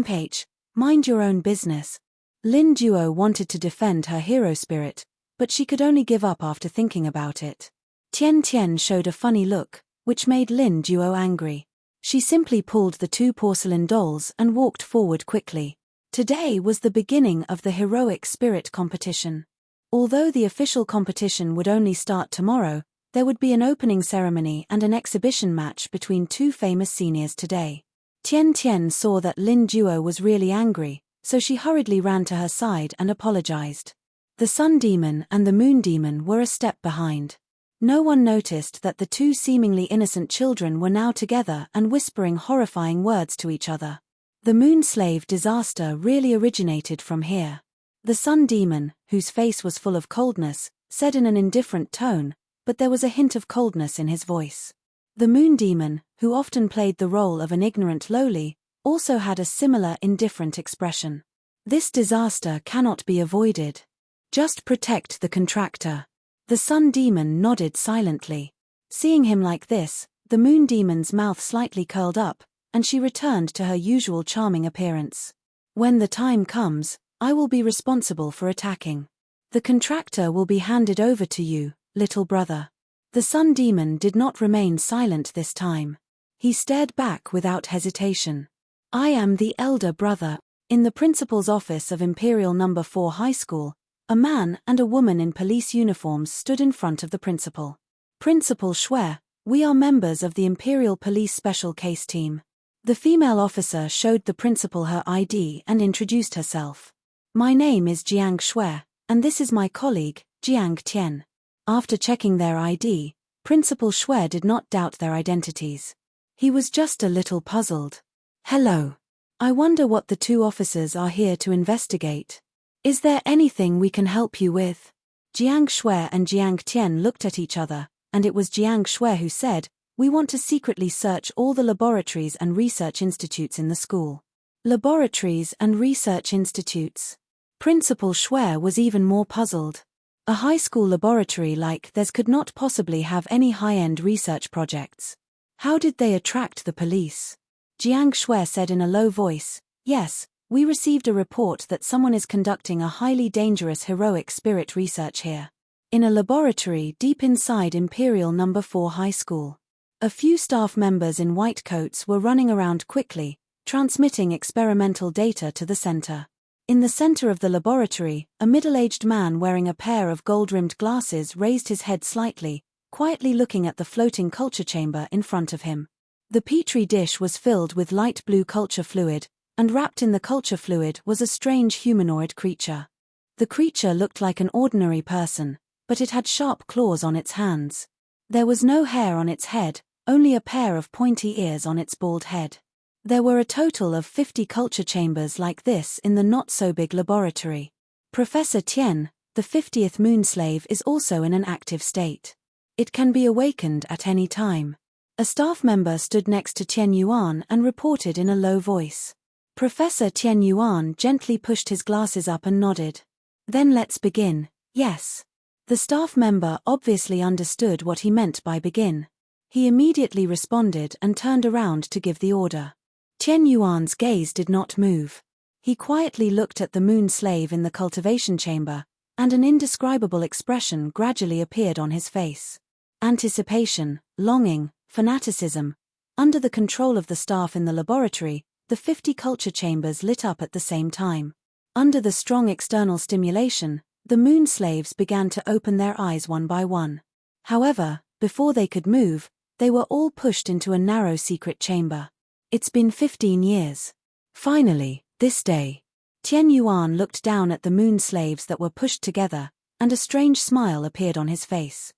"Page, mind your own business." Lin Duo wanted to defend her hero spirit, but she could only give up after thinking about it. Tian Tian showed a funny look, which made Lin Duo angry. She simply pulled the two porcelain dolls and walked forward quickly. Today was the beginning of the heroic spirit competition. Although the official competition would only start tomorrow, there would be an opening ceremony and an exhibition match between two famous seniors today. Tian Tian saw that Lin Duo was really angry, so she hurriedly ran to her side and apologized. The Sun Demon and the Moon Demon were a step behind. No one noticed that the two seemingly innocent children were now together and whispering horrifying words to each other. The Moon Slave disaster really originated from here. The Sun Demon, whose face was full of coldness, said in an indifferent tone, but there was a hint of coldness in his voice. The Moon Demon, who often played the role of an ignorant lowly, also had a similar indifferent expression. This disaster cannot be avoided. Just protect the contractor. The Sun Demon nodded silently. Seeing him like this, the Moon Demon's mouth slightly curled up, and she returned to her usual charming appearance. "When the time comes, I will be responsible for attacking. The contractor will be handed over to you, little brother." The sun demon did not remain silent this time. He stared back without hesitation. I am the elder brother. In the principal's office of Imperial No. 4 High School, a man and a woman in police uniforms stood in front of the principal. Principal Schwer, we are members of the Imperial Police Special Case Team. The female officer showed the principal her ID and introduced herself. My name is Jiang Schwer, and this is my colleague, Jiang Tian. After checking their ID, Principal Schwer did not doubt their identities. He was just a little puzzled. Hello. I wonder what the two officers are here to investigate. Is there anything we can help you with? Jiang Schwer and Jiang Tian looked at each other, and it was Jiang Schwer who said, we want to secretly search all the laboratories and research institutes in the school. Laboratories and research institutes. Principal Schwer was even more puzzled. A high school laboratory like theirs could not possibly have any high-end research projects. How did they attract the police? Jiang Schwer said in a low voice, yes, we received a report that someone is conducting a highly dangerous heroic spirit research here. In a laboratory deep inside Imperial No. 4 High School. A few staff members in white coats were running around quickly, transmitting experimental data to the center. In the center of the laboratory, a middle-aged man wearing a pair of gold-rimmed glasses raised his head slightly, quietly looking at the floating culture chamber in front of him. The petri dish was filled with light blue culture fluid, and wrapped in the culture fluid was a strange humanoid creature. The creature looked like an ordinary person, but it had sharp claws on its hands. There was no hair on its head, only a pair of pointy ears on its bald head. There were a total of 50 culture chambers like this in the not-so-big laboratory. Professor Tian, the 50th moon slave, is also in an active state. It can be awakened at any time. A staff member stood next to Tian Yuan and reported in a low voice. Professor Tian Yuan gently pushed his glasses up and nodded. Then let's begin, yes. The staff member obviously understood what he meant by begin. He immediately responded and turned around to give the order. Tian Yuan's gaze did not move. He quietly looked at the moon slave in the cultivation chamber, and an indescribable expression gradually appeared on his face. Anticipation, longing, fanaticism. Under the control of the staff in the laboratory, the 50 culture chambers lit up at the same time. Under the strong external stimulation, the moon slaves began to open their eyes one by one. However, before they could move, they were all pushed into a narrow secret chamber. It's been 15 years. Finally, this day. Tian Yuan looked down at the moon slaves that were pushed together, and a strange smile appeared on his face.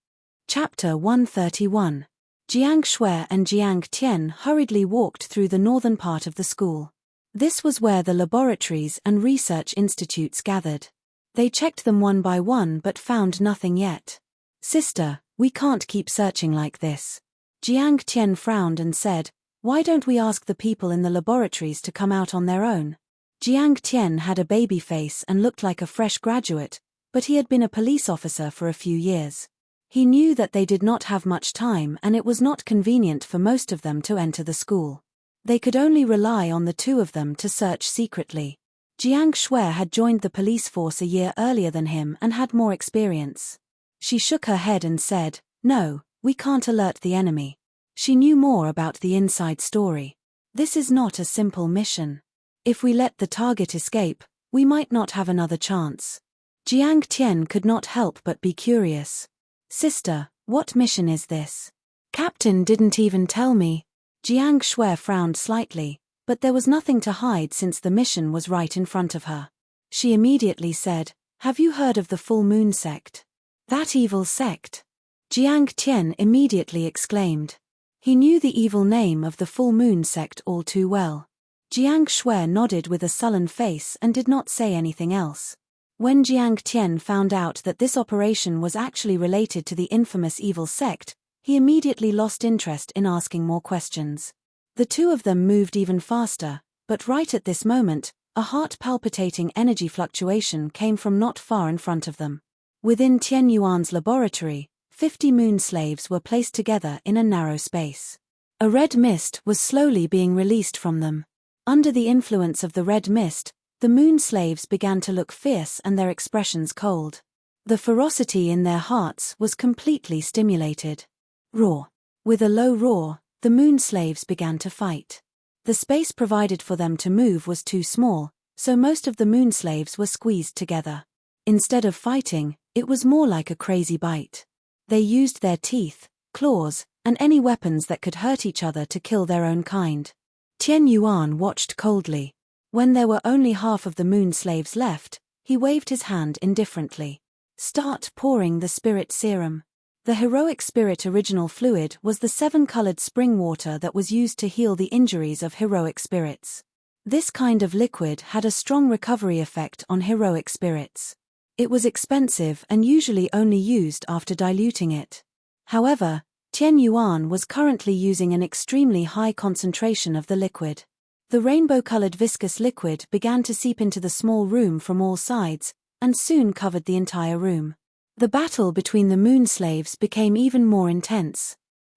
Chapter 131. Jiang Schwer and Jiang Tian hurriedly walked through the northern part of the school. This was where the laboratories and research institutes gathered. They checked them one by one but found nothing yet. Sister, we can't keep searching like this. Jiang Tian frowned and said, why don't we ask the people in the laboratories to come out on their own? Jiang Tian had a baby face and looked like a fresh graduate, but he had been a police officer for a few years. He knew that they did not have much time and it was not convenient for most of them to enter the school. They could only rely on the two of them to search secretly. Jiang Schwer had joined the police force a year earlier than him and had more experience. She shook her head and said, no, we can't alert the enemy. She knew more about the inside story. This is not a simple mission. If we let the target escape, we might not have another chance. Jiang Tian could not help but be curious. Sister, what mission is this? Captain didn't even tell me. Jiang Schwer frowned slightly, but there was nothing to hide since the mission was right in front of her. She immediately said, have you heard of the Full Moon sect? That evil sect? Jiang Tian immediately exclaimed. He knew the evil name of the Full Moon sect all too well. Jiang Schwer nodded with a sullen face and did not say anything else. When Jiang Tian found out that this operation was actually related to the infamous evil sect, he immediately lost interest in asking more questions. The two of them moved even faster, but right at this moment, a heart-palpitating energy fluctuation came from not far in front of them. Within Tian Yuan's laboratory, 50 moon slaves were placed together in a narrow space. A red mist was slowly being released from them. Under the influence of the red mist, the moon slaves began to look fierce and their expressions cold. The ferocity in their hearts was completely stimulated. Roar. With a low roar, the moon slaves began to fight. The space provided for them to move was too small, so most of the moon slaves were squeezed together. Instead of fighting, it was more like a crazy bite. They used their teeth, claws, and any weapons that could hurt each other to kill their own kind. Tian Yuan watched coldly. When there were only half of the moon slaves left, he waved his hand indifferently. Start pouring the spirit serum. The heroic spirit original fluid was the 7-colored spring water that was used to heal the injuries of heroic spirits. This kind of liquid had a strong recovery effect on heroic spirits. It was expensive and usually only used after diluting it. However, Tian Yuan was currently using an extremely high concentration of the liquid. The rainbow-colored viscous liquid began to seep into the small room from all sides, and soon covered the entire room. The battle between the moon slaves became even more intense.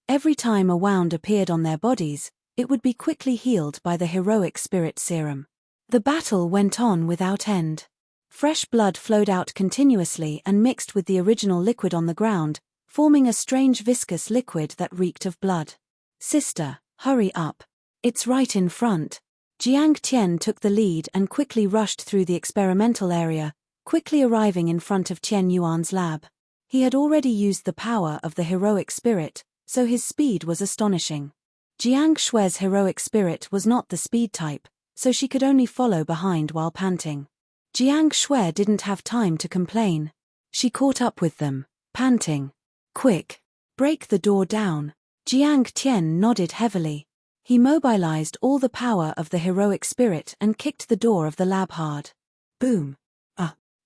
Every time a wound appeared on their bodies, it would be quickly healed by the heroic spirit serum. The battle went on without end. Fresh blood flowed out continuously and mixed with the original liquid on the ground, forming a strange viscous liquid that reeked of blood. Sister, hurry up. It's right in front. Jiang Tian took the lead and quickly rushed through the experimental area, quickly arriving in front of Tian Yuan's lab. He had already used the power of the heroic spirit, so his speed was astonishing. Jiang Shue's heroic spirit was not the speed type, so she could only follow behind while panting. Jiang Shue didn't have time to complain. She caught up with them, panting. Quick! Break the door down. Jiang Tian nodded heavily. He mobilized all the power of the heroic spirit and kicked the door of the lab hard. Boom!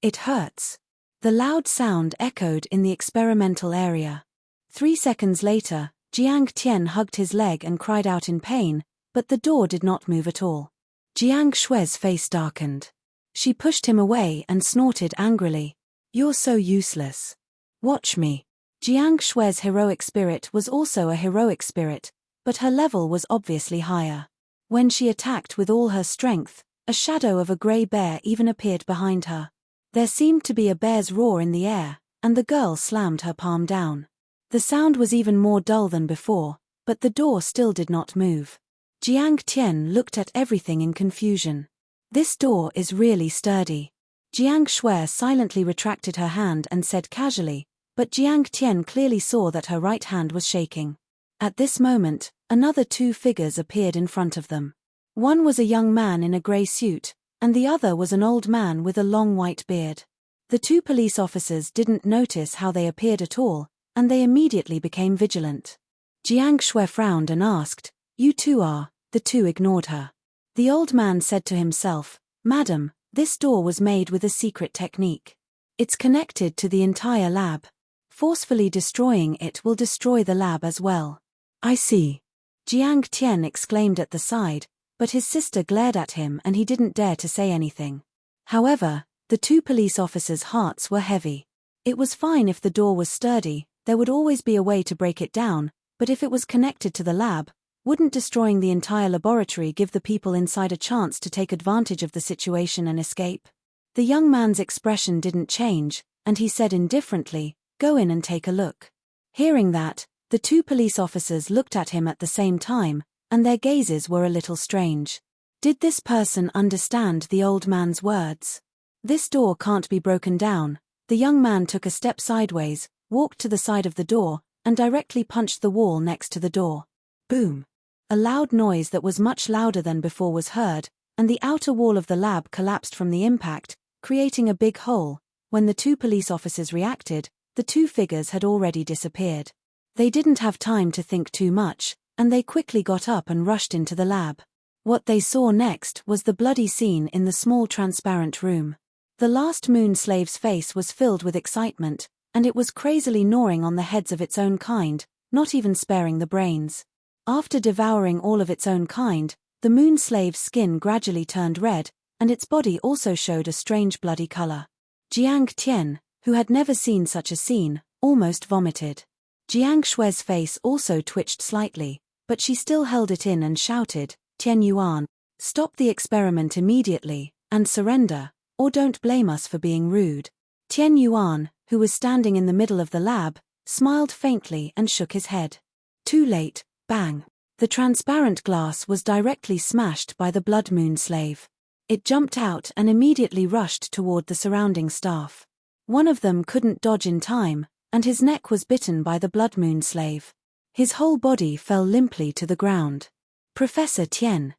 It hurts. The loud sound echoed in the experimental area. 3 seconds later, Jiang Tian hugged his leg and cried out in pain, but the door did not move at all. Jiang Shue's face darkened. She pushed him away and snorted angrily. You're so useless. Watch me. Jiang Shue's heroic spirit was also a heroic spirit, but her level was obviously higher. When she attacked with all her strength, a shadow of a gray bear even appeared behind her. There seemed to be a bear's roar in the air, and the girl slammed her palm down. The sound was even more dull than before, but the door still did not move. Jiang Tian looked at everything in confusion. This door is really sturdy. Jiang Shue silently retracted her hand and said casually, but Jiang Tian clearly saw that her right hand was shaking. At this moment, another 2 figures appeared in front of them. One was a young man in a grey suit, and the other was an old man with a long white beard. The 2 police officers didn't notice how they appeared at all, and they immediately became vigilant. Jiang Shue frowned and asked, "You two are?" The 2 ignored her. The old man said to himself, "Madam, this door was made with a secret technique. It's connected to the entire lab. Forcefully destroying it will destroy the lab as well." "I see." Jiang Tian exclaimed at the side, but his sister glared at him and he didn't dare to say anything. However, the 2 police officers' hearts were heavy. It was fine if the door was sturdy, there would always be a way to break it down, but if it was connected to the lab, wouldn't destroying the entire laboratory give the people inside a chance to take advantage of the situation and escape? The young man's expression didn't change, and he said indifferently, "Go in and take a look." Hearing that, the 2 police officers looked at him at the same time, and their gazes were a little strange. Did this person understand the old man's words? "This door can't be broken down." The young man took a step sideways, walked to the side of the door, and directly punched the wall next to the door. Boom! A loud noise that was much louder than before was heard, and the outer wall of the lab collapsed from the impact, creating a big hole. When the 2 police officers reacted, the 2 figures had already disappeared. They didn't have time to think too much, and they quickly got up and rushed into the lab. What they saw next was the bloody scene in the small transparent room. The last moon slave's face was filled with excitement, and it was crazily gnawing on the heads of its own kind, not even sparing the brains. After devouring all of its own kind, the moon slave's skin gradually turned red, and its body also showed a strange bloody color. Jiang Tian, who had never seen such a scene, almost vomited. Jiang Shue's face also twitched slightly, but she still held it in and shouted, "Tian Yuan, stop the experiment immediately, and surrender, or don't blame us for being rude." Tian Yuan, who was standing in the middle of the lab, smiled faintly and shook his head. Too late, bang. The transparent glass was directly smashed by the blood moon slave. It jumped out and immediately rushed toward the surrounding staff. One of them couldn't dodge in time, and his neck was bitten by the blood moon slave. His whole body fell limply to the ground. Professor Tian,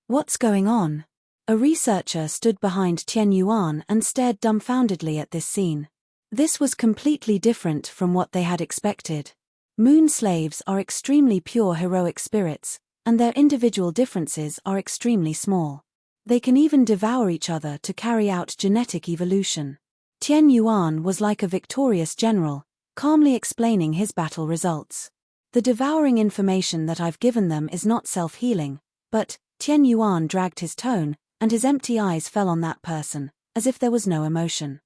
what's going on? A researcher stood behind Tian Yuan and stared dumbfoundedly at this scene. This was completely different from what they had expected. Moon slaves are extremely pure heroic spirits, and their individual differences are extremely small. They can even devour each other to carry out genetic evolution. Tian Yuan was like a victorious general, calmly explaining his battle results. The devouring information that I've given them is not self-healing, but, Tian Yuan dragged his tone, and his empty eyes fell on that person, as if there was no emotion.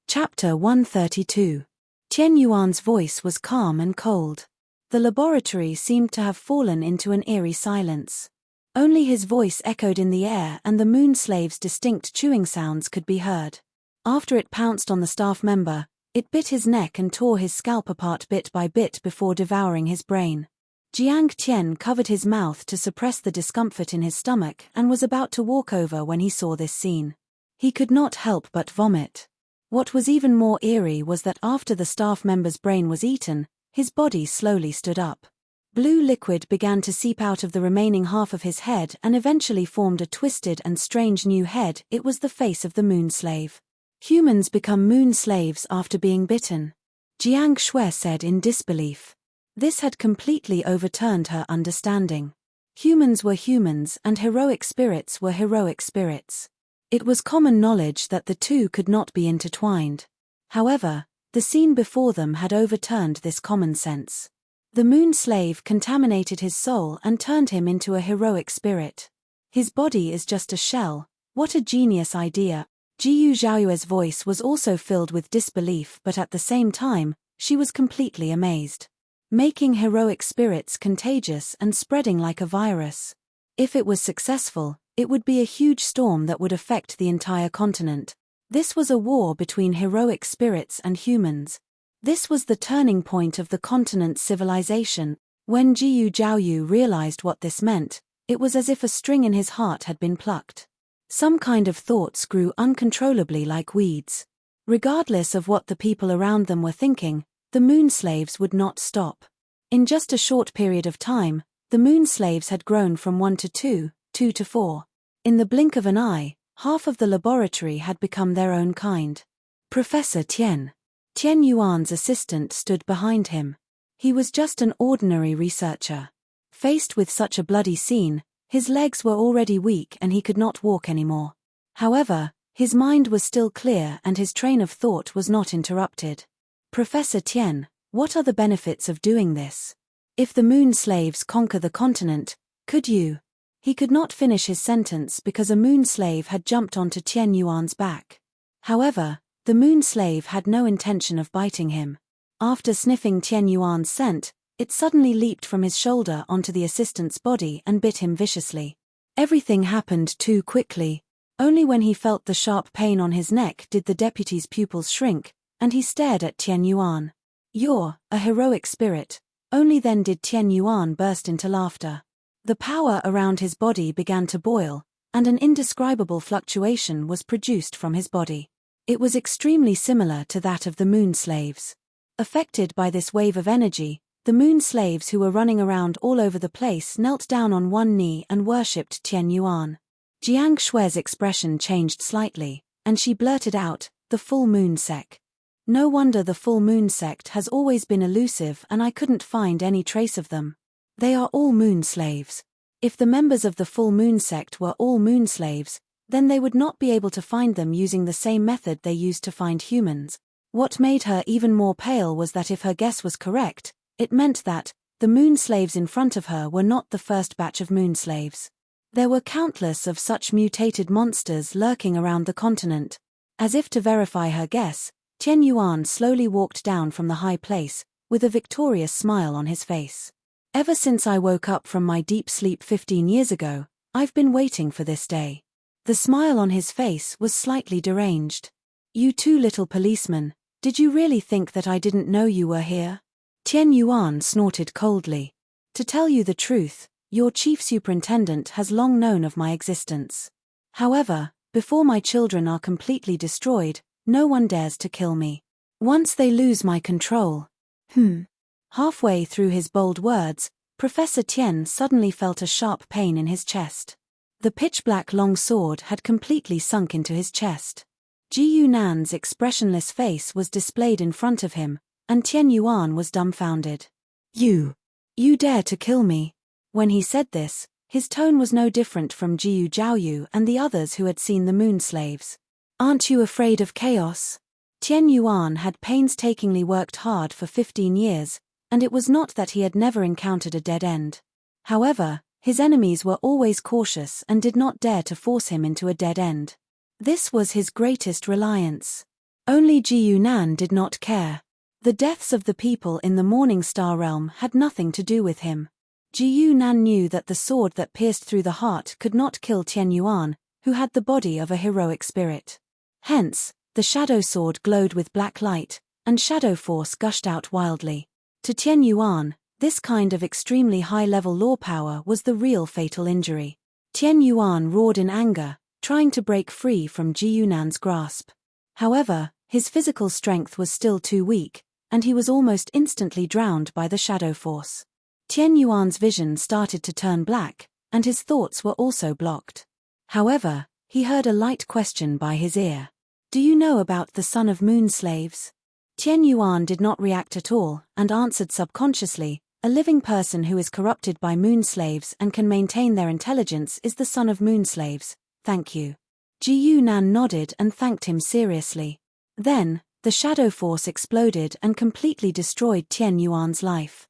Chapter 132. Tian Yuan's voice was calm and cold. The laboratory seemed to have fallen into an eerie silence. Only his voice echoed in the air and the moon slave's distinct chewing sounds could be heard. After it pounced on the staff member, it bit his neck and tore his scalp apart bit by bit before devouring his brain. Jiang Tian covered his mouth to suppress the discomfort in his stomach and was about to walk over when he saw this scene. He could not help but vomit. What was even more eerie was that after the staff member's brain was eaten, his body slowly stood up. Blue liquid began to seep out of the remaining half of his head and eventually formed a twisted and strange new head. It was the face of the moon slave. Humans become moon slaves after being bitten. Jiang Shui said in disbelief. This had completely overturned her understanding. Humans were humans and heroic spirits were heroic spirits. It was common knowledge that the two could not be intertwined. However, the scene before them had overturned this common sense. The moon slave contaminated his soul and turned him into a heroic spirit. His body is just a shell. What a genius idea. Jiyu Zhaoyue's voice was also filled with disbelief, but at the same time, she was completely amazed. Making heroic spirits contagious and spreading like a virus. If it was successful, it would be a huge storm that would affect the entire continent. This was a war between heroic spirits and humans. This was the turning point of the continent's civilization. When Jiyu Zhaoyu realized what this meant, it was as if a string in his heart had been plucked. Some kind of thoughts grew uncontrollably like weeds. Regardless of what the people around them were thinking, the moon slaves would not stop. In just a short period of time, the moon slaves had grown from 1 to 2, 2 to 4. In the blink of an eye, half of the laboratory had become their own kind. Professor Tian. Tian Yuan's assistant stood behind him. He was just an ordinary researcher. Faced with such a bloody scene, his legs were already weak and he could not walk anymore. However, his mind was still clear and his train of thought was not interrupted. Professor Tian, what are the benefits of doing this? If the moon slaves conquer the continent, could you? He could not finish his sentence because a moon slave had jumped onto Tian Yuan's back. However, the moon slave had no intention of biting him. After sniffing Tian Yuan's scent, it suddenly leaped from his shoulder onto the assistant's body and bit him viciously. Everything happened too quickly. Only when he felt the sharp pain on his neck did the deputy's pupils shrink, and he stared at Tian Yuan. You're a heroic spirit. Only then did Tian Yuan burst into laughter. The power around his body began to boil, and an indescribable fluctuation was produced from his body. It was extremely similar to that of the moon slaves. Affected by this wave of energy, the moon slaves who were running around all over the place knelt down on one knee and worshipped Tian Yuan. Jiang Shui's expression changed slightly, and she blurted out, "The full moon sect." No wonder the full moon sect has always been elusive and I couldn't find any trace of them. They are all moon slaves. If the members of the full moon sect were all moon slaves, then they would not be able to find them using the same method they used to find humans. What made her even more pale was that if her guess was correct, it meant that the moon slaves in front of her were not the first batch of moon slaves. There were countless of such mutated monsters lurking around the continent. As if to verify her guess, Tian Yuan slowly walked down from the high place, with a victorious smile on his face. Ever since I woke up from my deep sleep 15 years ago, I've been waiting for this day. The smile on his face was slightly deranged. You two little policemen, did you really think that I didn't know you were here? Tian Yuan snorted coldly. To tell you the truth, your chief superintendent has long known of my existence. However, before my children are completely destroyed, no one dares to kill me. Once they lose my control. Halfway through his bold words, Professor Tian suddenly felt a sharp pain in his chest. The pitch-black long sword had completely sunk into his chest. Ji Yunan's expressionless face was displayed in front of him, and Tian Yuan was dumbfounded. You dare to kill me? When he said this, his tone was no different from Jiu Jiaoyu and the others who had seen the moon slaves. Aren't you afraid of chaos? Tian Yuan had painstakingly worked hard for 15 years, and it was not that he had never encountered a dead end. However, his enemies were always cautious and did not dare to force him into a dead end. This was his greatest reliance. Only Ji Yunan did not care. The deaths of the people in the Morning Star realm had nothing to do with him. Ji Yunan knew that the sword that pierced through the heart could not kill Tian Yuan, who had the body of a heroic spirit. Hence, the shadow sword glowed with black light, and shadow force gushed out wildly. To Tian Yuan, this kind of extremely high-level law power was the real fatal injury. Tian Yuan roared in anger, trying to break free from Ji Yunan's grasp. However, his physical strength was still too weak, and he was almost instantly drowned by the shadow force. Tian Yuan's vision started to turn black, and his thoughts were also blocked. However, he heard a light question by his ear. Do you know about the son of moon slaves? Tian Yuan did not react at all, and answered subconsciously, a living person who is corrupted by moon slaves and can maintain their intelligence is the son of moon slaves. Thank you. Ji Yunan nodded and thanked him seriously. Then, the shadow force exploded and completely destroyed Tian Yuan's life.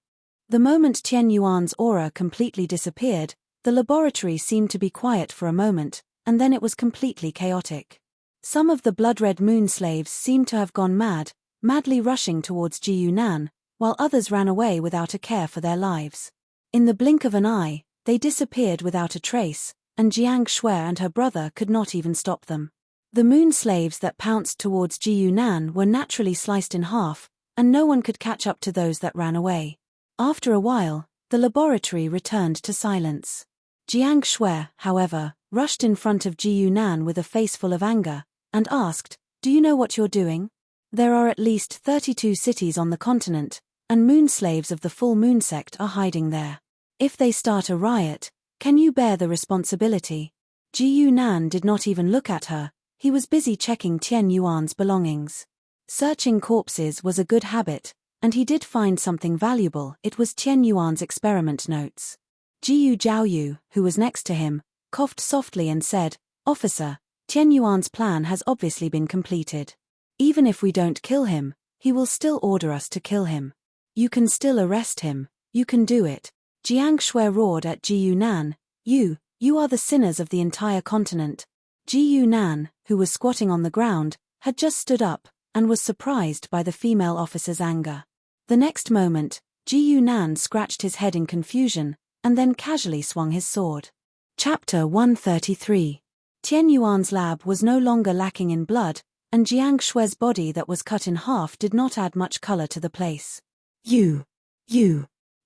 The moment Tian Yuan's aura completely disappeared, the laboratory seemed to be quiet for a moment, and then it was completely chaotic. Some of the blood-red moon slaves seemed to have gone mad, madly rushing towards Ji Yunan, while others ran away without a care for their lives. In the blink of an eye, they disappeared without a trace, and Jiang Shui and her brother could not even stop them. The moon slaves that pounced towards Ji Yunan were naturally sliced in half, and no one could catch up to those that ran away. After a while, the laboratory returned to silence. Jiang Shui, however, rushed in front of Ji Yunan with a face full of anger, and asked, "Do you know what you're doing? There are at least 32 cities on the continent, and moon slaves of the full moon sect are hiding there. If they start a riot, can you bear the responsibility?" Ji Yunan did not even look at her, he was busy checking Tian Yuan's belongings. Searching corpses was a good habit, and he did find something valuable. It was Tian Yuan's experiment notes. Jiu Jiaoyu, who was next to him, coughed softly and said, "Officer, Tian Yuan's plan has obviously been completed. Even if we don't kill him, he will still order us to kill him. You can still arrest him, you can do it." Jiang Shui roared at Ji Yunan, You are the sinners of the entire continent." Ji Yunan, who was squatting on the ground, had just stood up, and was surprised by the female officer's anger. The next moment, Ji Yunan scratched his head in confusion, and then casually swung his sword. Chapter 133. Tian Yuan's lab was no longer lacking in blood, and Jiang Shui's body that was cut in half did not add much color to the place. You.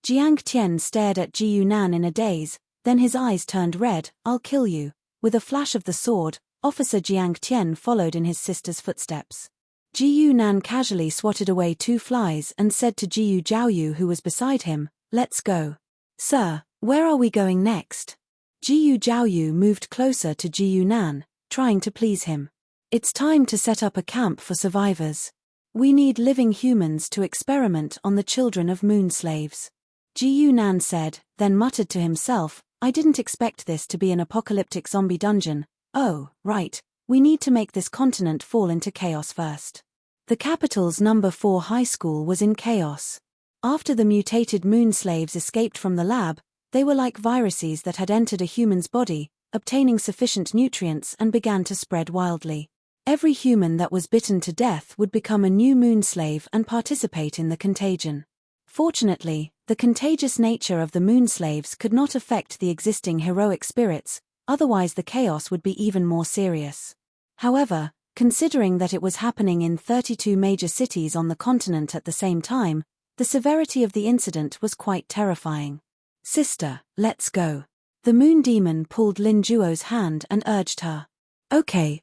Jiang Tian stared at Ji Yunan in a daze, then his eyes turned red. "I'll kill you." With a flash of the sword, Officer Jiang Tian followed in his sister's footsteps. Ji Yunan casually swatted away 2 flies and said to Jiu Jiaoyu, who was beside him, "Let's go." "Sir, where are we going next?" Jiu Jiaoyu moved closer to Ji Yunan, trying to please him. "It's time to set up a camp for survivors. We need living humans to experiment on the children of moon slaves." Ji Yunan said, then muttered to himself, "I didn't expect this to be an apocalyptic zombie dungeon. Oh, right, we need to make this continent fall into chaos first." The capital's number 4 high school was in chaos. After the mutated moon slaves escaped from the lab, they were like viruses that had entered a human's body, obtaining sufficient nutrients and began to spread wildly. Every human that was bitten to death would become a new moon slave and participate in the contagion. Fortunately, the contagious nature of the moon slaves could not affect the existing heroic spirits, otherwise the chaos would be even more serious. However, Considering that it was happening in 32 major cities on the continent at the same time, the severity of the incident was quite terrifying. "Sister, let's go." The moon demon pulled Lin Juo's hand and urged her. Okay.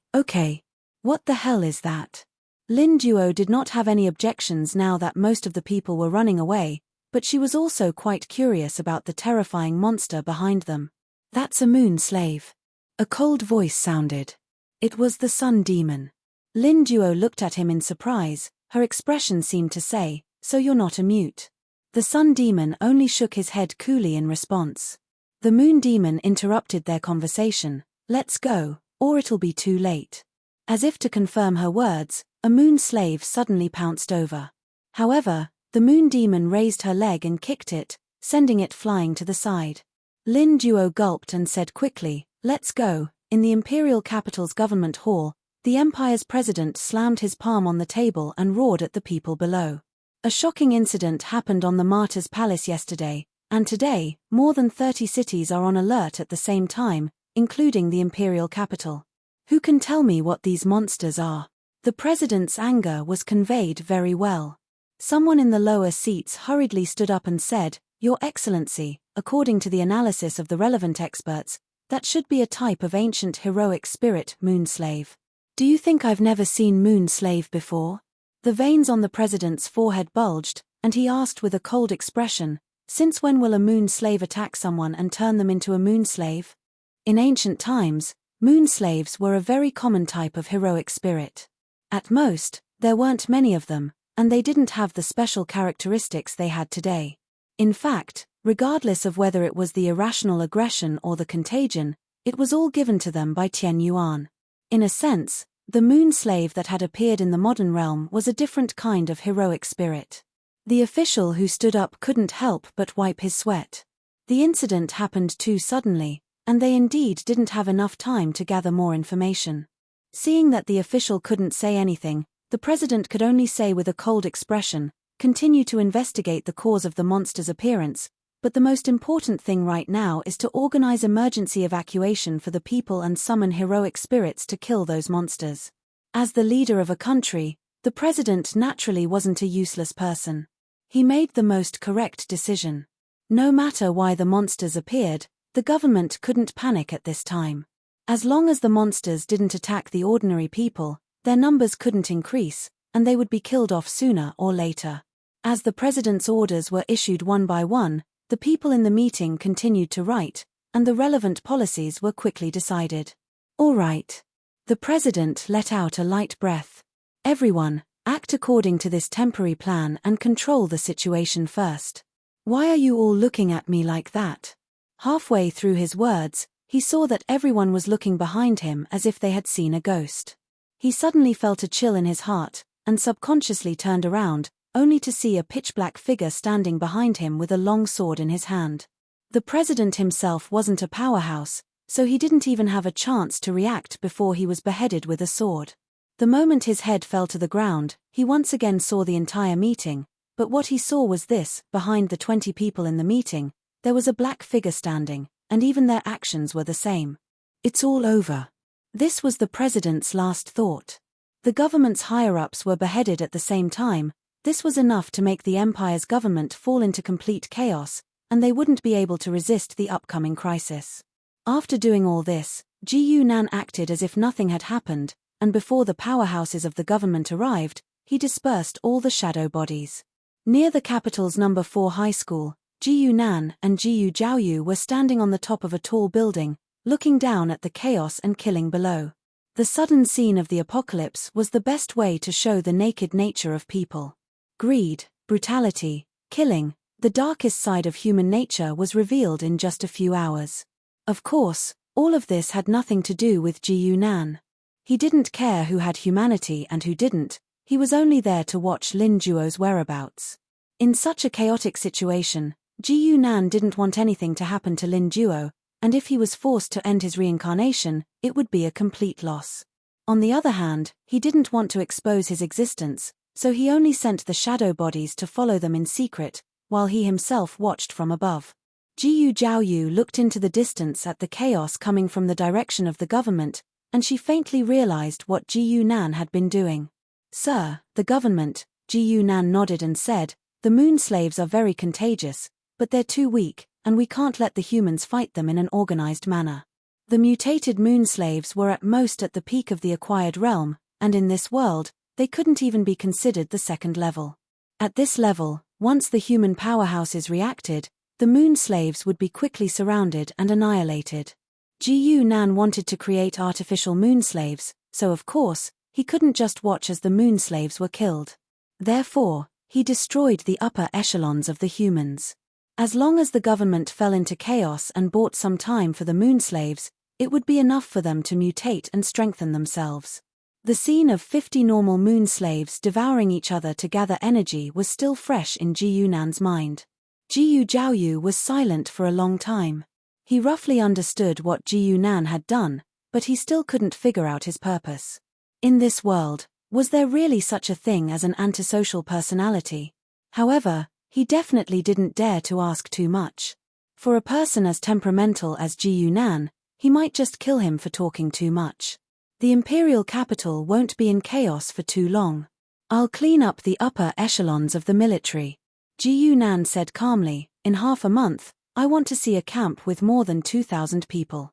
What the hell is that?" Lin Juo did not have any objections now that most of the people were running away, but she was also quite curious about the terrifying monster behind them. "That's a moon slave." A cold voice sounded. It was the sun demon. Lin Juo looked at him in surprise. Her expression seemed to say, "So you're not a mute." The sun demon only shook his head coolly in response. The moon demon interrupted their conversation. "Let's go, or it'll be too late." As if to confirm her words, a moon slave suddenly pounced over. However, the moon demon raised her leg and kicked it, sending it flying to the side. Lin Juo gulped and said quickly, "Let's go." In the imperial capital's government hall, the empire's president slammed his palm on the table and roared at the people below. A shocking incident happened on the Martyr's Palace yesterday, and today, more than 30 cities are on alert at the same time, including the imperial capital. Who can tell me what these monsters are? The president's anger was conveyed very well. Someone in the lower seats hurriedly stood up and said, "Your Excellency, according to the analysis of the relevant experts, that should be a type of ancient heroic spirit, moon slave." "Do you think I've never seen moon slave before?" The veins on the president's forehead bulged, and he asked with a cold expression, "Since when will a moon slave attack someone and turn them into a moon slave?" In ancient times, moon slaves were a very common type of heroic spirit. At most, there weren't many of them, and they didn't have the special characteristics they had today. In fact, regardless of whether it was the irrational aggression or the contagion, it was all given to them by Tian Yuan. In a sense, the moon slave that had appeared in the modern realm was a different kind of heroic spirit. The official who stood up couldn't help but wipe his sweat. The incident happened too suddenly, and they indeed didn't have enough time to gather more information. Seeing that the official couldn't say anything, the president could only say with a cold expression, "Continue to investigate the cause of the monster's appearance, but the most important thing right now is to organize emergency evacuation for the people and summon heroic spirits to kill those monsters." As the leader of a country, the president naturally wasn't a useless person. He made the most correct decision. No matter why the monsters appeared, the government couldn't panic at this time. As long as the monsters didn't attack the ordinary people, their numbers couldn't increase, and they would be killed off sooner or later. As the president's orders were issued one by one, the people in the meeting continued to write, and the relevant policies were quickly decided. "All right." The president let out a light breath. "Everyone, act according to this temporary plan and control the situation first." "Why are you all looking at me like that?" Halfway through his words, he saw that everyone was looking behind him as if they had seen a ghost. He suddenly felt a chill in his heart, and subconsciously turned around, only to see a pitch-black figure standing behind him with a long sword in his hand. The president himself wasn't a powerhouse, so he didn't even have a chance to react before he was beheaded with a sword. The moment his head fell to the ground, he once again saw the entire meeting, but what he saw was this: behind the 20 people in the meeting, there was a black figure standing, and even their actions were the same. It's all over. This was the president's last thought. The government's higher-ups were beheaded at the same time. This was enough to make the empire's government fall into complete chaos, and they wouldn't be able to resist the upcoming crisis. After doing all this, Ji Yunan acted as if nothing had happened, and before the powerhouses of the government arrived, he dispersed all the shadow bodies. Near the capital's number 4 high school, Ji Yunan and Ji Jiaoyu were standing on the top of a tall building, looking down at the chaos and killing below. The sudden scene of the apocalypse was the best way to show the naked nature of people. Greed, brutality, killing, the darkest side of human nature was revealed in just a few hours. Of course, all of this had nothing to do with Ji Yunan. He didn't care who had humanity and who didn't, he was only there to watch Lin Juo's whereabouts. In such a chaotic situation, Ji Yunan didn't want anything to happen to Lin Juo, and if he was forced to end his reincarnation, it would be a complete loss. On the other hand, he didn't want to expose his existence, so he only sent the shadow bodies to follow them in secret, while he himself watched from above. Ji Jiaoyu looked into the distance at the chaos coming from the direction of the government, and she faintly realized what Ji Yunan had been doing. "Sir, the government," Ji Yunan nodded and said, "the moon slaves are very contagious, but they're too weak, and we can't let the humans fight them in an organized manner." The mutated moon slaves were at most at the peak of the acquired realm, and in this world, they couldn't even be considered the second level. At this level, once the human powerhouses reacted, the moon slaves would be quickly surrounded and annihilated. Ji Yunan wanted to create artificial moon slaves, so of course, he couldn't just watch as the moon slaves were killed. Therefore, he destroyed the upper echelons of the humans. As long as the government fell into chaos and bought some time for the moon slaves, it would be enough for them to mutate and strengthen themselves. The scene of 50 normal moon slaves devouring each other to gather energy was still fresh in Ji Yunan's mind. Ji Jiaoyu was silent for a long time. He roughly understood what Ji Yunan had done, but he still couldn't figure out his purpose. In this world, was there really such a thing as an antisocial personality? However, he definitely didn't dare to ask too much. For a person as temperamental as Ji Yunan, he might just kill him for talking too much. The imperial capital won't be in chaos for too long. "I'll clean up the upper echelons of the military," Ji Yunan said calmly. "In half a month, I want to see a camp with more than 2,000 people."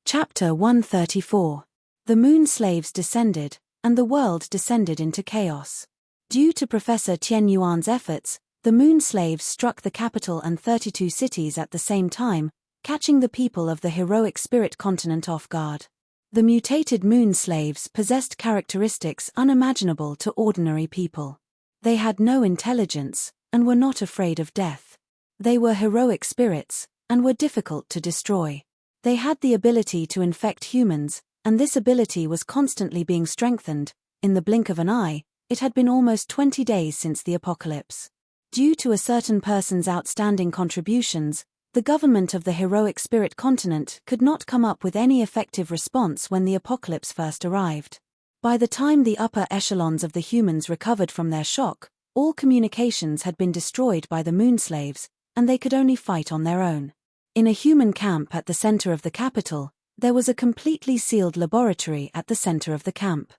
Chapter 134. The moon slaves descended, and the world descended into chaos. Due to Professor Tian Yuan's efforts, the moon slaves struck the capital and 32 cities at the same time, catching the people of the heroic spirit continent off guard. The mutated moon slaves possessed characteristics unimaginable to ordinary people. They had no intelligence, and were not afraid of death. They were heroic spirits, and were difficult to destroy. They had the ability to infect humans, and this ability was constantly being strengthened. In the blink of an eye, it had been almost 20 days since the apocalypse. Due to a certain person's outstanding contributions, the government of the heroic spirit continent could not come up with any effective response when the apocalypse first arrived. By the time the upper echelons of the humans recovered from their shock, all communications had been destroyed by the moon slaves, and they could only fight on their own. In a human camp at the center of the capital, there was a completely sealed laboratory at the center of the camp.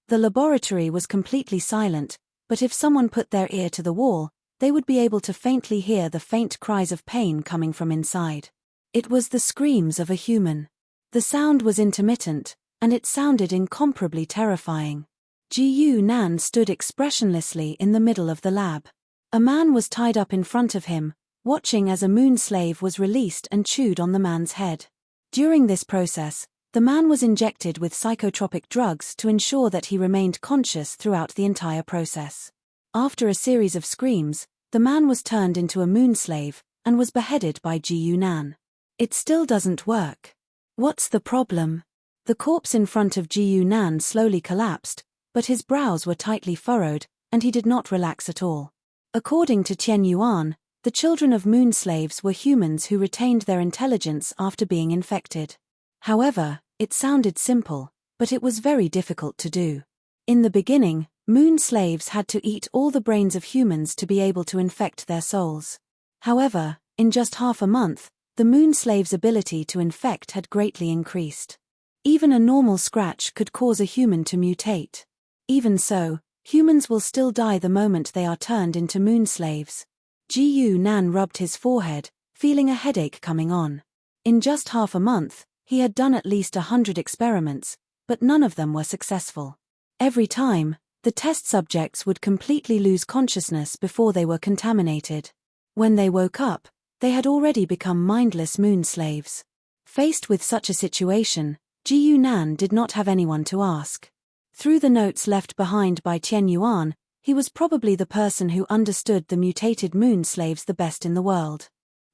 The laboratory was completely silent, but if someone put their ear to the wall, they would be able to faintly hear the faint cries of pain coming from inside. It was the screams of a human. The sound was intermittent, and it sounded incomparably terrifying. Ji Yunan stood expressionlessly in the middle of the lab. A man was tied up in front of him, watching as a moon slave was released and chewed on the man's head. During this process, the man was injected with psychotropic drugs to ensure that he remained conscious throughout the entire process. After a series of screams, the man was turned into a moon slave, and was beheaded by Ji Yunan. "It still doesn't work. What's the problem?" The corpse in front of Ji Yunan slowly collapsed, but his brows were tightly furrowed, and he did not relax at all. According to Tian Yuan, the children of moon slaves were humans who retained their intelligence after being infected. However, it sounded simple, but it was very difficult to do. In the beginning, moon slaves had to eat all the brains of humans to be able to infect their souls. However, in just half a month, the moon slaves' ability to infect had greatly increased. Even a normal scratch could cause a human to mutate. Even so, humans will still die the moment they are turned into moon slaves. Ji Yunan rubbed his forehead, feeling a headache coming on. In just half a month, he had done at least 100 experiments, but none of them were successful. Every time, the test subjects would completely lose consciousness before they were contaminated. When they woke up, they had already become mindless moon slaves. Faced with such a situation, Ji Yunan did not have anyone to ask. Through the notes left behind by Tian Yuan, he was probably the person who understood the mutated moon slaves the best in the world.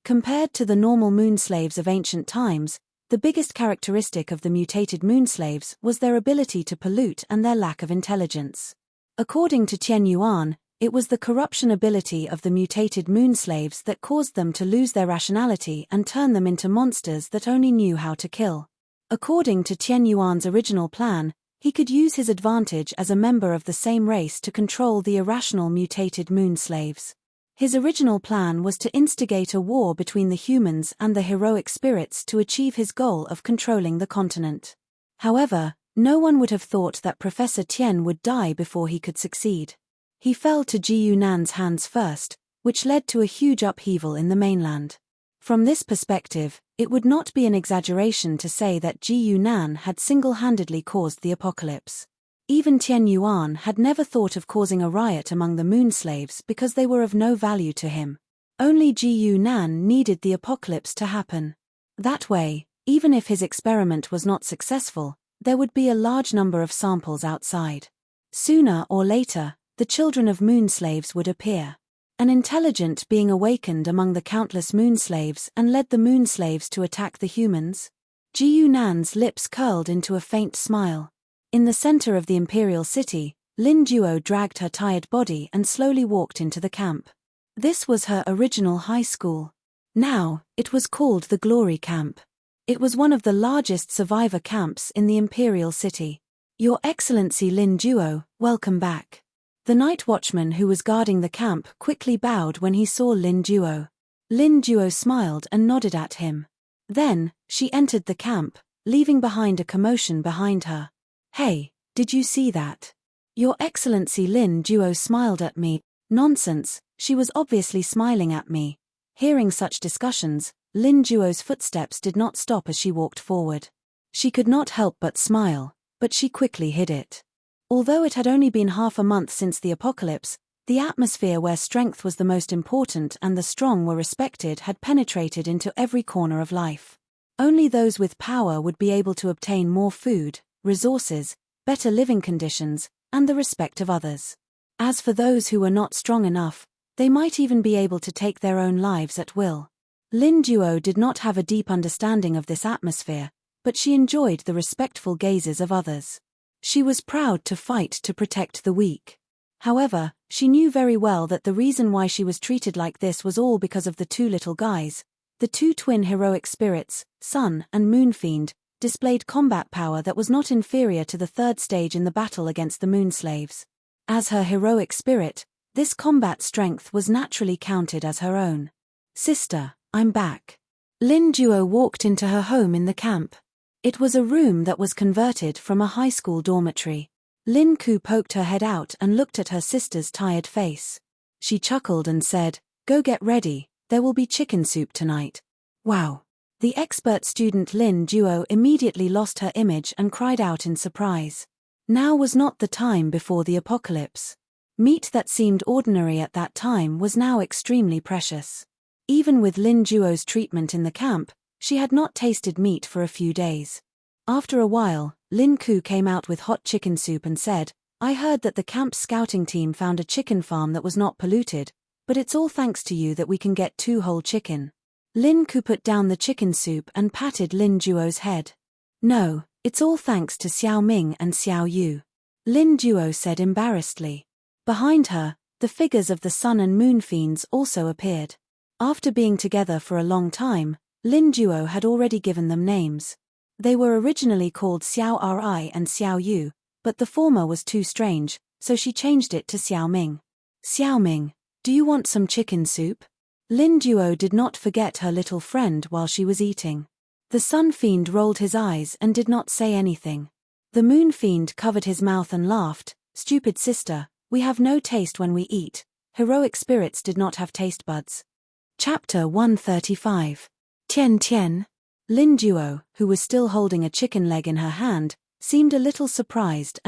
Compared to the normal moon slaves of ancient times, the biggest characteristic of the mutated moon slaves was their ability to pollute and their lack of intelligence. According to Tian Yuan, it was the corruption ability of the mutated moon slaves that caused them to lose their rationality and turn them into monsters that only knew how to kill. According to Tian Yuan's original plan, he could use his advantage as a member of the same race to control the irrational mutated moon slaves. His original plan was to instigate a war between the humans and the heroic spirits to achieve his goal of controlling the continent. However, No one would have thought that Professor Tian would die before he could succeed. He fell to Ji Yunan's hands first, which led to a huge upheaval in the mainland. From this perspective, it would not be an exaggeration to say that Ji Yunan had single-handedly caused the apocalypse. Even Tian Yuan had never thought of causing a riot among the moon slaves because they were of no value to him. Only Ji Yunan needed the apocalypse to happen. That way, even if his experiment was not successful, there would be a large number of samples outside. Sooner or later, the children of moon slaves would appear. An intelligent being awakened among the countless moon slaves and led the moon slaves to attack the humans. Ji Yunan's lips curled into a faint smile. In the center of the imperial city, Lin Duo dragged her tired body and slowly walked into the camp. This was her original high school. Now, it was called the Glory Camp. It was one of the largest survivor camps in the imperial city. Your Excellency Lin Duo, welcome back. The night watchman who was guarding the camp quickly bowed when he saw Lin Duo. Lin Duo smiled and nodded at him. Then, she entered the camp, leaving behind a commotion behind her. Hey, did you see that? Your Excellency Lin Duo smiled at me. Nonsense, she was obviously smiling at me. Hearing such discussions, Lin Duo's footsteps did not stop as she walked forward. She could not help but smile, but she quickly hid it. Although it had only been half a month since the apocalypse, the atmosphere where strength was the most important and the strong were respected had penetrated into every corner of life. Only those with power would be able to obtain more food, resources, better living conditions, and the respect of others. As for those who were not strong enough, they might even be able to take their own lives at will. Lin Duo did not have a deep understanding of this atmosphere, but she enjoyed the respectful gazes of others. She was proud to fight to protect the weak. However, she knew very well that the reason why she was treated like this was all because of the two little guys. The two twin heroic spirits, Sun and Moon Fiend, displayed combat power that was not inferior to the third stage in the battle against the moon slaves. As her heroic spirit, this combat strength was naturally counted as her own. Sister, I'm back. Lin Duo walked into her home in the camp. It was a room that was converted from a high school dormitory. Lin Ku poked her head out and looked at her sister's tired face. She chuckled and said, "Go get ready, there will be chicken soup tonight." Wow! The expert student Lin Duo immediately lost her image and cried out in surprise. Now was not the time before the apocalypse. Meat that seemed ordinary at that time was now extremely precious. Even with Lin Duo's treatment in the camp, she had not tasted meat for a few days. After a while, Lin Ku came out with hot chicken soup and said, "I heard that the camp's scouting team found a chicken farm that was not polluted, but it's all thanks to you that we can get 2 whole chicken." Lin Ku put down the chicken soup and patted Lin Duo's head. "No, it's all thanks to Xiao Ming and Xiao Yu," Lin Duo said embarrassedly. Behind her, the figures of the Sun and Moon Fiends also appeared. After being together for a long time, Lin Duo had already given them names. They were originally called Xiao Ri and Xiao Yu, but the former was too strange, so she changed it to Xiao Ming. "Xiao Ming, do you want some chicken soup?" Lin Duo did not forget her little friend while she was eating. The Sun Fiend rolled his eyes and did not say anything. The Moon Fiend covered his mouth and laughed, "Stupid sister, we have no taste when we eat. Heroic spirits did not have taste buds." Chapter 135. Tian Tian. Lin Duo, who was still holding a chicken leg in her hand, seemed a little surprised.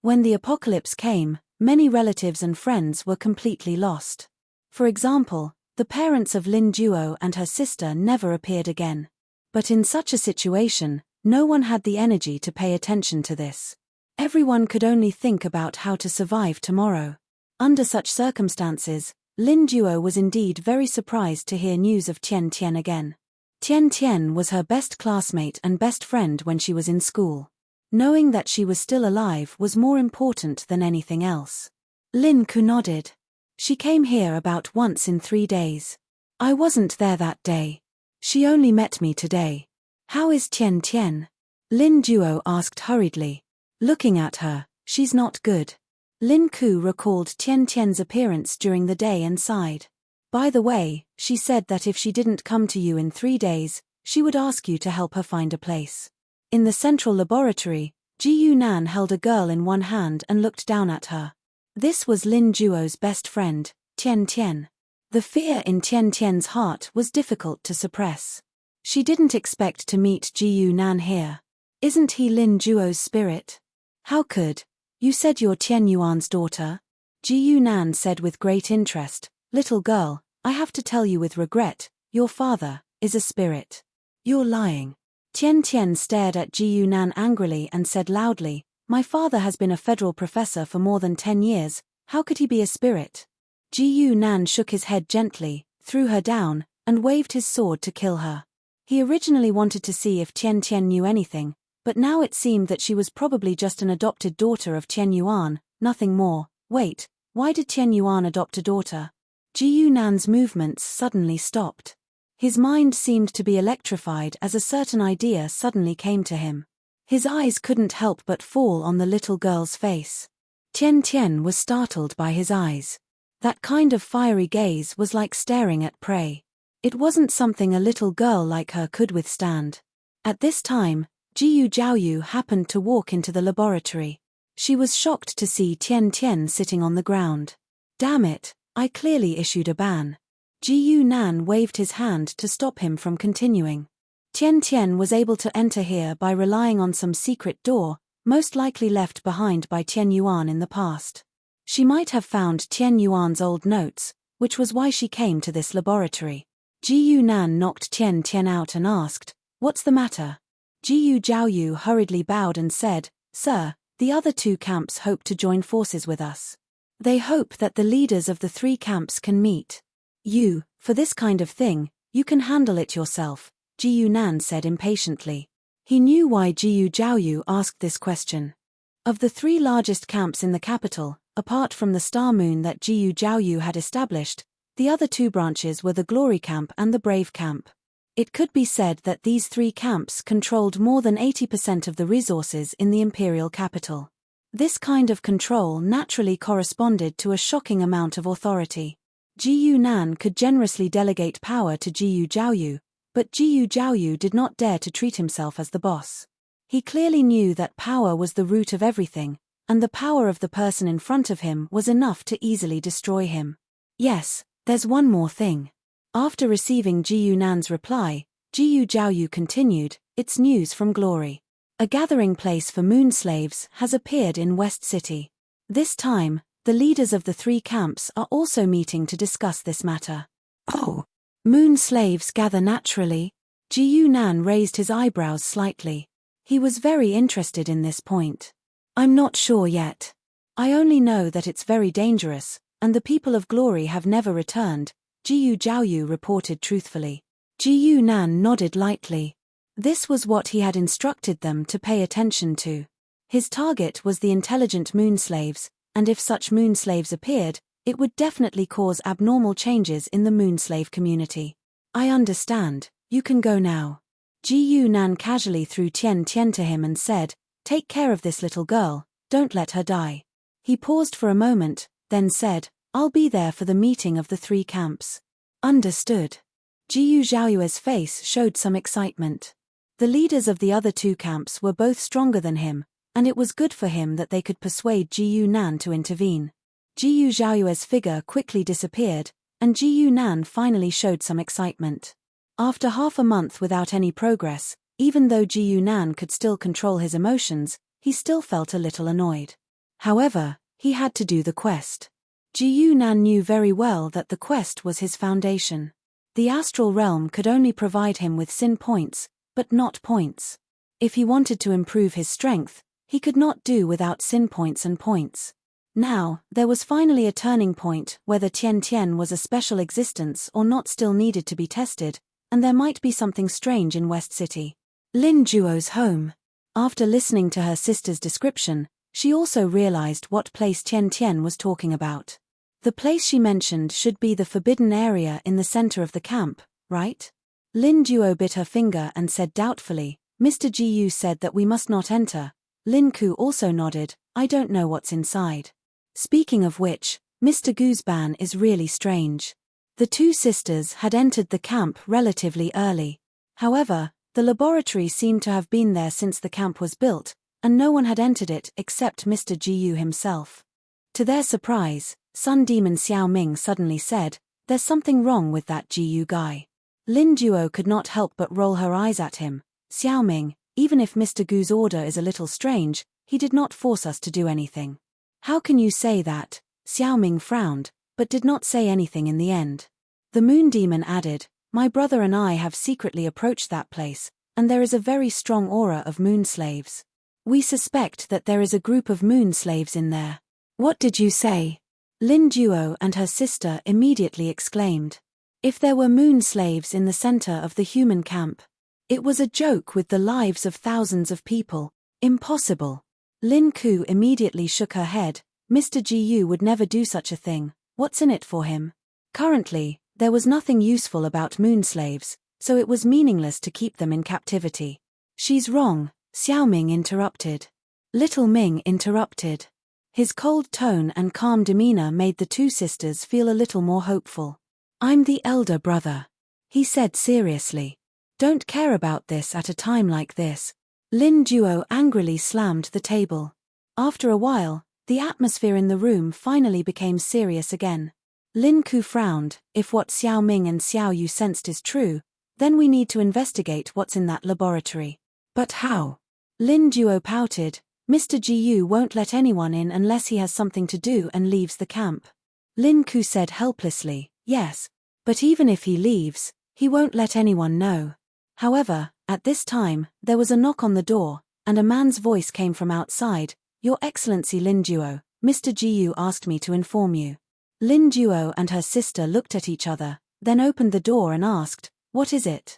When the apocalypse came, many relatives and friends were completely lost. For example, the parents of Lin Duo and her sister never appeared again. But in such a situation, no one had the energy to pay attention to this. Everyone could only think about how to survive tomorrow. Under such circumstances, Lin Duo was indeed very surprised to hear news of Tian Tian again. Tian Tian was her best classmate and best friend when she was in school. Knowing that she was still alive was more important than anything else. Lin Ku nodded. "She came here about once in 3 days. I wasn't there that day. She only met me today. How is Tian Tian?" Lin Duo asked hurriedly. Looking at her, "She's not good." Lin Ku recalled Tian Tian's appearance during the day and sighed. "By the way, she said that if she didn't come to you in 3 days, she would ask you to help her find a place." In the central laboratory, Ji Yunan held a girl in one hand and looked down at her. This was Lin Duo's best friend, Tian Tian. The fear in Tian Tian's heart was difficult to suppress. She didn't expect to meet Ji Yunan here. Isn't he Lin Duo's spirit? How could? You said you're Tian Yuan's daughter? Ji Yunan said with great interest. Little girl, I have to tell you with regret, your father is a spirit. You're lying. Tian Tian stared at Ji Yunan angrily and said loudly, my father has been a federal professor for more than 10 years, how could he be a spirit? Ji Yunan shook his head gently, threw her down, and waved his sword to kill her. He originally wanted to see if Tian Tian knew anything, but now it seemed that she was probably just an adopted daughter of Tian Yuan, nothing more. Wait, why did Tian Yuan adopt a daughter? Ji Yunan's movements suddenly stopped. His mind seemed to be electrified as a certain idea suddenly came to him. His eyes couldn't help but fall on the little girl's face. Tian Tian was startled by his eyes. That kind of fiery gaze was like staring at prey. It wasn't something a little girl like her could withstand. At this time, Jiyu Jiaoyu happened to walk into the laboratory. She was shocked to see Tian Tian sitting on the ground. Damn it, I clearly issued a ban. Ji Yunan waved his hand to stop him from continuing. Tian Tian was able to enter here by relying on some secret door, most likely left behind by Tian Yuan in the past. She might have found Tian Yuan's old notes, which was why she came to this laboratory. Ji Yunan knocked Tian Tian out and asked, "What's the matter?" Jiyu Jiaoyu hurriedly bowed and said, "Sir, the other two camps hope to join forces with us. They hope that the leaders of the three camps can meet. For this kind of thing, you can handle it yourself," Ji Yunan said impatiently. He knew why Jiyu Jiaoyu asked this question. Of the three largest camps in the capital, apart from the Star Moon that Jiyu Jiaoyu had established, the other two branches were the Glory Camp and the Brave Camp. It could be said that these three camps controlled more than 80% of the resources in the imperial capital. This kind of control naturally corresponded to a shocking amount of authority. Ji Yunan could generously delegate power to Jiyu Jiaoyu, but Jiyu Jiaoyu did not dare to treat himself as the boss. He clearly knew that power was the root of everything, and the power of the person in front of him was enough to easily destroy him. Yes, there's one more thing. After receiving Ji Yunan's reply, Jiyu Jiaoyu continued, "It's news from Glory. A gathering place for moon slaves has appeared in West City. This time, the leaders of the three camps are also meeting to discuss this matter." "Oh, moon slaves gather naturally?" Ji Yunan raised his eyebrows slightly. He was very interested in this point. "I'm not sure yet. I only know that it's very dangerous, and the people of Glory have never returned," Jiyu Jiaoyu reported truthfully. Ji Yunan nodded lightly. This was what he had instructed them to pay attention to. His target was the intelligent moon slaves, and if such moon slaves appeared, it would definitely cause abnormal changes in the moon slave community. "I understand, you can go now." Ji Yunan casually threw Tian Tian to him and said, "Take care of this little girl, don't let her die." He paused for a moment, then said, "I'll be there for the meeting of the three camps." "Understood." Jiyu Zhaoyue's face showed some excitement. The leaders of the other two camps were both stronger than him, and it was good for him that they could persuade Ji Yunan to intervene. Jiyu Zhaoyue's figure quickly disappeared, and Ji Yunan finally showed some excitement. After half a month without any progress, even though Ji Yunan could still control his emotions, he still felt a little annoyed. However, he had to do the quest. Ji Yunan knew very well that the quest was his foundation. The astral realm could only provide him with sin points, but not points. If he wanted to improve his strength, he could not do without sin points and points. Now, there was finally a turning point whether Tian Tian was a special existence or not still needed to be tested, and there might be something strange in West City. Lin Duo's home. After listening to her sister's description, she also realized what place Tian Tian was talking about. The place she mentioned should be the forbidden area in the center of the camp, right? Lin Duo bit her finger and said doubtfully, "Mr. Jiyu said that we must not enter." Lin Ku also nodded, "I don't know what's inside." Speaking of which, Mr. Gu's ban is really strange. The two sisters had entered the camp relatively early. However, The laboratory seemed to have been there since the camp was built, and no one had entered it except Mr. Gu himself. To their surprise, Sun Demon Xiao Ming suddenly said, "There's something wrong with that Gu guy." Lin Duo could not help but roll her eyes at him. "Xiao Ming, even if Mr. Gu's order is a little strange, he did not force us to do anything." "How can you say that?" Xiao Ming frowned, but did not say anything in the end. The Moon Demon added, "My brother and I have secretly approached that place, and there is a very strong aura of moon slaves. We suspect that there is a group of moon slaves in there." "What did you say?" Lin Duo and her sister immediately exclaimed. If there were moon slaves in the center of the human camp, it was a joke with the lives of thousands of people. Impossible. Lin Ku immediately shook her head. Mr. Gu would never do such a thing. What's in it for him? Currently, there was nothing useful about moon slaves, so it was meaningless to keep them in captivity. "She's wrong," Xiao Ming interrupted. Little Ming interrupted. His cold tone and calm demeanor made the two sisters feel a little more hopeful. "I'm the elder brother," he said seriously. "Don't care about this at a time like this." Lin Duo angrily slammed the table. After a while, the atmosphere in the room finally became serious again. Lin Ku frowned. "If what Xiao Ming and Xiao Yu sensed is true, then we need to investigate what's in that laboratory." "But how?" Lin Duo pouted. "Mr. Gu won't let anyone in unless he has something to do and leaves the camp." Lin Ku said helplessly, "Yes, but even if he leaves, he won't let anyone know." However, at this time, there was a knock on the door, and a man's voice came from outside. "Your Excellency Lin Duo, Mr. Gu asked me to inform you." Lin Duo and her sister looked at each other, then opened the door and asked, "What is it?"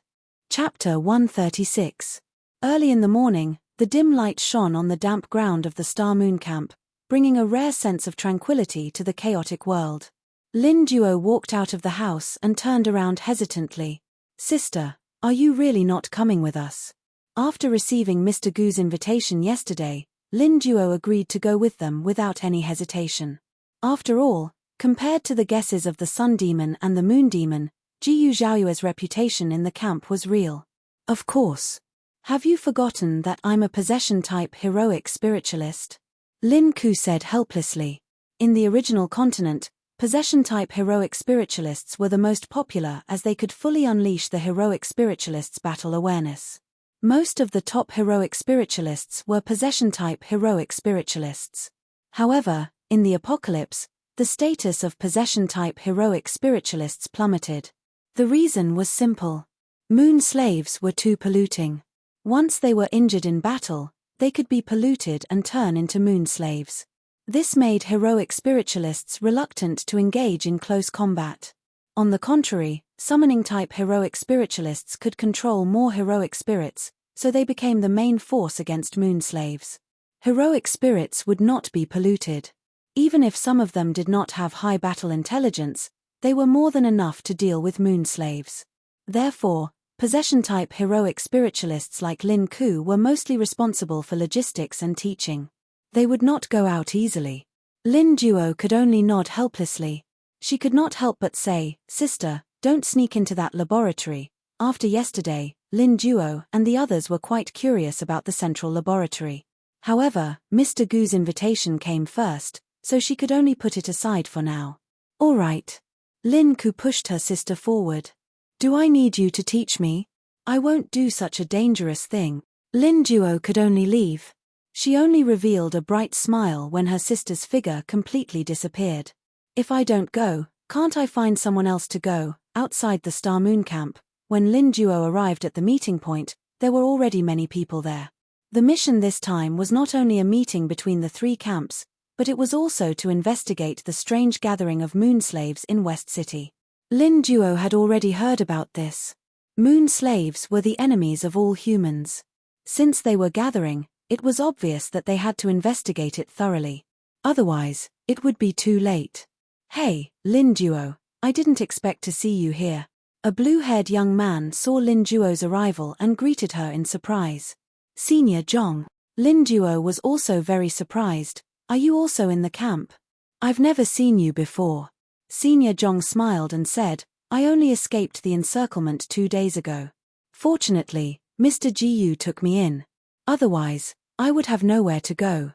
Chapter 136. Early in the morning, the dim light shone on the damp ground of the Star Moon camp, bringing a rare sense of tranquility to the chaotic world. Lin Duo walked out of the house and turned around hesitantly. "Sister, are you really not coming with us?" After receiving Mr. Gu's invitation yesterday, Lin Duo agreed to go with them without any hesitation. After all, compared to the guesses of the Sun Demon and the Moon Demon, Jiyu Zhaoyue's reputation in the camp was real. "Of course. Have you forgotten that I'm a possession-type heroic spiritualist?" Lin Ku said helplessly. In the original continent, possession-type heroic spiritualists were the most popular as they could fully unleash the heroic spiritualists' battle awareness. Most of the top heroic spiritualists were possession-type heroic spiritualists. However, in the apocalypse, the status of possession-type heroic spiritualists plummeted. The reason was simple. Moon slaves were too polluting. Once they were injured in battle, they could be polluted and turn into moon slaves. This made heroic spiritualists reluctant to engage in close combat. On the contrary, summoning-type heroic spiritualists could control more heroic spirits, so they became the main force against moon slaves. Heroic spirits would not be polluted. Even if some of them did not have high battle intelligence, they were more than enough to deal with moon slaves. Therefore, possession-type heroic spiritualists like Lin Ku were mostly responsible for logistics and teaching. They would not go out easily. Lin Duo could only nod helplessly. She could not help but say, "Sister, don't sneak into that laboratory." After yesterday, Lin Duo and the others were quite curious about the central laboratory. However, Mr. Gu's invitation came first, so she could only put it aside for now. "All right." Lin Ku pushed her sister forward. "Do I need you to teach me? I won't do such a dangerous thing." Lin Duo could only leave. She only revealed a bright smile when her sister's figure completely disappeared. "If I don't go, can't I find someone else to go?" Outside the Star Moon camp, when Lin Duo arrived at the meeting point, there were already many people there. The mission this time was not only a meeting between the three camps, but it was also to investigate the strange gathering of moon slaves in West City. Lin Duo had already heard about this. Moon slaves were the enemies of all humans. Since they were gathering, it was obvious that they had to investigate it thoroughly. Otherwise, it would be too late. "Hey, Lin Duo, I didn't expect to see you here." A blue-haired young man saw Lin Duo's arrival and greeted her in surprise. "Senior Zhong." Lin Duo was also very surprised. "Are you also in the camp? I've never seen you before." Senior Zhong smiled and said, "I only escaped the encirclement 2 days ago. Fortunately, Mr. Jiyu took me in. Otherwise, I would have nowhere to go.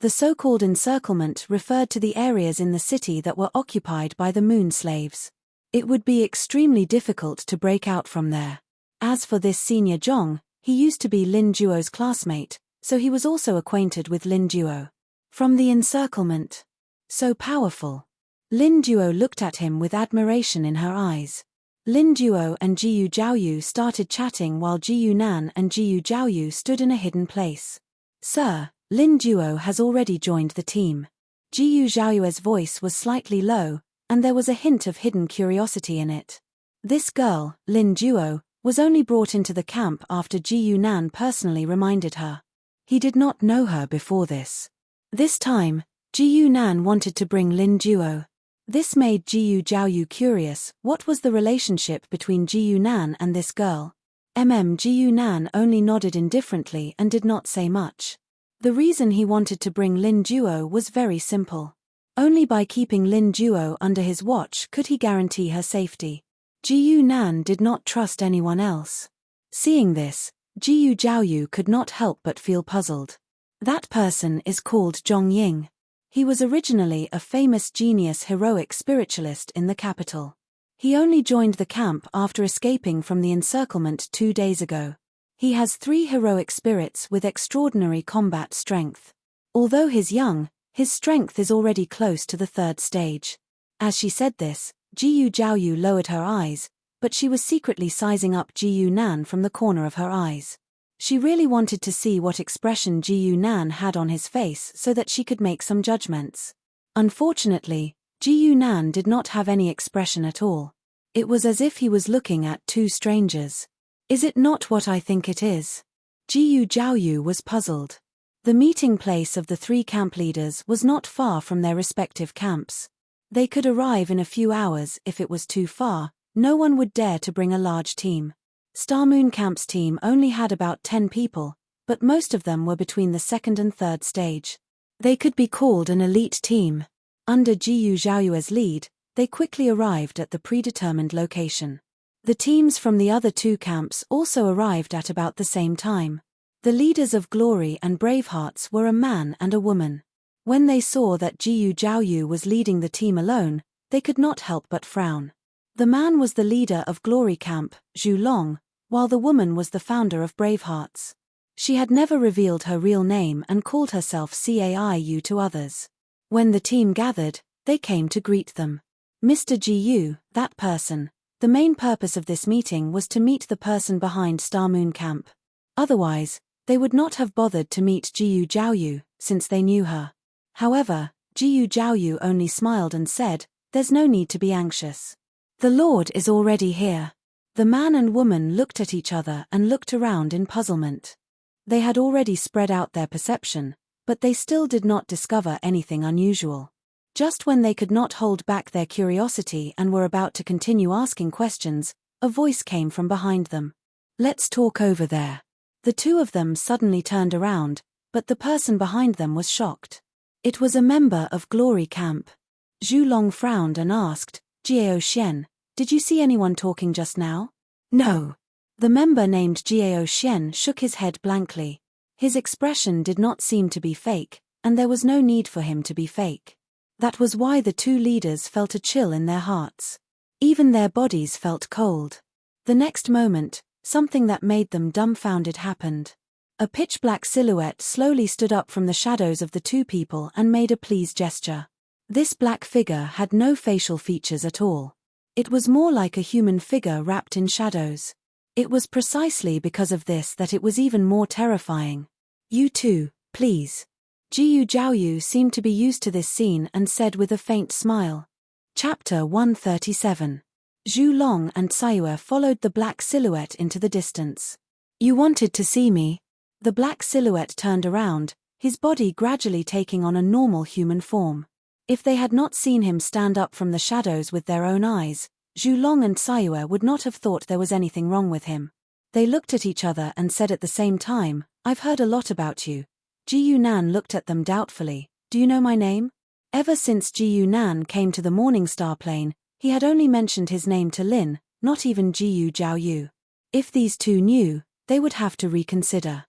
The so-called encirclement referred to the areas in the city that were occupied by the moon slaves. It would be extremely difficult to break out from there. As for this senior Zhong, he used to be Lin Duo's classmate, so he was also acquainted with Lin Duo. From the encirclement. So powerful. Lin Duo looked at him with admiration in her eyes. Lin Duo and Jiyu Zhaoyu started chatting while Jiyu Nan and Jiyu Zhaoyu stood in a hidden place. Sir, Lin Duo has already joined the team. Jiyu Zhaoyu's voice was slightly low, and there was a hint of hidden curiosity in it. This girl, Lin Duo, was only brought into the camp after Jiyu Nan personally reminded her. He did not know her before this. This time, Jiyu Nan wanted to bring Lin Duo. This made Jiyu Zhaoyu curious. What was the relationship between Jiyu Nan and this girl? Jiyu Nan only nodded indifferently and did not say much. The reason he wanted to bring Lin Duo was very simple. Only by keeping Lin Duo under his watch could he guarantee her safety. Jiyu Nan did not trust anyone else. Seeing this, Jiyu Zhaoyu could not help but feel puzzled. That person is called Zhong Ying. He was originally a famous genius heroic spiritualist in the capital. He only joined the camp after escaping from the encirclement 2 days ago. He has 3 heroic spirits with extraordinary combat strength. Although he's young, his strength is already close to the 3rd stage. As she said this, Jiyu Zhaoyu lowered her eyes, but she was secretly sizing up Jiyu Nan from the corner of her eyes. She really wanted to see what expression Jiyu Nan had on his face so that she could make some judgments. Unfortunately, Jiyu Nan did not have any expression at all. It was as if he was looking at 2 strangers. Is it not what I think it is? Jiyu Zhaoyu was puzzled. The meeting place of the 3 camp leaders was not far from their respective camps. They could arrive in a few hours. If it was too far, no one would dare to bring a large team. Star Moon Camp's team only had about 10 people, but most of them were between the 2nd and 3rd stage. They could be called an elite team. Under Jiyu Zhaoyu's lead, they quickly arrived at the predetermined location. The teams from the other 2 camps also arrived at about the same time. The leaders of Glory and Bravehearts were a man and a woman. When they saw that Jiyu Zhaoyu was leading the team alone, they could not help but frown. The man was the leader of Glory Camp, Zhu Long, while the woman was the founder of Bravehearts. She had never revealed her real name and called herself Caiu to others. When the team gathered, they came to greet them. Mr. Jiyu, that person. The main purpose of this meeting was to meet the person behind Star Moon Camp. Otherwise, they would not have bothered to meet Jiyu Zhaoyu, since they knew her. However, Jiyu Zhaoyu only smiled and said, "There's no need to be anxious. The Lord is already here." The man and woman looked at each other and looked around in puzzlement. They had already spread out their perception, but they still did not discover anything unusual. Just when they could not hold back their curiosity and were about to continue asking questions, a voice came from behind them. "Let's talk over there." The 2 of them suddenly turned around, but the person behind them was shocked. It was a member of Glory Camp. Zhu Long frowned and asked, "Jiao Xian, did you see anyone talking just now?" "No." The member named Jiao Xian shook his head blankly. His expression did not seem to be fake, and there was no need for him to be fake. That was why the 2 leaders felt a chill in their hearts. Even their bodies felt cold. The next moment, something that made them dumbfounded happened. A pitch-black silhouette slowly stood up from the shadows of the 2 people and made a pleased gesture. This black figure had no facial features at all. It was more like a human figure wrapped in shadows. It was precisely because of this that it was even more terrifying. "You too, please." Jiyu Zhaoyu seemed to be used to this scene and said with a faint smile. Chapter 137. Zhu Long and Sayue followed the black silhouette into the distance. "You wanted to see me?" The black silhouette turned around, his body gradually taking on a normal human form. If they had not seen him stand up from the shadows with their own eyes, Zhu Long and Sayue would not have thought there was anything wrong with him. They looked at each other and said at the same time, "I've heard a lot about you." Jiyu Nan looked at them doubtfully. "Do you know my name?" Ever since Jiyu Nan came to the Morning Star Plane, he had only mentioned his name to Lin, not even Jiyu Zhaoyu. If these 2 knew, they would have to reconsider.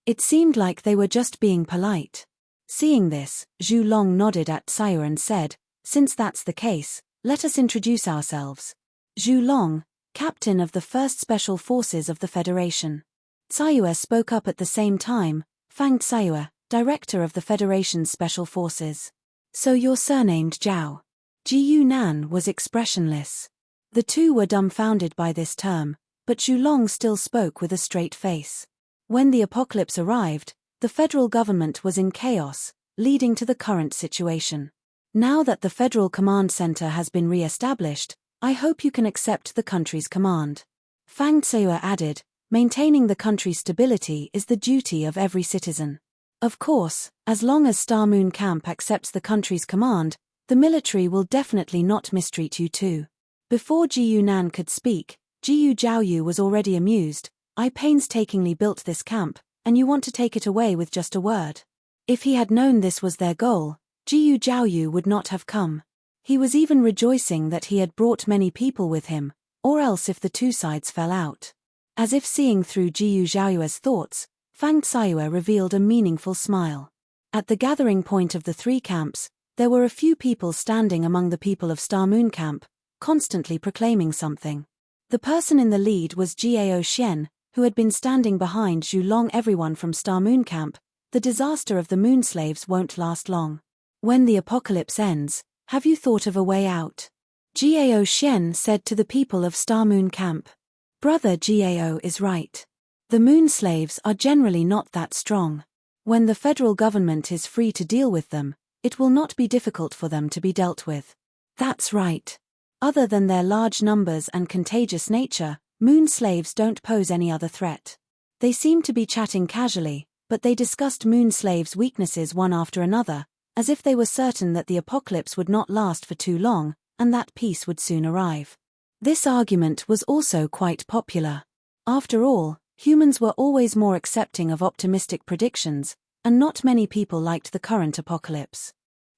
It seemed like they were just being polite. Seeing this, Zhu Long nodded at Sayue and said, "Since that's the case, let us introduce ourselves. Zhu Long, captain of the 1st Special Forces of the Federation." Sayue spoke up at the same time, "Fang Sayue, director of the Federation's Special Forces. So you're surnamed Zhao." Ji Yunan was expressionless. The two were dumbfounded by this term, but Zhu Long still spoke with a straight face. When the apocalypse arrived, the federal government was in chaos, leading to the current situation. Now that the Federal Command Center has been re-established, I hope you can accept the country's command. Fang Sayue added, "Maintaining the country's stability is the duty of every citizen. Of course, as long as Star Moon Camp accepts the country's command, the military will definitely not mistreat you too." Before Ji Yunan could speak, Jiyu Jiaoyu was already amused. "I painstakingly built this camp, and you want to take it away with just a word." If he had known this was their goal, Jiyu Jiaoyu would not have come. He was even rejoicing that he had brought many people with him, or else if the two sides fell out. As if seeing through Jiyu Jiaoyu's thoughts, Fang Sayue revealed a meaningful smile. At the gathering point of the three camps, there were a few people standing among the people of Star Moon Camp, constantly proclaiming something. The person in the lead was Jiao Xian, who had been standing behind Zhu Long. "Everyone from Star Moon Camp, the disaster of the moon slaves won't last long. When the apocalypse ends, have you thought of a way out?" Jiao Xian said to the people of Star Moon Camp. "Brother Jiao is right. The moon slaves are generally not that strong. When the federal government is free to deal with them, it will not be difficult for them to be dealt with." "That's right. Other than their large numbers and contagious nature, moon slaves don't pose any other threat." They seemed to be chatting casually, but they discussed moon slaves' weaknesses one after another, as if they were certain that the apocalypse would not last for too long, and that peace would soon arrive. This argument was also quite popular. After all, humans were always more accepting of optimistic predictions, and not many people liked the current apocalypse.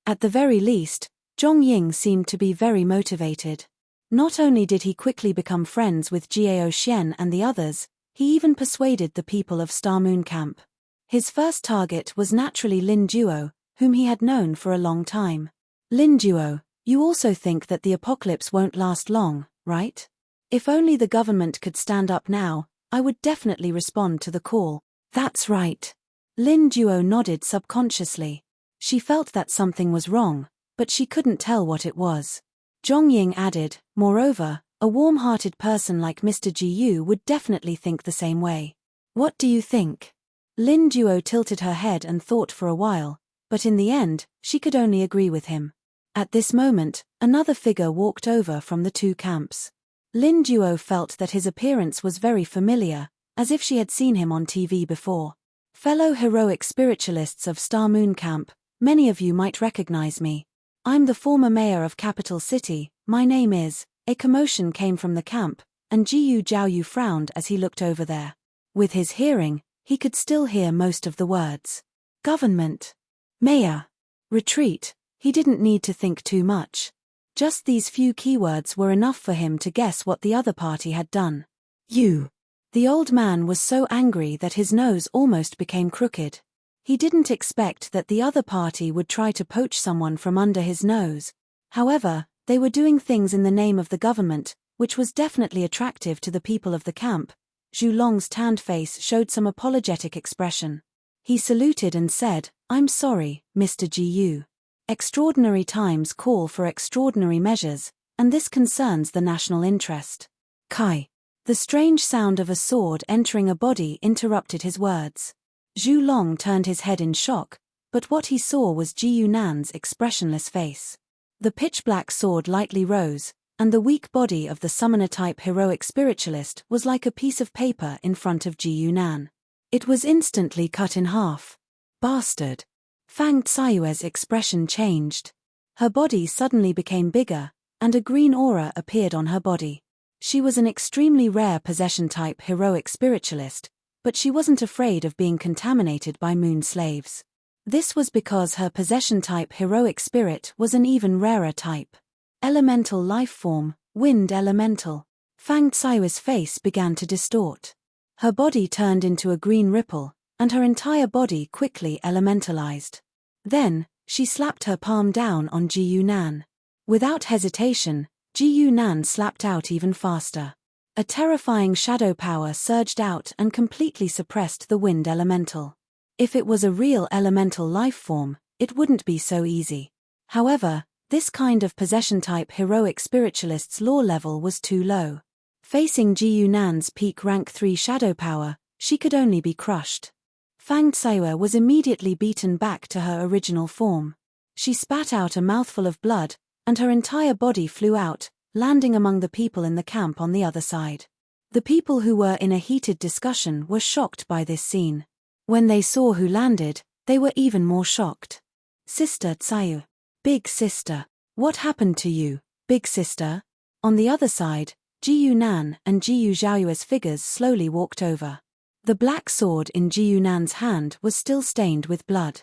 At the very least, Zhong Ying seemed to be very motivated. Not only did he quickly become friends with Jiao Xian and the others, he even persuaded the people of Star Moon Camp. His first target was naturally Lin Duo, whom he had known for a long time. "Lin Duo, you also think that the apocalypse won't last long, right? If only the government could stand up now, I would definitely respond to the call." "That's right." Lin Duo nodded subconsciously. She felt that something was wrong, but she couldn't tell what it was. Zhong Ying added, "Moreover, a warm-hearted person like Mr. Ji Yu would definitely think the same way. What do you think?" Lin Duo tilted her head and thought for a while, but in the end, she could only agree with him. At this moment, another figure walked over from the two camps. Lin Duo felt that his appearance was very familiar, as if she had seen him on TV before. "Fellow heroic spiritualists of Star Moon Camp, many of you might recognize me. I'm the former mayor of Capital City. My name is..." A commotion came from the camp, and Jiyu Jiaoyu frowned as he looked over there. With his hearing, he could still hear most of the words. "Government. Mayor. Retreat." He didn't need to think too much. Just these few keywords were enough for him to guess what the other party had done. "You." The old man was so angry that his nose almost became crooked. He didn't expect that the other party would try to poach someone from under his nose. However, they were doing things in the name of the government, which was definitely attractive to the people of the camp. Zhu Long's tanned face showed some apologetic expression. He saluted and said, "I'm sorry, Mr. Ji Yu. Extraordinary times call for extraordinary measures, and this concerns the national interest." "Kai." The strange sound of a sword entering a body interrupted his words. Zhu Long turned his head in shock, but what he saw was Ji Yunan's expressionless face. The pitch-black sword lightly rose, and the weak body of the summoner-type heroic spiritualist was like a piece of paper in front of Ji Yunan. It was instantly cut in half. "Bastard." Fang Sayue's expression changed. Her body suddenly became bigger, and a green aura appeared on her body. She was an extremely rare possession-type heroic spiritualist, but she wasn't afraid of being contaminated by moon slaves. This was because her possession-type heroic spirit was an even rarer type. Elemental life form, wind elemental. Fang Sayue's face began to distort. Her body turned into a green ripple, and her entire body quickly elementalized. Then, she slapped her palm down on Ji Yunan. Without hesitation, Ji Yunan slapped out even faster. A terrifying shadow power surged out and completely suppressed the wind elemental. If it was a real elemental life form, it wouldn't be so easy. However, this kind of possession-type heroic spiritualist's lore level was too low. Facing Ji Yunan's peak rank 3 shadow power, she could only be crushed. Fang Xiaoe was immediately beaten back to her original form. She spat out a mouthful of blood, and her entire body flew out, landing among the people in the camp on the other side. The people who were in a heated discussion were shocked by this scene. When they saw who landed, they were even more shocked. Sister Xiaoe. Big sister. What happened to you, big sister? On the other side, Ji Yunan and Ji Zhaoyue's figures slowly walked over. The black sword in Ji Yunan's hand was still stained with blood.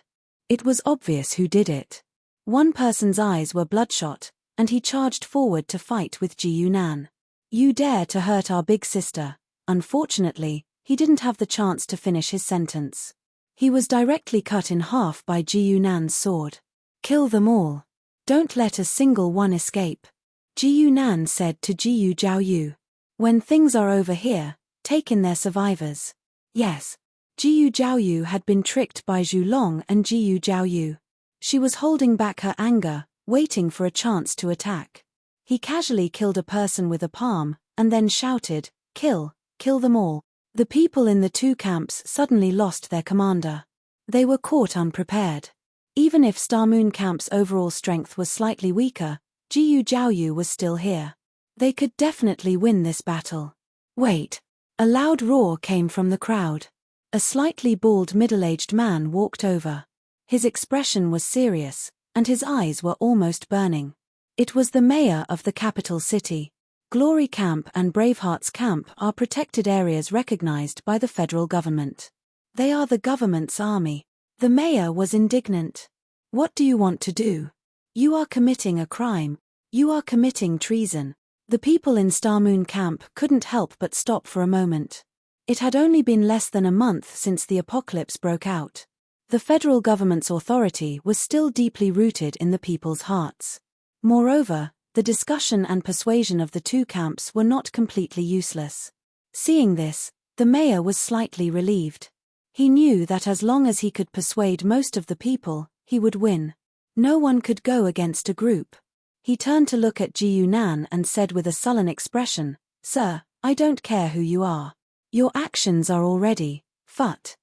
It was obvious who did it. One person's eyes were bloodshot, and he charged forward to fight with Ji Yunan. You dare to hurt our big sister. Unfortunately, he didn't have the chance to finish his sentence. He was directly cut in half by Ji Yunan's sword. Kill them all. Don't let a single one escape. Ji Yunan said to Ji Zhaoyu. When things are over here, take in their survivors. Yes. Ji Zhaoyu had been tricked by Zhu Long and Ji Zhaoyu. She was holding back her anger, waiting for a chance to attack. He casually killed a person with a palm, and then shouted, kill them all. The people in the two camps suddenly lost their commander. They were caught unprepared. Even if Star Moon Camp's overall strength was slightly weaker, Ji Zhaoyu was still here. They could definitely win this battle. Wait. A loud roar came from the crowd. A slightly bald middle-aged man walked over. His expression was serious, and his eyes were almost burning. It was the mayor of the capital city. Glory Camp and Braveheart's Camp are protected areas recognized by the federal government. They are the government's army. The mayor was indignant. What do you want to do? You are committing a crime. You are committing treason. The people in Star Moon Camp couldn't help but stop for a moment. It had only been less than a month since the apocalypse broke out. The federal government's authority was still deeply rooted in the people's hearts. Moreover, the discussion and persuasion of the two camps were not completely useless. Seeing this, the mayor was slightly relieved. He knew that as long as he could persuade most of the people, he would win. No one could go against a group. He turned to look at Ji Yunan and said with a sullen expression, Sir, I don't care who you are. Your actions are already fut.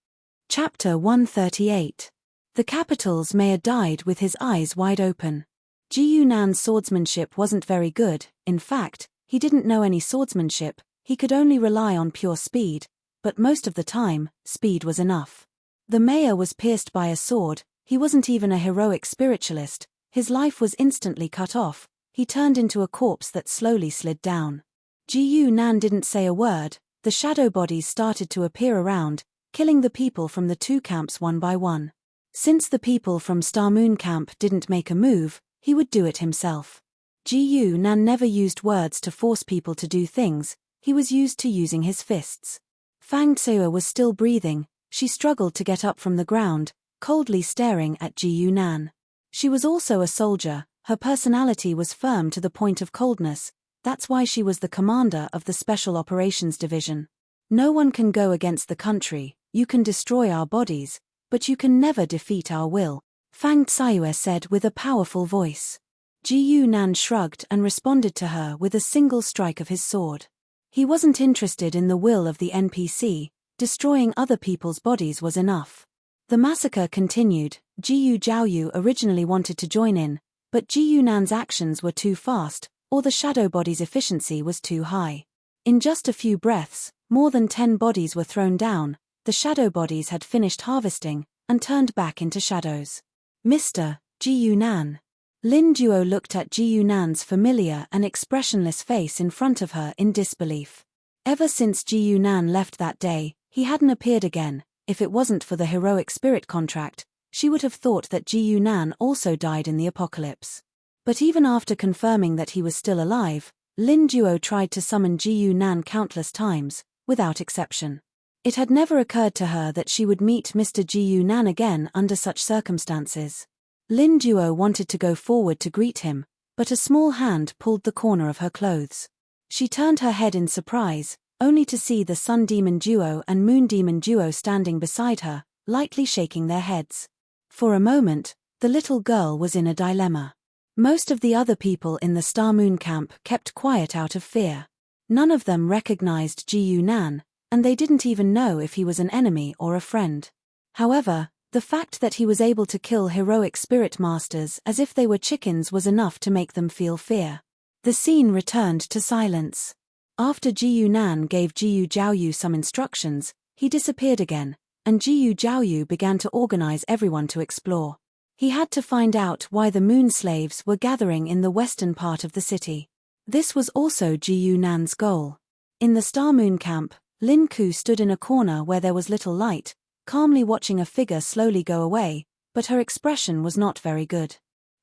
Chapter 138. The capital's mayor died with his eyes wide open. Ji Yunan's swordsmanship wasn't very good. In fact, he didn't know any swordsmanship, he could only rely on pure speed, but most of the time, speed was enough. The mayor was pierced by a sword. He wasn't even a heroic spiritualist. His life was instantly cut off. He turned into a corpse that slowly slid down. Ji Yunan didn't say a word. The shadow bodies started to appear around, killing the people from the two camps one by one. Since the people from Star Moon Camp didn't make a move, he would do it himself. Ji Yunan never used words to force people to do things. He was used to using his fists. Fang Xiaoe was still breathing. She struggled to get up from the ground, coldly staring at Ji Yunan. She was also a soldier. Her personality was firm to the point of coldness. That's why she was the commander of the Special Operations Division. No one can go against the country. You can destroy our bodies, but you can never defeat our will, Fang Xiaoe said with a powerful voice. Ji Yunan shrugged and responded to her with a single strike of his sword. He wasn't interested in the will of the NPC. Destroying other people's bodies was enough. The massacre continued. Ji Zhaoyu originally wanted to join in, but Ji Yunan's actions were too fast, or the shadow body's efficiency was too high. In just a few breaths, more than 10 bodies were thrown down. The shadow bodies had finished harvesting and turned back into shadows. Mr. Ji Yunan. Lin Duo looked at Ji Yunan's familiar and expressionless face in front of her in disbelief. Ever since Ji Yunan left that day, he hadn't appeared again. If it wasn't for the heroic spirit contract, she would have thought that Ji Yunan also died in the apocalypse. But even after confirming that he was still alive, Lin Duo tried to summon Ji Yunan countless times, without exception. It had never occurred to her that she would meet Mr. Ji Nan again under such circumstances. Lin Duo wanted to go forward to greet him, but a small hand pulled the corner of her clothes. She turned her head in surprise, only to see the Sun Demon Duo and Moon Demon Duo standing beside her, lightly shaking their heads. For a moment, the little girl was in a dilemma. Most of the other people in the Star Moon camp kept quiet out of fear. None of them recognized Ji Nan, and they didn't even know if he was an enemy or a friend. However, the fact that he was able to kill heroic spirit masters as if they were chickens was enough to make them feel fear. The scene returned to silence. After Ji Nan gave Ji Jiaoyu some instructions, he disappeared again, and Ji Jiaoyu began to organize everyone to explore. He had to find out why the moon slaves were gathering in the western part of the city. This was also Ji Nan's goal. In the Star Moon camp, Lin Ku stood in a corner where there was little light, calmly watching a figure slowly go away, but her expression was not very good.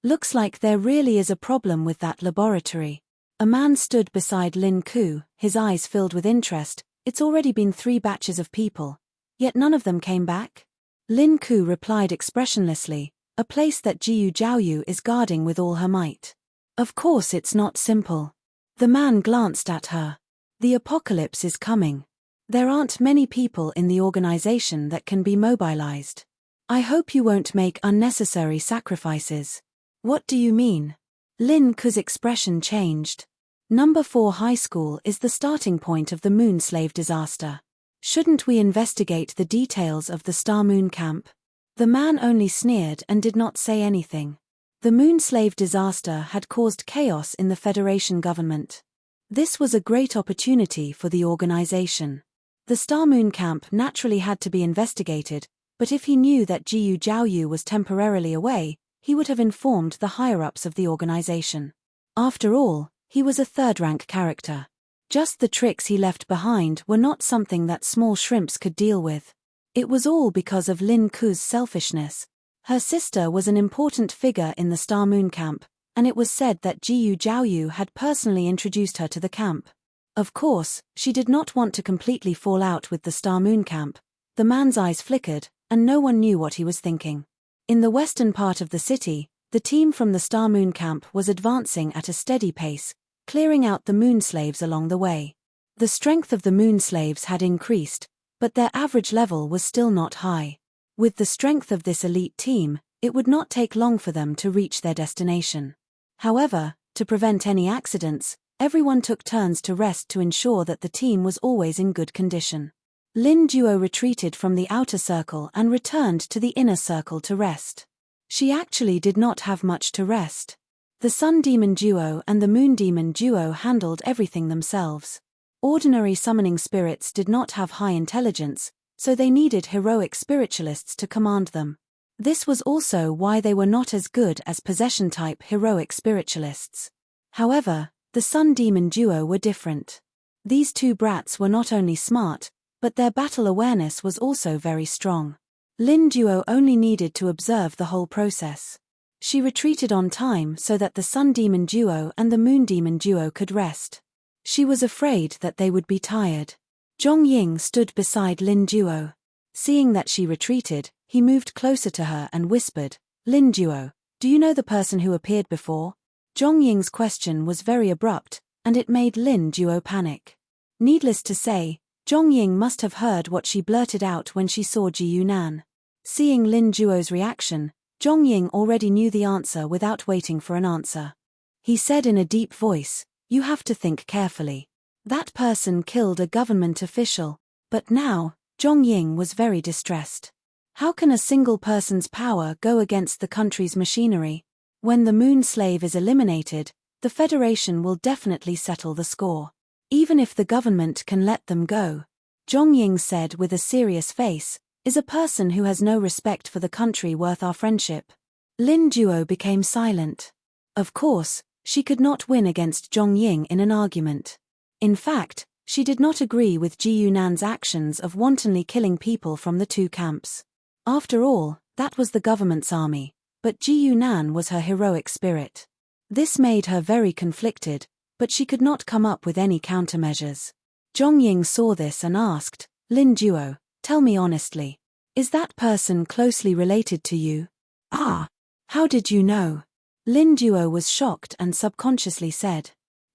Looks like there really is a problem with that laboratory. A man stood beside Lin Ku, his eyes filled with interest. It's already been 3 batches of people, yet none of them came back? Lin Ku replied expressionlessly, a place that Ji Jiaoyu is guarding with all her might. Of course it's not simple. The man glanced at her. The apocalypse is coming. There aren't many people in the organization that can be mobilized. I hope you won't make unnecessary sacrifices. What do you mean? Lin Ku's expression changed. Number 4 high school is the starting point of the moon slave disaster. Shouldn't we investigate the details of the Star Moon camp? The man only sneered and did not say anything. The moon slave disaster had caused chaos in the Federation government. This was a great opportunity for the organization. The Star Moon camp naturally had to be investigated, but if he knew that Ji Jiaoyu was temporarily away, he would have informed the higher-ups of the organization. After all, he was a third-rank character. Just the tricks he left behind were not something that small shrimps could deal with. It was all because of Lin Ku's selfishness. Her sister was an important figure in the Star Moon camp, and it was said that Ji Jiaoyu had personally introduced her to the camp. Of course, she did not want to completely fall out with the Star Moon camp. The man's eyes flickered, and no one knew what he was thinking. In the western part of the city, the team from the Star Moon camp was advancing at a steady pace, clearing out the moon slaves along the way. The strength of the moon slaves had increased, but their average level was still not high. With the strength of this elite team, it would not take long for them to reach their destination. However, to prevent any accidents, everyone took turns to rest to ensure that the team was always in good condition. Lin Duo retreated from the outer circle and returned to the inner circle to rest. She actually did not have much to rest. The Sun Demon Duo and the Moon Demon Duo handled everything themselves. Ordinary summoning spirits did not have high intelligence, so they needed heroic spiritualists to command them. This was also why they were not as good as possession-type heroic spiritualists. However, the Sun Demon Duo were different. These 2 brats were not only smart, but their battle awareness was also very strong. Lin Duo only needed to observe the whole process. She retreated on time so that the Sun Demon Duo and the Moon Demon Duo could rest. She was afraid that they would be tired. Zhong Ying stood beside Lin Duo. Seeing that she retreated, he moved closer to her and whispered, "Lin Duo, do you know the person who appeared before?" Zhong Ying's question was very abrupt, and it made Lin Duo panic. Needless to say, Zhong Ying must have heard what she blurted out when she saw Ji Nan. Seeing Lin Duo's reaction, Zhong Ying already knew the answer without waiting for an answer. He said in a deep voice, "You have to think carefully. That person killed a government official." But now, Zhong Ying was very distressed. How can a single person's power go against the country's machinery? When the moon slave is eliminated, the Federation will definitely settle the score. Even if the government can let them go, Zhong Ying said with a serious face, is a person who has no respect for the country worth our friendship? Lin Duo became silent. Of course, she could not win against Zhong Ying in an argument. In fact, she did not agree with Ji Nan's actions of wantonly killing people from the 2 camps. After all, that was the government's army, but Ji Nan was her heroic spirit. This made her very conflicted, but she could not come up with any countermeasures. Zhong Ying saw this and asked, Lin Duo, tell me honestly. Is that person closely related to you? Ah. How did you know? Lin Duo was shocked and subconsciously said.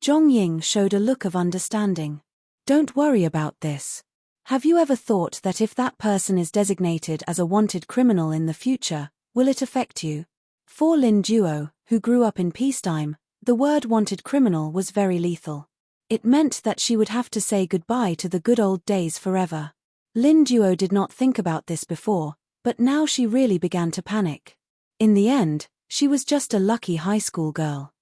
Zhong Ying showed a look of understanding. Don't worry about this. Have you ever thought that if that person is designated as a wanted criminal in the future, will it affect you? For Lin Duo, who grew up in peacetime, the word wanted criminal was very lethal. It meant that she would have to say goodbye to the good old days forever. Lin Duo did not think about this before, but now she really began to panic. In the end, she was just a lucky high school girl.